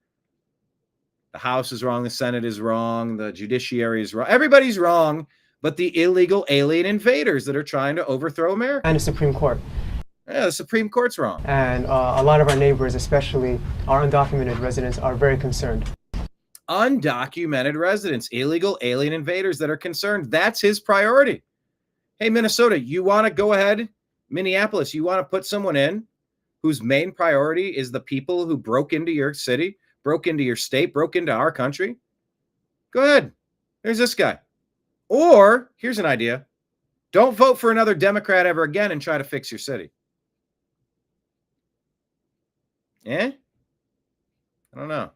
The House is wrong. The Senate is wrong. The judiciary is wrong. Everybody's wrong, but the illegal alien invaders that are trying to overthrow America. And the Supreme Court. Yeah, the Supreme Court's wrong. And a lot of our neighbors, especially our undocumented residents, are very concerned. Undocumented residents, illegal alien invaders that are concerned. That's his priority. Hey, Minnesota, you want to go ahead? Minneapolis, you want to put someone in whose main priority is the people who broke into your city, broke into your state, broke into our country? Go ahead. There's this guy. Or, here's an idea. Don't vote for another Democrat ever again and try to fix your city. I don't know.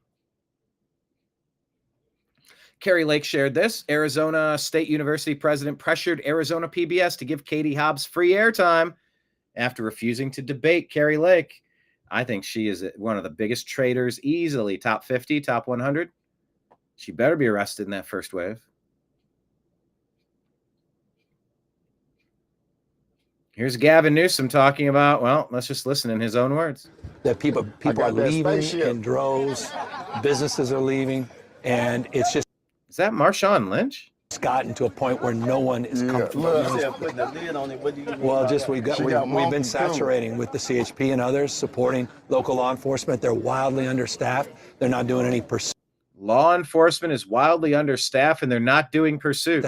Carrie Lake shared this. Arizona State University president pressured Arizona PBS to give Katie Hobbs free airtime after refusing to debate Carrie Lake. I think she is one of the biggest traitors, easily top 50, top 100. She better be arrested in that first wave. Here's Gavin Newsom talking about, well, let's just listen in his own words. That people are leaving in droves, businesses are leaving, and it's just... Is that Marshawn Lynch? It's gotten to a point where no one is comfortable. Well, just we've been saturating with the CHP and others supporting local law enforcement.'re wildly understaffed. They're not doing any pursuit. Law enforcement is wildly understaffed, and they're not doing pursuits.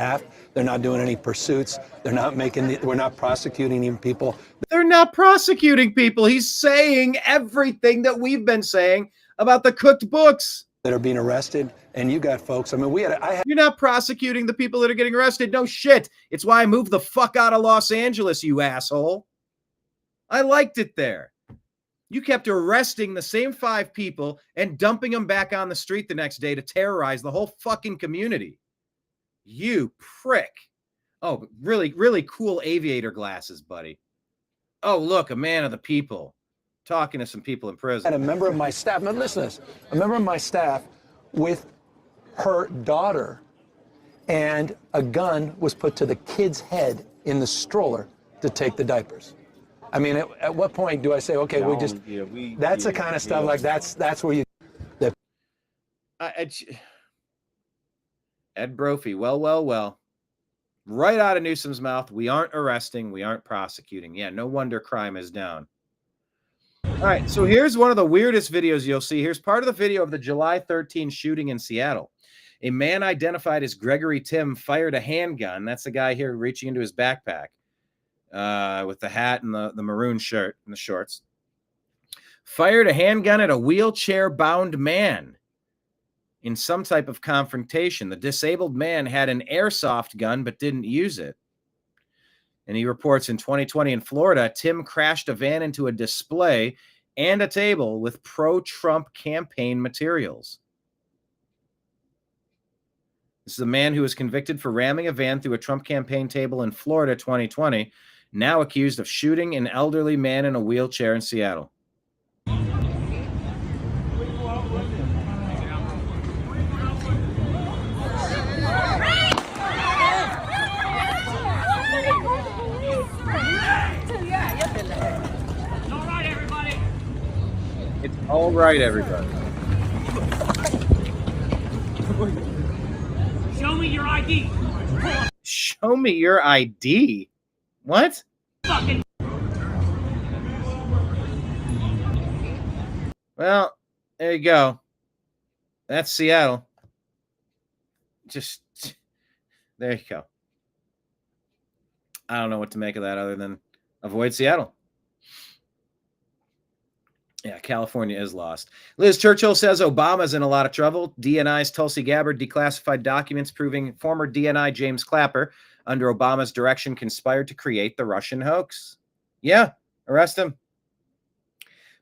They're not doing any pursuits. They're not we're not prosecuting even people. They're not prosecuting people. He's saying everything that we've been saying about the cooked books. That are being arrested, and you got folks. I mean, You're not prosecuting the people that are getting arrested. No shit. It's why I moved the fuck out of Los Angeles, you asshole. I liked it there. You kept arresting the same 5 people and dumping them back on the street the next day to terrorize the whole fucking community. You prick. Oh, really, really cool aviator glasses, buddy. Oh, look, a man of the people. Talking to some people in prison. And a member of my staff, now listen to this, a member of my staff with her daughter, and a gun was put to the kid's head in the stroller to take the diapers. I mean, at what point do I say, okay, that's the kind of stuff like that's where you... Ed Brophy, well. Right out of Newsom's mouth, we aren't arresting, we aren't prosecuting. Yeah, no wonder crime is down. All right, so here's one of the weirdest videos you'll see. Here's part of the video of the July 13 shooting in Seattle. A man identified as Gregory Tim fired a handgun. That's the guy here reaching into his backpack with the hat and the maroon shirt and the shorts. Fired a handgun at a wheelchair-bound man in some type of confrontation. The disabled man had an airsoft gun but didn't use it. And he reports in 2020 in Florida, Tim crashed a van into a display and a table with pro-Trump campaign materials. This is a man who was convicted for ramming a van through a Trump campaign table in Florida 2020. now accused of shooting an elderly man in a wheelchair in Seattle. It's all right, everybody. Show me your ID. Show me your ID? What? Fucking. Well, there you go. That's Seattle. Just, there you go. I don't know what to make of that other than avoid Seattle. Yeah, California is lost. Liz Churchill says Obama's in a lot of trouble. DNI's Tulsi Gabbard declassified documents proving former DNI James Clapper, under Obama's direction, conspired to create the Russian hoax. Yeah, arrest him.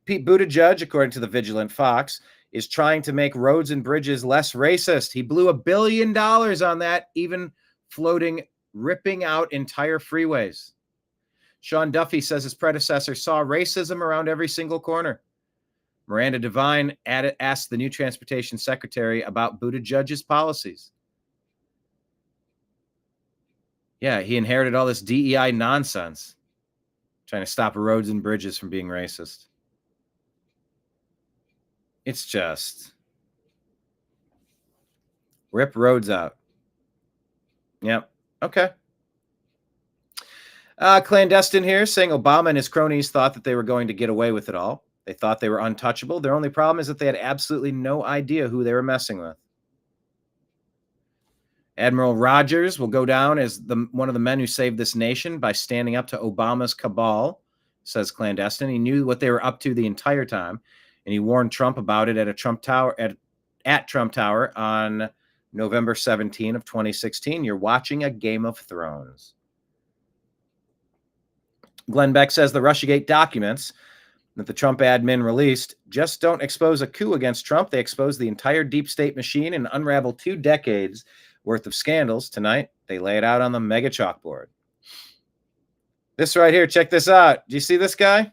Pete Buttigieg, according to the Vigilant Fox, is trying to make roads and bridges less racist. He blew $1 billion on that, even ripping out entire freeways. Sean Duffy says his predecessor saw racism around every single corner. Miranda Devine asked the new transportation secretary about Buttigieg's policies. Yeah, he inherited all this DEI nonsense, trying to stop roads and bridges from being racist. It's just rip roads out. Yep. Okay. Clandestine here saying Obama and his cronies thought that they were going to get away with it all. They thought they were untouchable. Their only problem is that they had absolutely no idea who they were messing with. Admiral Rogers will go down as one of the men who saved this nation by standing up to Obama's cabal, says Clandestine. He knew what they were up to the entire time, and he warned Trump about it at Trump Tower on November 17 of 2016. You're watching a Game of Thrones. Glenn Beck says the Russiagate documents that the Trump admin released just don't expose a coup against Trump. They expose the entire deep state machine and unravel 2 decades worth of scandals. Tonight, they lay it out on the mega chalkboard. This right here, check this out. Do you see this guy?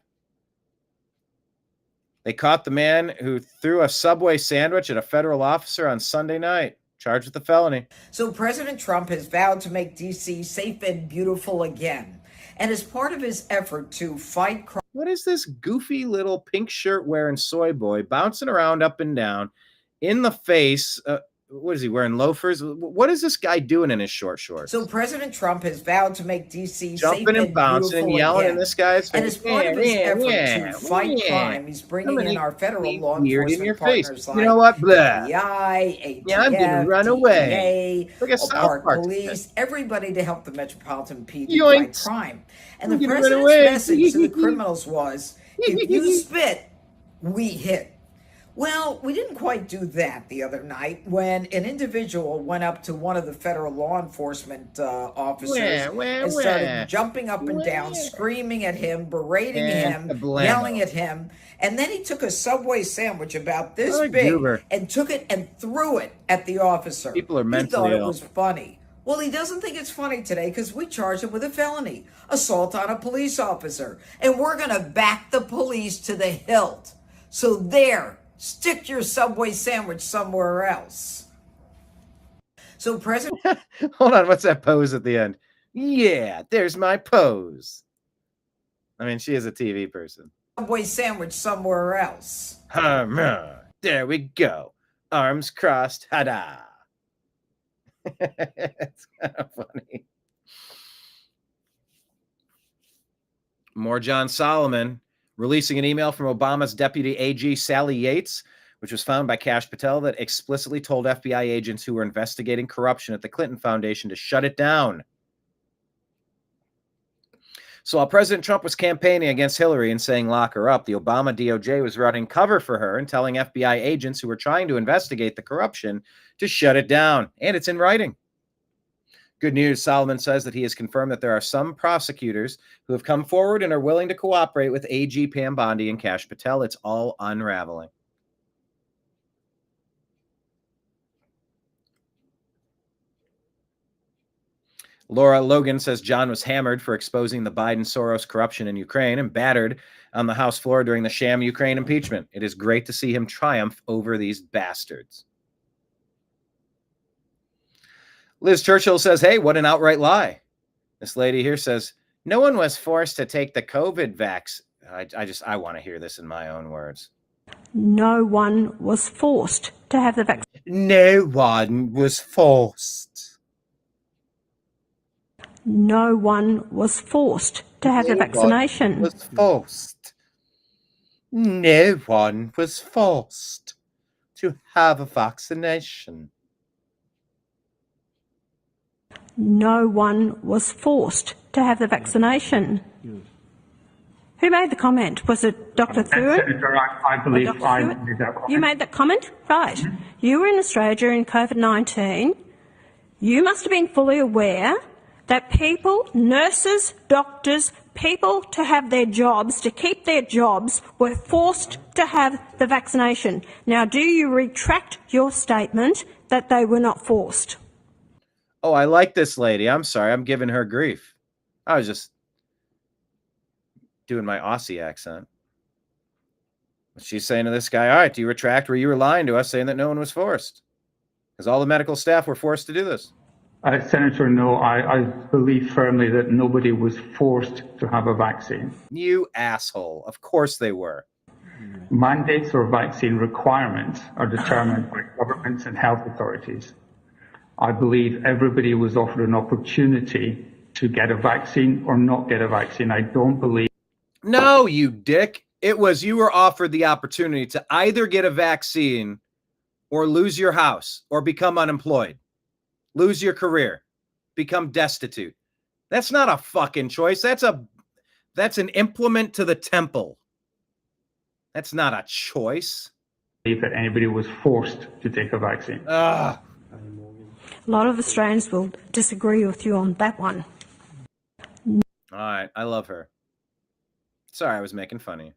They caught the man who threw a Subway sandwich at a federal officer on Sunday night, charged with a felony. So President Trump has vowed to make D.C. safe and beautiful again. And as part of his effort to fight crime. What is this goofy little pink shirt wearing soy boy bouncing around up and down in the face? What is he wearing, loafers? What is this guy doing in his short shorts? So President Trump has vowed to make D.C. jumping safe and bouncing and yelling in this guy's face. And as part of his effort to fight crime, he's bringing in our federal law enforcement partners like you know what? Blah. FBI, ATF, I'm gonna run away. DEA, Look at South Park Police, everybody to help the Metropolitan PD Yoinks. fight crime. And I'm the gonna run president's away. message to the criminals was, if you spit, we hit. Well, we didn't quite do that the other night when an individual went up to one of the federal law enforcement officers and started jumping up and down, screaming at him, berating him, yelling at him. And then he took a Subway sandwich about this big and took it and threw it at the officer. People are mentally He thought it ill. was funny. Well, he doesn't think it's funny today because we charged him with a felony, assault on a police officer. And we're going to back the police to the hilt. So there. Stick your Subway sandwich somewhere else. So President... Hold on, what's that pose at the end? Yeah, there's my pose. I mean, she is a TV person. Subway sandwich somewhere else. There we go. Arms crossed. Ha-da. It's kind of funny. More John Solomon. Releasing an email from Obama's deputy AG, Sally Yates, which was found by Kash Patel, that explicitly told FBI agents who were investigating corruption at the Clinton Foundation to shut it down. So while President Trump was campaigning against Hillary and saying lock her up, the Obama DOJ was running cover for her and telling FBI agents who were trying to investigate the corruption to shut it down. And it's in writing. Good news, Solomon says that he has confirmed that there are some prosecutors who have come forward and are willing to cooperate with AG Pam Bondi and Kash Patel. It's all unraveling. Laura Logan says John was hammered for exposing the Biden-Soros corruption in Ukraine and battered on the House floor during the sham Ukraine impeachment. It is great to see him triumph over these bastards. Liz Churchill says, hey, what an outright lie. This lady here says, no one was forced to take the COVID vax. I want to hear this in my own words. No one was forced to have the vaccine. No one was forced. No one was forced to have the vaccination. Was forced. No one was forced to have a vaccination. No one was forced to have the vaccination. Who made the comment? Was it Dr. Thurin? Senator, I believe I made that comment. You made that comment? Right. You were in Australia during COVID-19. You must have been fully aware that people, nurses, doctors, people to have their jobs, to keep their jobs, were forced to have the vaccination. Now, do you retract your statement that they were not forced? Oh, I like this lady. I'm sorry. I'm giving her grief. I was just doing my Aussie accent. She's saying to this guy, all right, do you retract where you were lying to us saying that no one was forced? Because all the medical staff were forced to do this. Senator, no, I believe firmly that nobody was forced to have a vaccine. You asshole. Of course they were. Mandates or vaccine requirements are determined by governments and health authorities. I believe everybody was offered an opportunity to get a vaccine or not get a vaccine. I don't believe. No, you dick. It was you were offered the opportunity to either get a vaccine or lose your house or become unemployed, lose your career, become destitute. That's not a fucking choice. That's an implement to the temple. That's not a choice. That anybody was forced to take a vaccine. A lot of Australians will disagree with you on that one. All right. I love her. Sorry, I was making fun of you.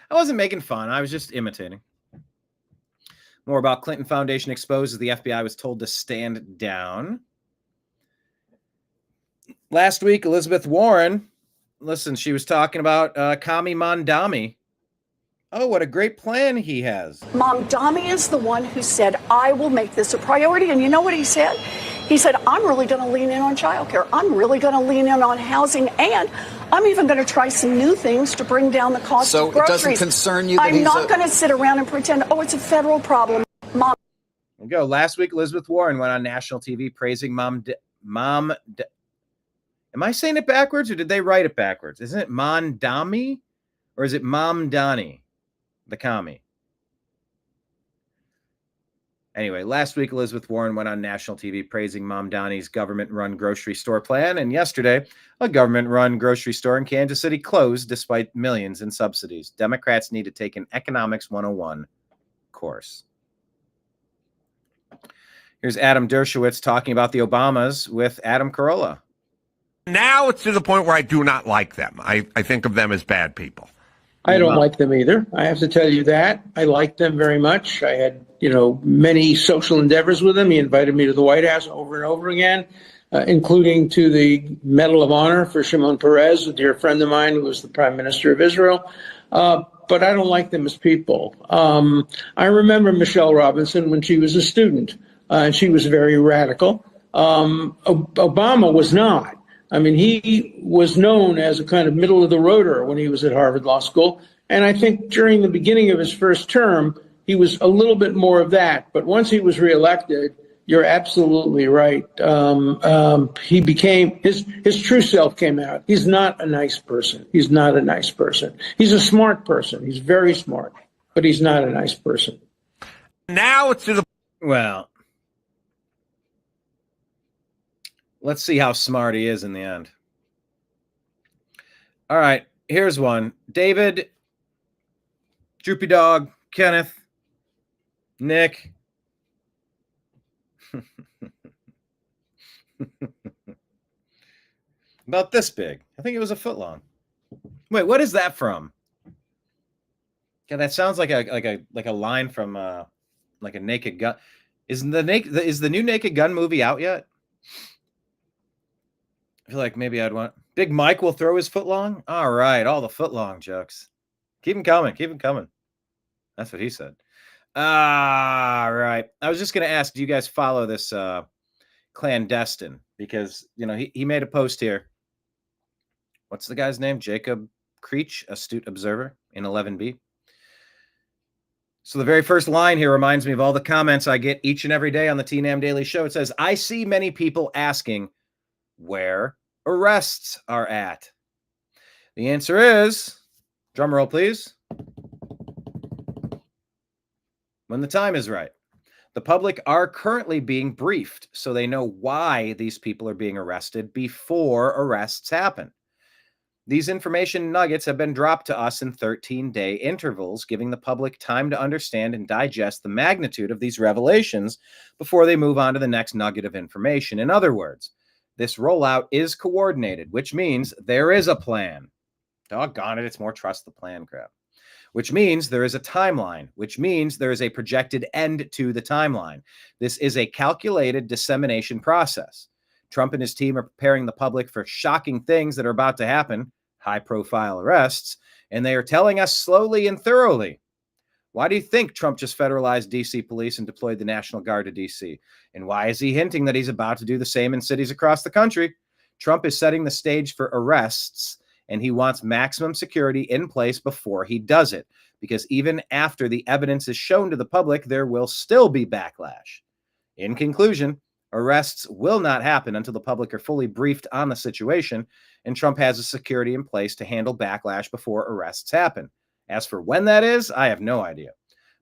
I wasn't making fun. I was just imitating. More about Clinton Foundation exposes the FBI was told to stand down. Last week, Elizabeth Warren, listen, she was talking about Kami Mandami. Oh, what a great plan he has. Mamdani is the one who said, I will make this a priority. And you know what he said? He said, I'm really going to lean in on childcare. I'm really going to lean in on housing. And I'm even going to try some new things to bring down the cost of groceries. So it doesn't concern you that I'm not going to sit around and pretend, oh, it's a federal problem. Mom. There you go. Last week, Elizabeth Warren went on national TV praising Am I saying it backwards or did they write it backwards? Isn't it Mandami or is it Mamdani? The commie. Anyway, last week, Elizabeth Warren went on national TV praising Mamdani's government-run grocery store plan. And yesterday, a government-run grocery store in Kansas City closed despite millions in subsidies. Democrats need to take an Economics 101 course. Here's Adam Dershowitz talking about the Obamas with Adam Carolla. Now it's to the point where I do not like them. I think of them as bad people. I don't like them either. I have to tell you that. I like them very much. I had, many social endeavors with him. He invited me to the White House over and over again, including to the Medal of Honor for Shimon Peres, a dear friend of mine who was the Prime Minister of Israel. But I don't like them as people. I remember Michelle Robinson when she was a student, and she was very radical. Obama was not. I mean, he was known as a kind of middle-of-the-roader when he was at Harvard Law School. And I think during the beginning of his first term, he was a little bit more of that. But once he was reelected, you're absolutely right. He became, his true self came out. He's not a nice person. He's not a nice person. He's a smart person. He's very smart, but he's not a nice person. Now it's to the... Well, let's see how smart he is in the end. All right, here's one. David, Droopy Dog, Kenneth, Nick. About this big. I think it was a foot long. Wait, what is that from? Yeah, that sounds like a line from like a Naked Gun. Is the new Naked Gun movie out yet? feel like maybe I'd want Big Mike will throw his foot long. All right, all the foot long jokes. Keep them coming. Keep them coming. That's what he said. All right. I was just going to ask, do you guys follow this clandestine? Because, you know, he made a post here. What's the guy's name? Jacob Creech, astute observer in 11B. So the very first line here reminds me of all the comments I get each and every day on the TNAM Daily Show. It says, I see many people asking where arrests are at. The answer is, drum roll, please. When the time is right. The public are currently being briefed so they know why these people are being arrested before arrests happen. These information nuggets have been dropped to us in 13-day intervals, giving the public time to understand and digest the magnitude of these revelations before they move on to the next nugget of information. In other words, this rollout is coordinated, which means there is a plan. Doggone it, it's more trust the plan crap. Which means there is a timeline, which means there is a projected end to the timeline. This is a calculated dissemination process. Trump and his team are preparing the public for shocking things that are about to happen, high-profile arrests, and they are telling us slowly and thoroughly. Why do you think Trump just federalized D.C. police and deployed the National Guard to D.C.? And why is he hinting that he's about to do the same in cities across the country? Trump is setting the stage for arrests, and he wants maximum security in place before he does it, because even after the evidence is shown to the public, there will still be backlash. In conclusion, arrests will not happen until the public are fully briefed on the situation, and Trump has a security in place to handle backlash before arrests happen. As for when that is, I have no idea,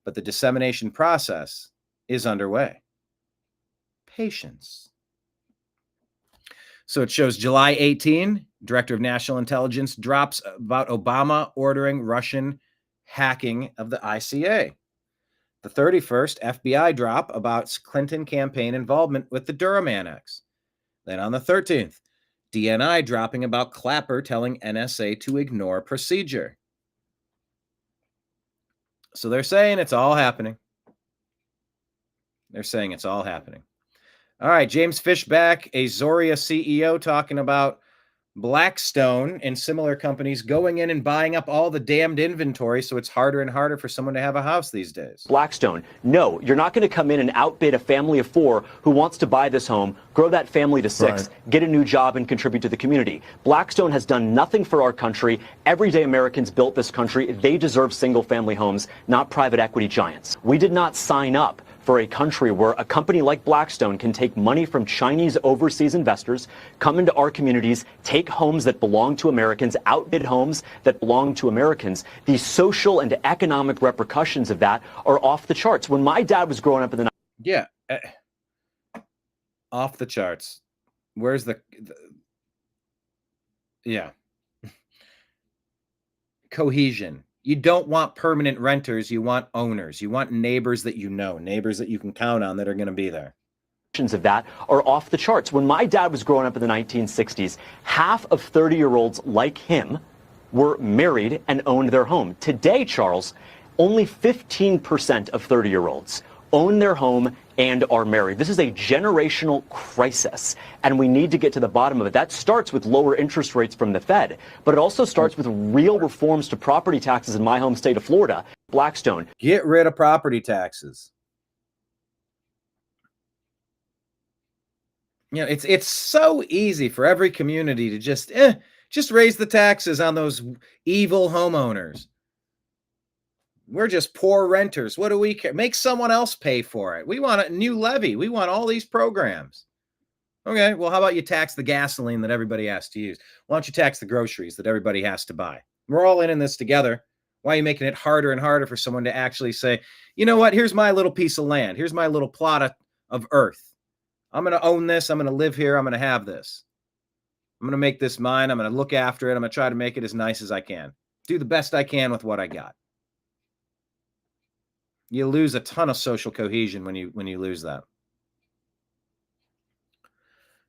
but the dissemination process is underway. Patience. So it shows July 18, Director of National Intelligence drops about Obama ordering Russian hacking of the ICA. The 31st, FBI drop about Clinton campaign involvement with the Durham Annex. Then on the 13th, DNI dropping about Clapper telling NSA to ignore procedure. So they're saying it's all happening. They're saying it's all happening. All right, James Fishback, a Zoria CEO, talking about Blackstone and similar companies going in and buying up all the damned inventory, so it's harder and harder for someone to have a house these days. Blackstone, no, you're not going to come in and outbid a family of 4 who wants to buy this home, grow that family to 6, right, get a new job and contribute to the community. Blackstone has done nothing for our country. Everyday Americans built this country. They deserve single-family homes, not private equity giants. We did not sign up for a country where a company like Blackstone can take money from Chinese overseas investors, come into our communities, take homes that belong to Americans, outbid homes that belong to Americans. The social and economic repercussions of that are off the charts. When my dad was growing up in the... Yeah. Off the charts. Where's the yeah. Cohesion. You don't want permanent renters. You want owners. You want neighbors that you know, neighbors that you can count on that are going to be there. Of that are off the charts. When my dad was growing up in the 1960s, half of 30-year-olds like him were married and owned their home. Today, Charles, only 15% of 30-year-olds own their home and are married. This is a generational crisis, and we need to get to the bottom of it. That starts with lower interest rates from the Fed, but it also starts with real reforms to property taxes in my home state of Florida. Blackstone. Get rid of property taxes. You know, it's so easy for every community to just raise the taxes on those evil homeowners. We're just poor renters. What do we care? Make someone else pay for it. We want a new levy. We want all these programs. Okay, well, how about you tax the gasoline that everybody has to use? Why don't you tax the groceries that everybody has to buy? We're all in this together. Why are you making it harder and harder for someone to actually say, you know what, here's my little piece of land. Here's my little plot of earth. I'm going to own this. I'm going to live here. I'm going to have this. I'm going to make this mine. I'm going to look after it. I'm going to try to make it as nice as I can. Do the best I can with what I got. You lose a ton of social cohesion when you lose that.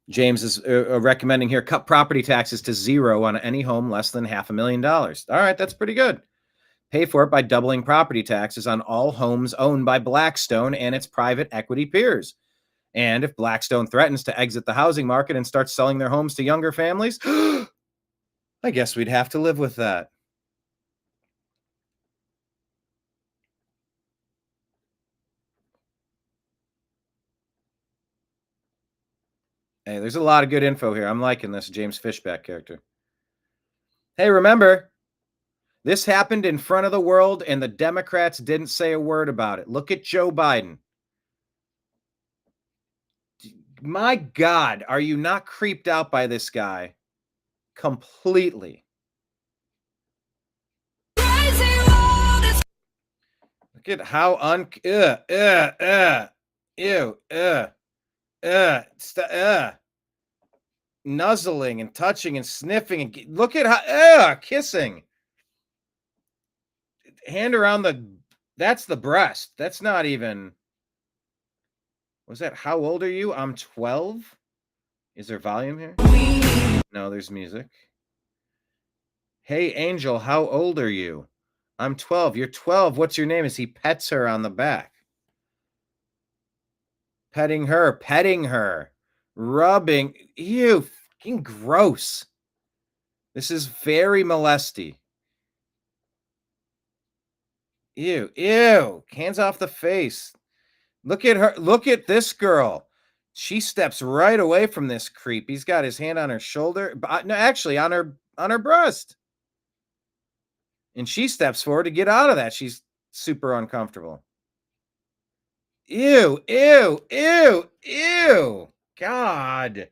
James is recommending here, cut property taxes to 0 on any home less than $500,000. All right, that's pretty good. Pay for it by doubling property taxes on all homes owned by Blackstone and its private equity peers. And if Blackstone threatens to exit the housing market and start selling their homes to younger families, I guess we'd have to live with that. Hey, there's a lot of good info here. I'm liking this James Fishback character. Hey, remember, this happened in front of the world and the Democrats didn't say a word about it. Look at Joe Biden. My God, are you not creeped out by this guy? Completely. Look at how nuzzling and touching and sniffing and look at how kissing. Hand around that's the breast. That's not even. Was that how old are you? I'm 12. Is there volume here? No, there's music. Hey, Angel, how old are you? I'm 12. You're 12. What's your name? As he pets her on the back. Petting her, rubbing. Ew, fucking gross. This is very molesty. Ew. Hands off the face. Look at her. Look at this girl. She steps right away from this creep. He's got his hand on her shoulder. No, actually, on her breast. And she steps forward to get out of that. She's super uncomfortable. Ew. God.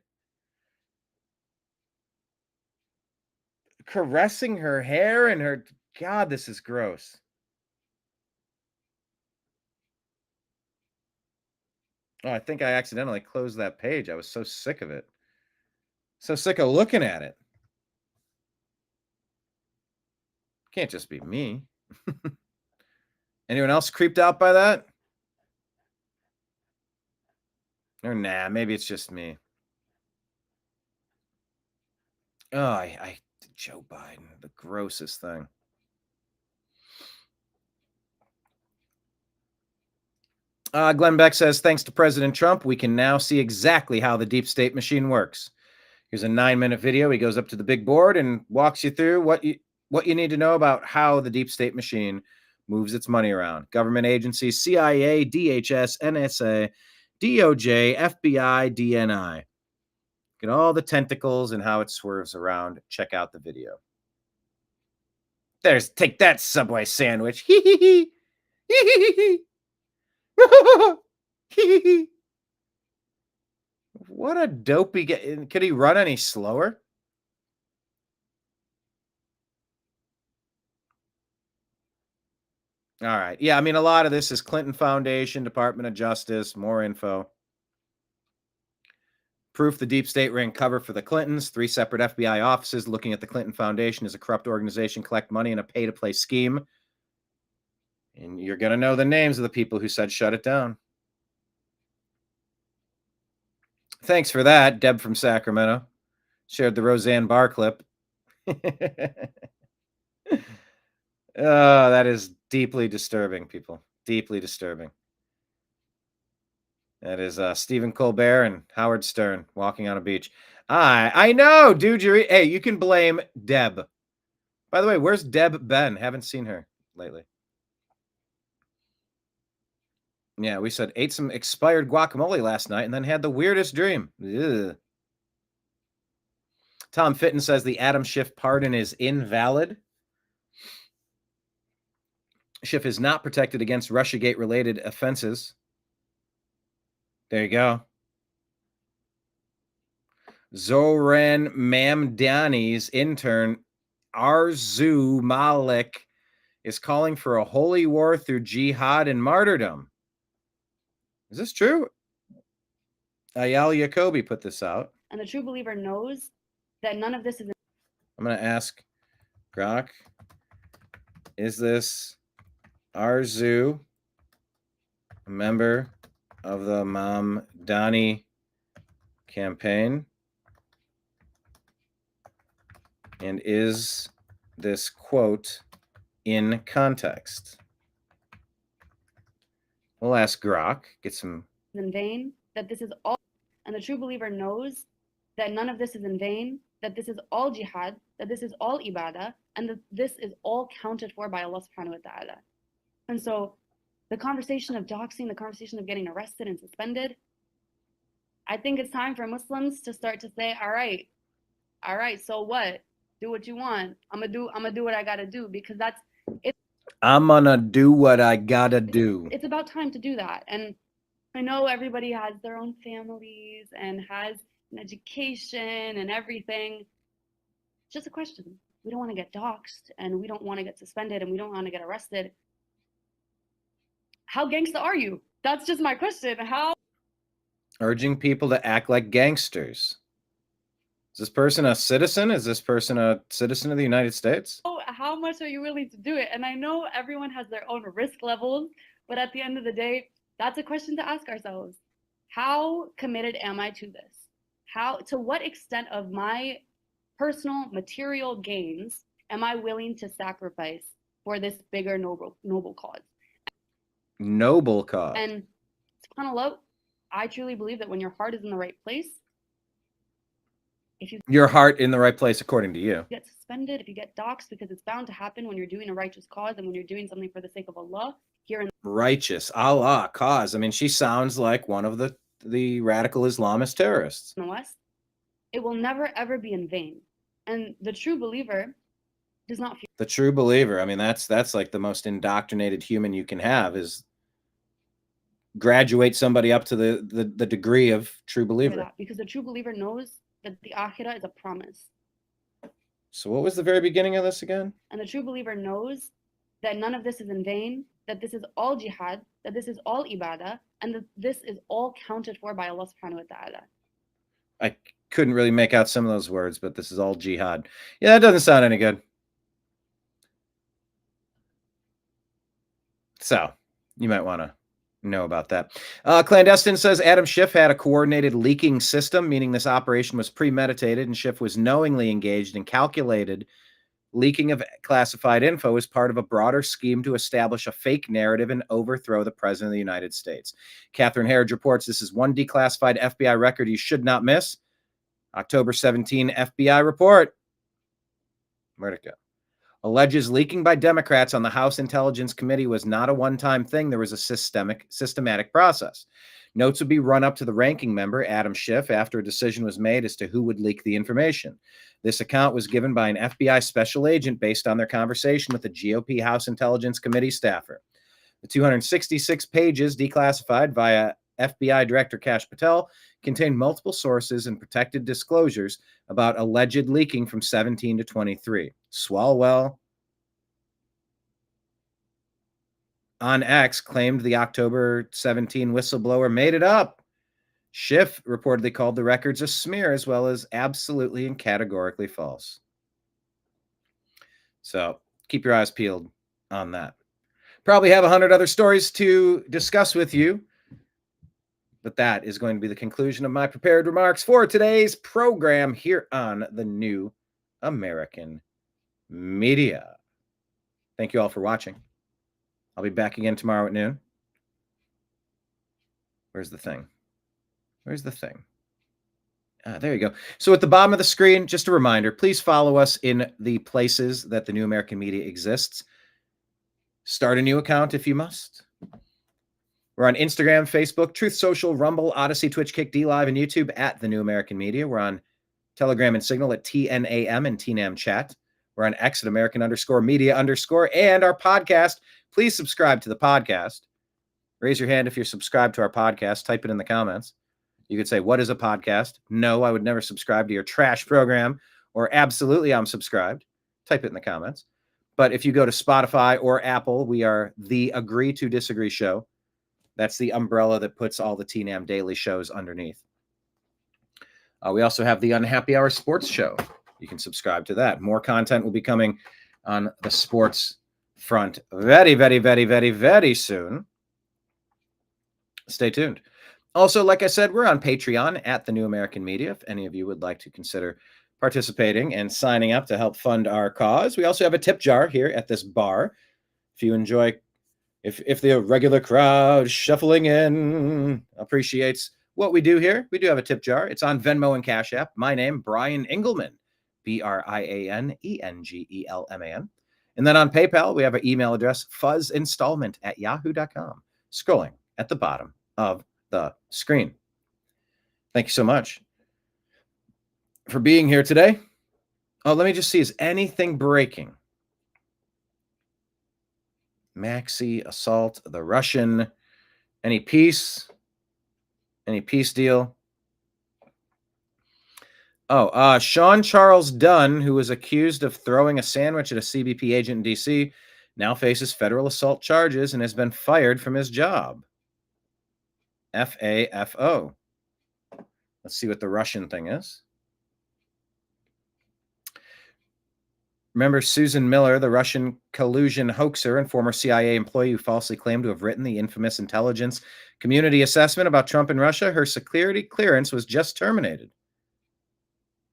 Caressing her hair and her. God, this is gross. Oh, I think I accidentally closed that page. I was so sick of it. So sick of looking at it. Can't just be me. Anyone else creeped out by that? Or nah, maybe it's just me. Oh, I Joe Biden, the grossest thing. Glenn Beck says, thanks to President Trump, we can now see exactly how the deep state machine works. Here's a 9-minute video. He goes up to the big board and walks you through what you need to know about how the deep state machine moves its money around. Government agencies, CIA, DHS, NSA, DOJ, FBI, DNI. Get all the tentacles and how it swerves around. Check out the video. Take that Subway sandwich. What a dopey could he run any slower? All right. Yeah, I mean, a lot of this is Clinton Foundation, Department of Justice, more info. Proof the deep state ran cover for the Clintons. 3 separate FBI offices looking at the Clinton Foundation as a corrupt organization, collect money in a pay-to-play scheme. And you're going to know the names of the people who said shut it down. Thanks for that, Deb from Sacramento. Shared the Roseanne Barr clip. Oh, that is deeply disturbing, people. Deeply disturbing. That is Stephen Colbert and Howard Stern walking on a beach. I know, dude. Hey, you can blame Deb. By the way, where's Deb been? Haven't seen her lately. Yeah, we said ate some expired guacamole last night and then had the weirdest dream. Ugh. Tom Fitton says the Adam Schiff pardon is invalid. Schiff is not protected against Russiagate-related offenses. There you go. Zoran Mamdani's intern, Arzu Malik, is calling for a holy war through jihad and martyrdom. Is this true? Ayal Yacobi put this out. And the true believer knows that none of this is. I'm going to ask Grok, is this Arzu a member of the Mamdani campaign? And is this quote in context? We'll ask Grok, get some. In vain, that this is all, and the true believer knows that none of this is in vain, that this is all jihad, that this is all ibadah, and that this is all counted for by Allah subhanahu wa ta'ala. And so the conversation of doxing, the conversation of getting arrested and suspended, I think it's time for Muslims to start to say, all right, so what? Do what you want. I'm gonna do what I gotta do, because I'm gonna do what I gotta do. it's about time to do that. And I know everybody has their own families and has an education and everything. Just a question. We don't want to get doxxed, and we don't want to get suspended, and we don't want to get arrested. How gangsta are you? That's just my question. How? Urging people to act like gangsters. Is this person a citizen? Is this person a citizen of the United States? How much are you willing to do it? And I know everyone has their own risk levels, but at the end of the day, that's a question to ask ourselves. How committed am I to this? To what extent of my personal material gains am I willing to sacrifice for this bigger noble cause? Noble cause. And subhanAllah, I truly believe that when your heart is in the right place, if you Your heart in the right place, according to you. get suspended, if you get doxxed, because it's bound to happen when you're doing a righteous cause and when you're doing something for the sake of Allah here in Righteous Allah cause. I mean, she sounds like one of the radical Islamist terrorists. the West, it will never ever be in vain. And the true believer does not fear The true believer. I mean, that's like the most indoctrinated human you can have, is graduate somebody up to the degree of true believer. that, because the true believer knows that the akhirah is a promise. So what was the very beginning of this again? And the true believer knows that none of this is in vain, that this is all jihad, that this is all ibadah, and that this is all counted for by Allah subhanahu wa ta'ala. I couldn't really make out some of those words, but this is all jihad. Yeah, that doesn't sound any good. So you might want to know about that. Clandestine says Adam Schiff had a coordinated leaking system, meaning this operation was premeditated and Schiff was knowingly engaged in calculated leaking of classified info as part of a broader scheme to establish a fake narrative and overthrow the president of the United States. Catherine Herridge reports this is one declassified FBI record you should not miss. October 17 FBI report. Where'd it go? Alleges leaking by Democrats on the House Intelligence Committee was not a one-time thing. There was a systematic process. Notes would be run up to the ranking member, Adam Schiff, after a decision was made as to who would leak the information. This account was given by an FBI special agent based on their conversation with the GOP House Intelligence Committee staffer. The 266 pages declassified via FBI Director Kash Patel contained multiple sources and protected disclosures about alleged leaking from 17 to 23. Swalwell on X claimed the October 17 whistleblower made it up. Schiff reportedly called the records a smear as well as absolutely and categorically false. So keep your eyes peeled on that. Probably have 100 other stories to discuss with you, but that is going to be the conclusion of my prepared remarks for today's program here on the New American Media. Thank you all for watching. I'll be back again tomorrow at noon. Where's the thing? Where's the thing? There you go. So at the bottom of the screen, just a reminder, please follow us in the places that the New American Media exists. Start a new account if you must. We're on Instagram, Facebook, Truth Social, Rumble, Odysee, Twitch, Kick, DLive, and YouTube at the New American Media. We're on Telegram and Signal at TNAM and TNAM Chat. We're on X at American_Media_, and our podcast. Please subscribe to the podcast. Raise your hand if you're subscribed to our podcast. Type it in the comments. You could say, what is a podcast? No, I would never subscribe to your trash program. Or absolutely, I'm subscribed. Type it in the comments. But if you go to Spotify or Apple, we are the Agree to Disagree Show. That's the umbrella that puts all the TNAM daily shows underneath. We also have the Unhappy Hour Sports Show. You can subscribe to that. More content will be coming on the sports front very, very, very, very, very soon. Stay tuned. Also, like I said, we're on Patreon at the New American Media. If any of you would like to consider participating and signing up to help fund our cause. We also have a tip jar here at this bar. If you enjoy, if the regular crowd shuffling in appreciates what we do here, we do have a tip jar. It's on Venmo and Cash App. My name, BrianEngelman, BrianEngelman. And then on PayPal, we have an email address, fuzzinstallment@yahoo.com, scrolling at the bottom of the screen. Thank you so much for being here today. Oh, let me just see, is anything breaking? Maxi assault the Russian. Any peace? Any peace deal? Oh, Sean Charles Dunn, who was accused of throwing a sandwich at a CBP agent in D.C., now faces federal assault charges and has been fired from his job. FAFO. Let's see what the Russian thing is. Remember Susan Miller, the Russian collusion hoaxer and former CIA employee who falsely claimed to have written the infamous intelligence community assessment about Trump and Russia? Her security clearance was just terminated.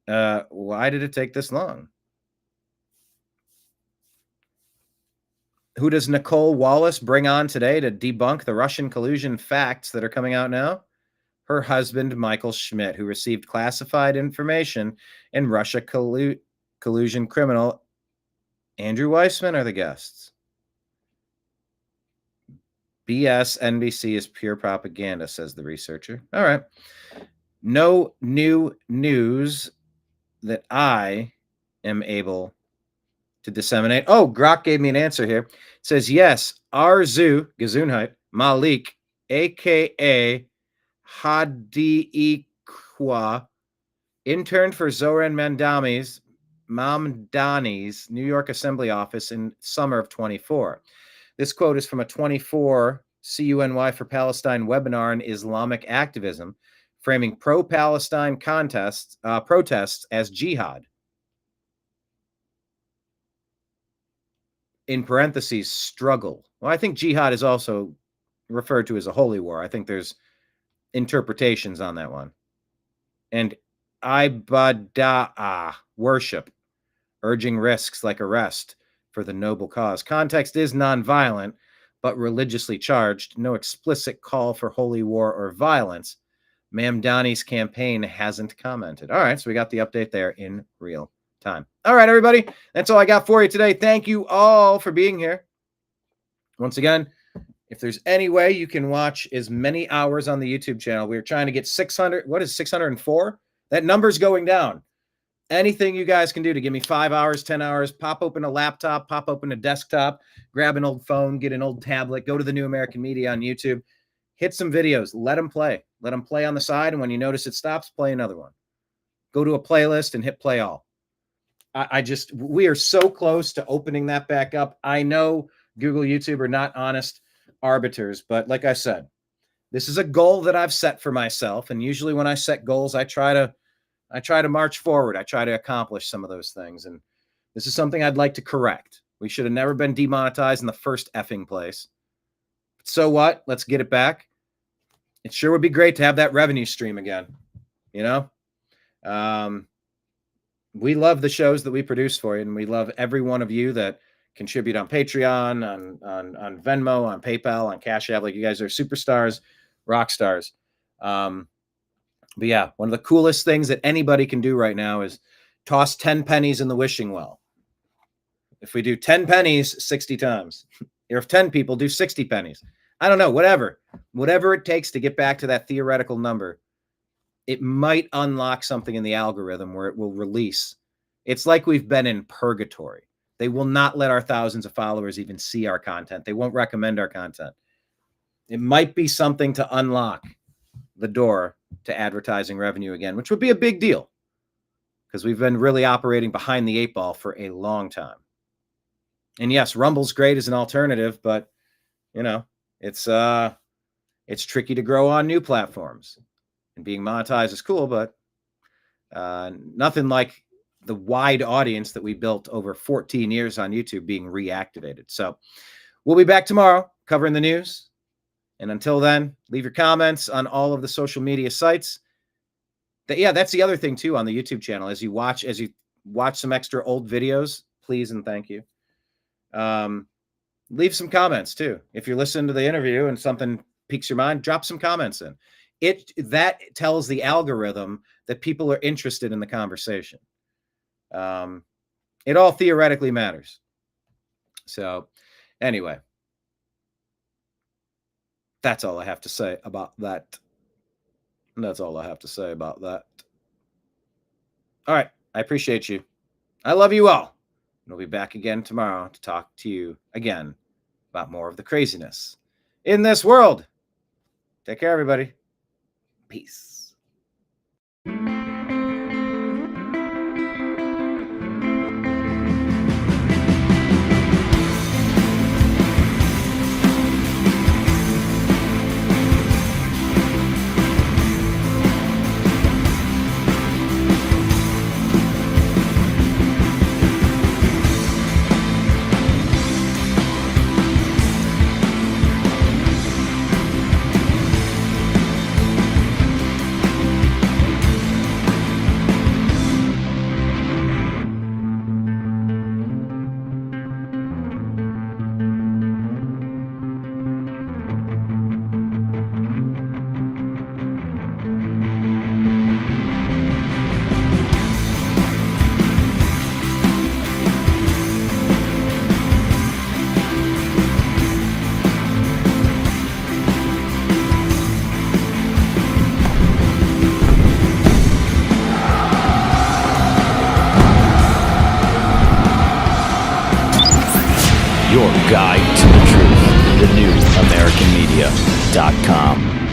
Why did it take this long? Who does Nicole Wallace bring on today to debunk the Russian collusion facts that are coming out now? Her husband, Michael Schmidt, who received classified information in Russia collusion criminal Andrew Weissman are the guests. BS NBC is pure propaganda, says the researcher. All right. No new news that I am able to disseminate. Oh, Grok gave me an answer here. It says, yes, Arzu Gesundheit Malik, a.k.a. Hadiikwa, interned for Zoran Mamdani's New York Assembly office in summer of 24. This quote is from a 24 CUNY for Palestine webinar on Islamic activism, framing pro-Palestine protests as jihad. In parentheses, struggle. Well, I think jihad is also referred to as a holy war. I think there's interpretations on that one. And ibadah, worship, urging risks like arrest for the noble cause. Context is nonviolent, but religiously charged. No explicit call for holy war or violence. Mamdani's campaign hasn't commented. All right, so we got the update there in real time. All right, everybody, that's all I got for you today. Thank you all for being here. Once again, if there's any way you can watch as many hours on the YouTube channel, we're trying to get 600. What is 604? That number's going down. Anything you guys can do to give me 5 hours, 10 hours, pop open a laptop, pop open a desktop, grab an old phone, get an old tablet, go to the New American Media on YouTube, hit some videos, let them play. Let them play on the side, and when you notice it stops, play another one. Go to a playlist and hit play all. We are so close to opening that back up. I know Google, YouTube are not honest arbiters, but like I said, this is a goal that I've set for myself, and usually when I set goals, I try to march forward. I try to accomplish some of those things. And this is something I'd like to correct. We should have never been demonetized in the first effing place. So what? Let's get it back. It sure would be great to have that revenue stream again. You know, we love the shows that we produce for you, and we love every one of you that contribute on Patreon, on Venmo, on PayPal, on Cash App. Like, you guys are superstars, rock stars. But yeah, one of the coolest things that anybody can do right now is toss 10 pennies in the wishing well. If we do 10 pennies 60 times, or if 10 people do 60 pennies, I don't know, whatever it takes to get back to that theoretical number, it might unlock something in the algorithm where it will release. It's like we've been in purgatory. They will not let our thousands of followers even see our content. They won't recommend our content. It might be something to unlock the door to advertising revenue again, which would be a big deal because we've been really operating behind the 8 ball for a long time. And yes, Rumble's great as an alternative, but you know, it's tricky to grow on new platforms. And being monetized is cool, but nothing like the wide audience that we built over 14 years on YouTube being reactivated. So we'll be back tomorrow covering the news. And until then, leave your comments on all of the social media sites. That's the other thing too on the YouTube channel. As you watch some extra old videos, please and thank you. Leave some comments too. If you're listening to the interview and something piques your mind, drop some comments in. that tells the algorithm that people are interested in the conversation. It all theoretically matters. So anyway, that's all I have to say about that. That's all I have to say about that. All right. I appreciate you. I love you all. We'll be back again tomorrow to talk to you again about more of the craziness in this world. Take care, everybody. Peace. Your guide to the truth. TheNewAmericanMedia.com.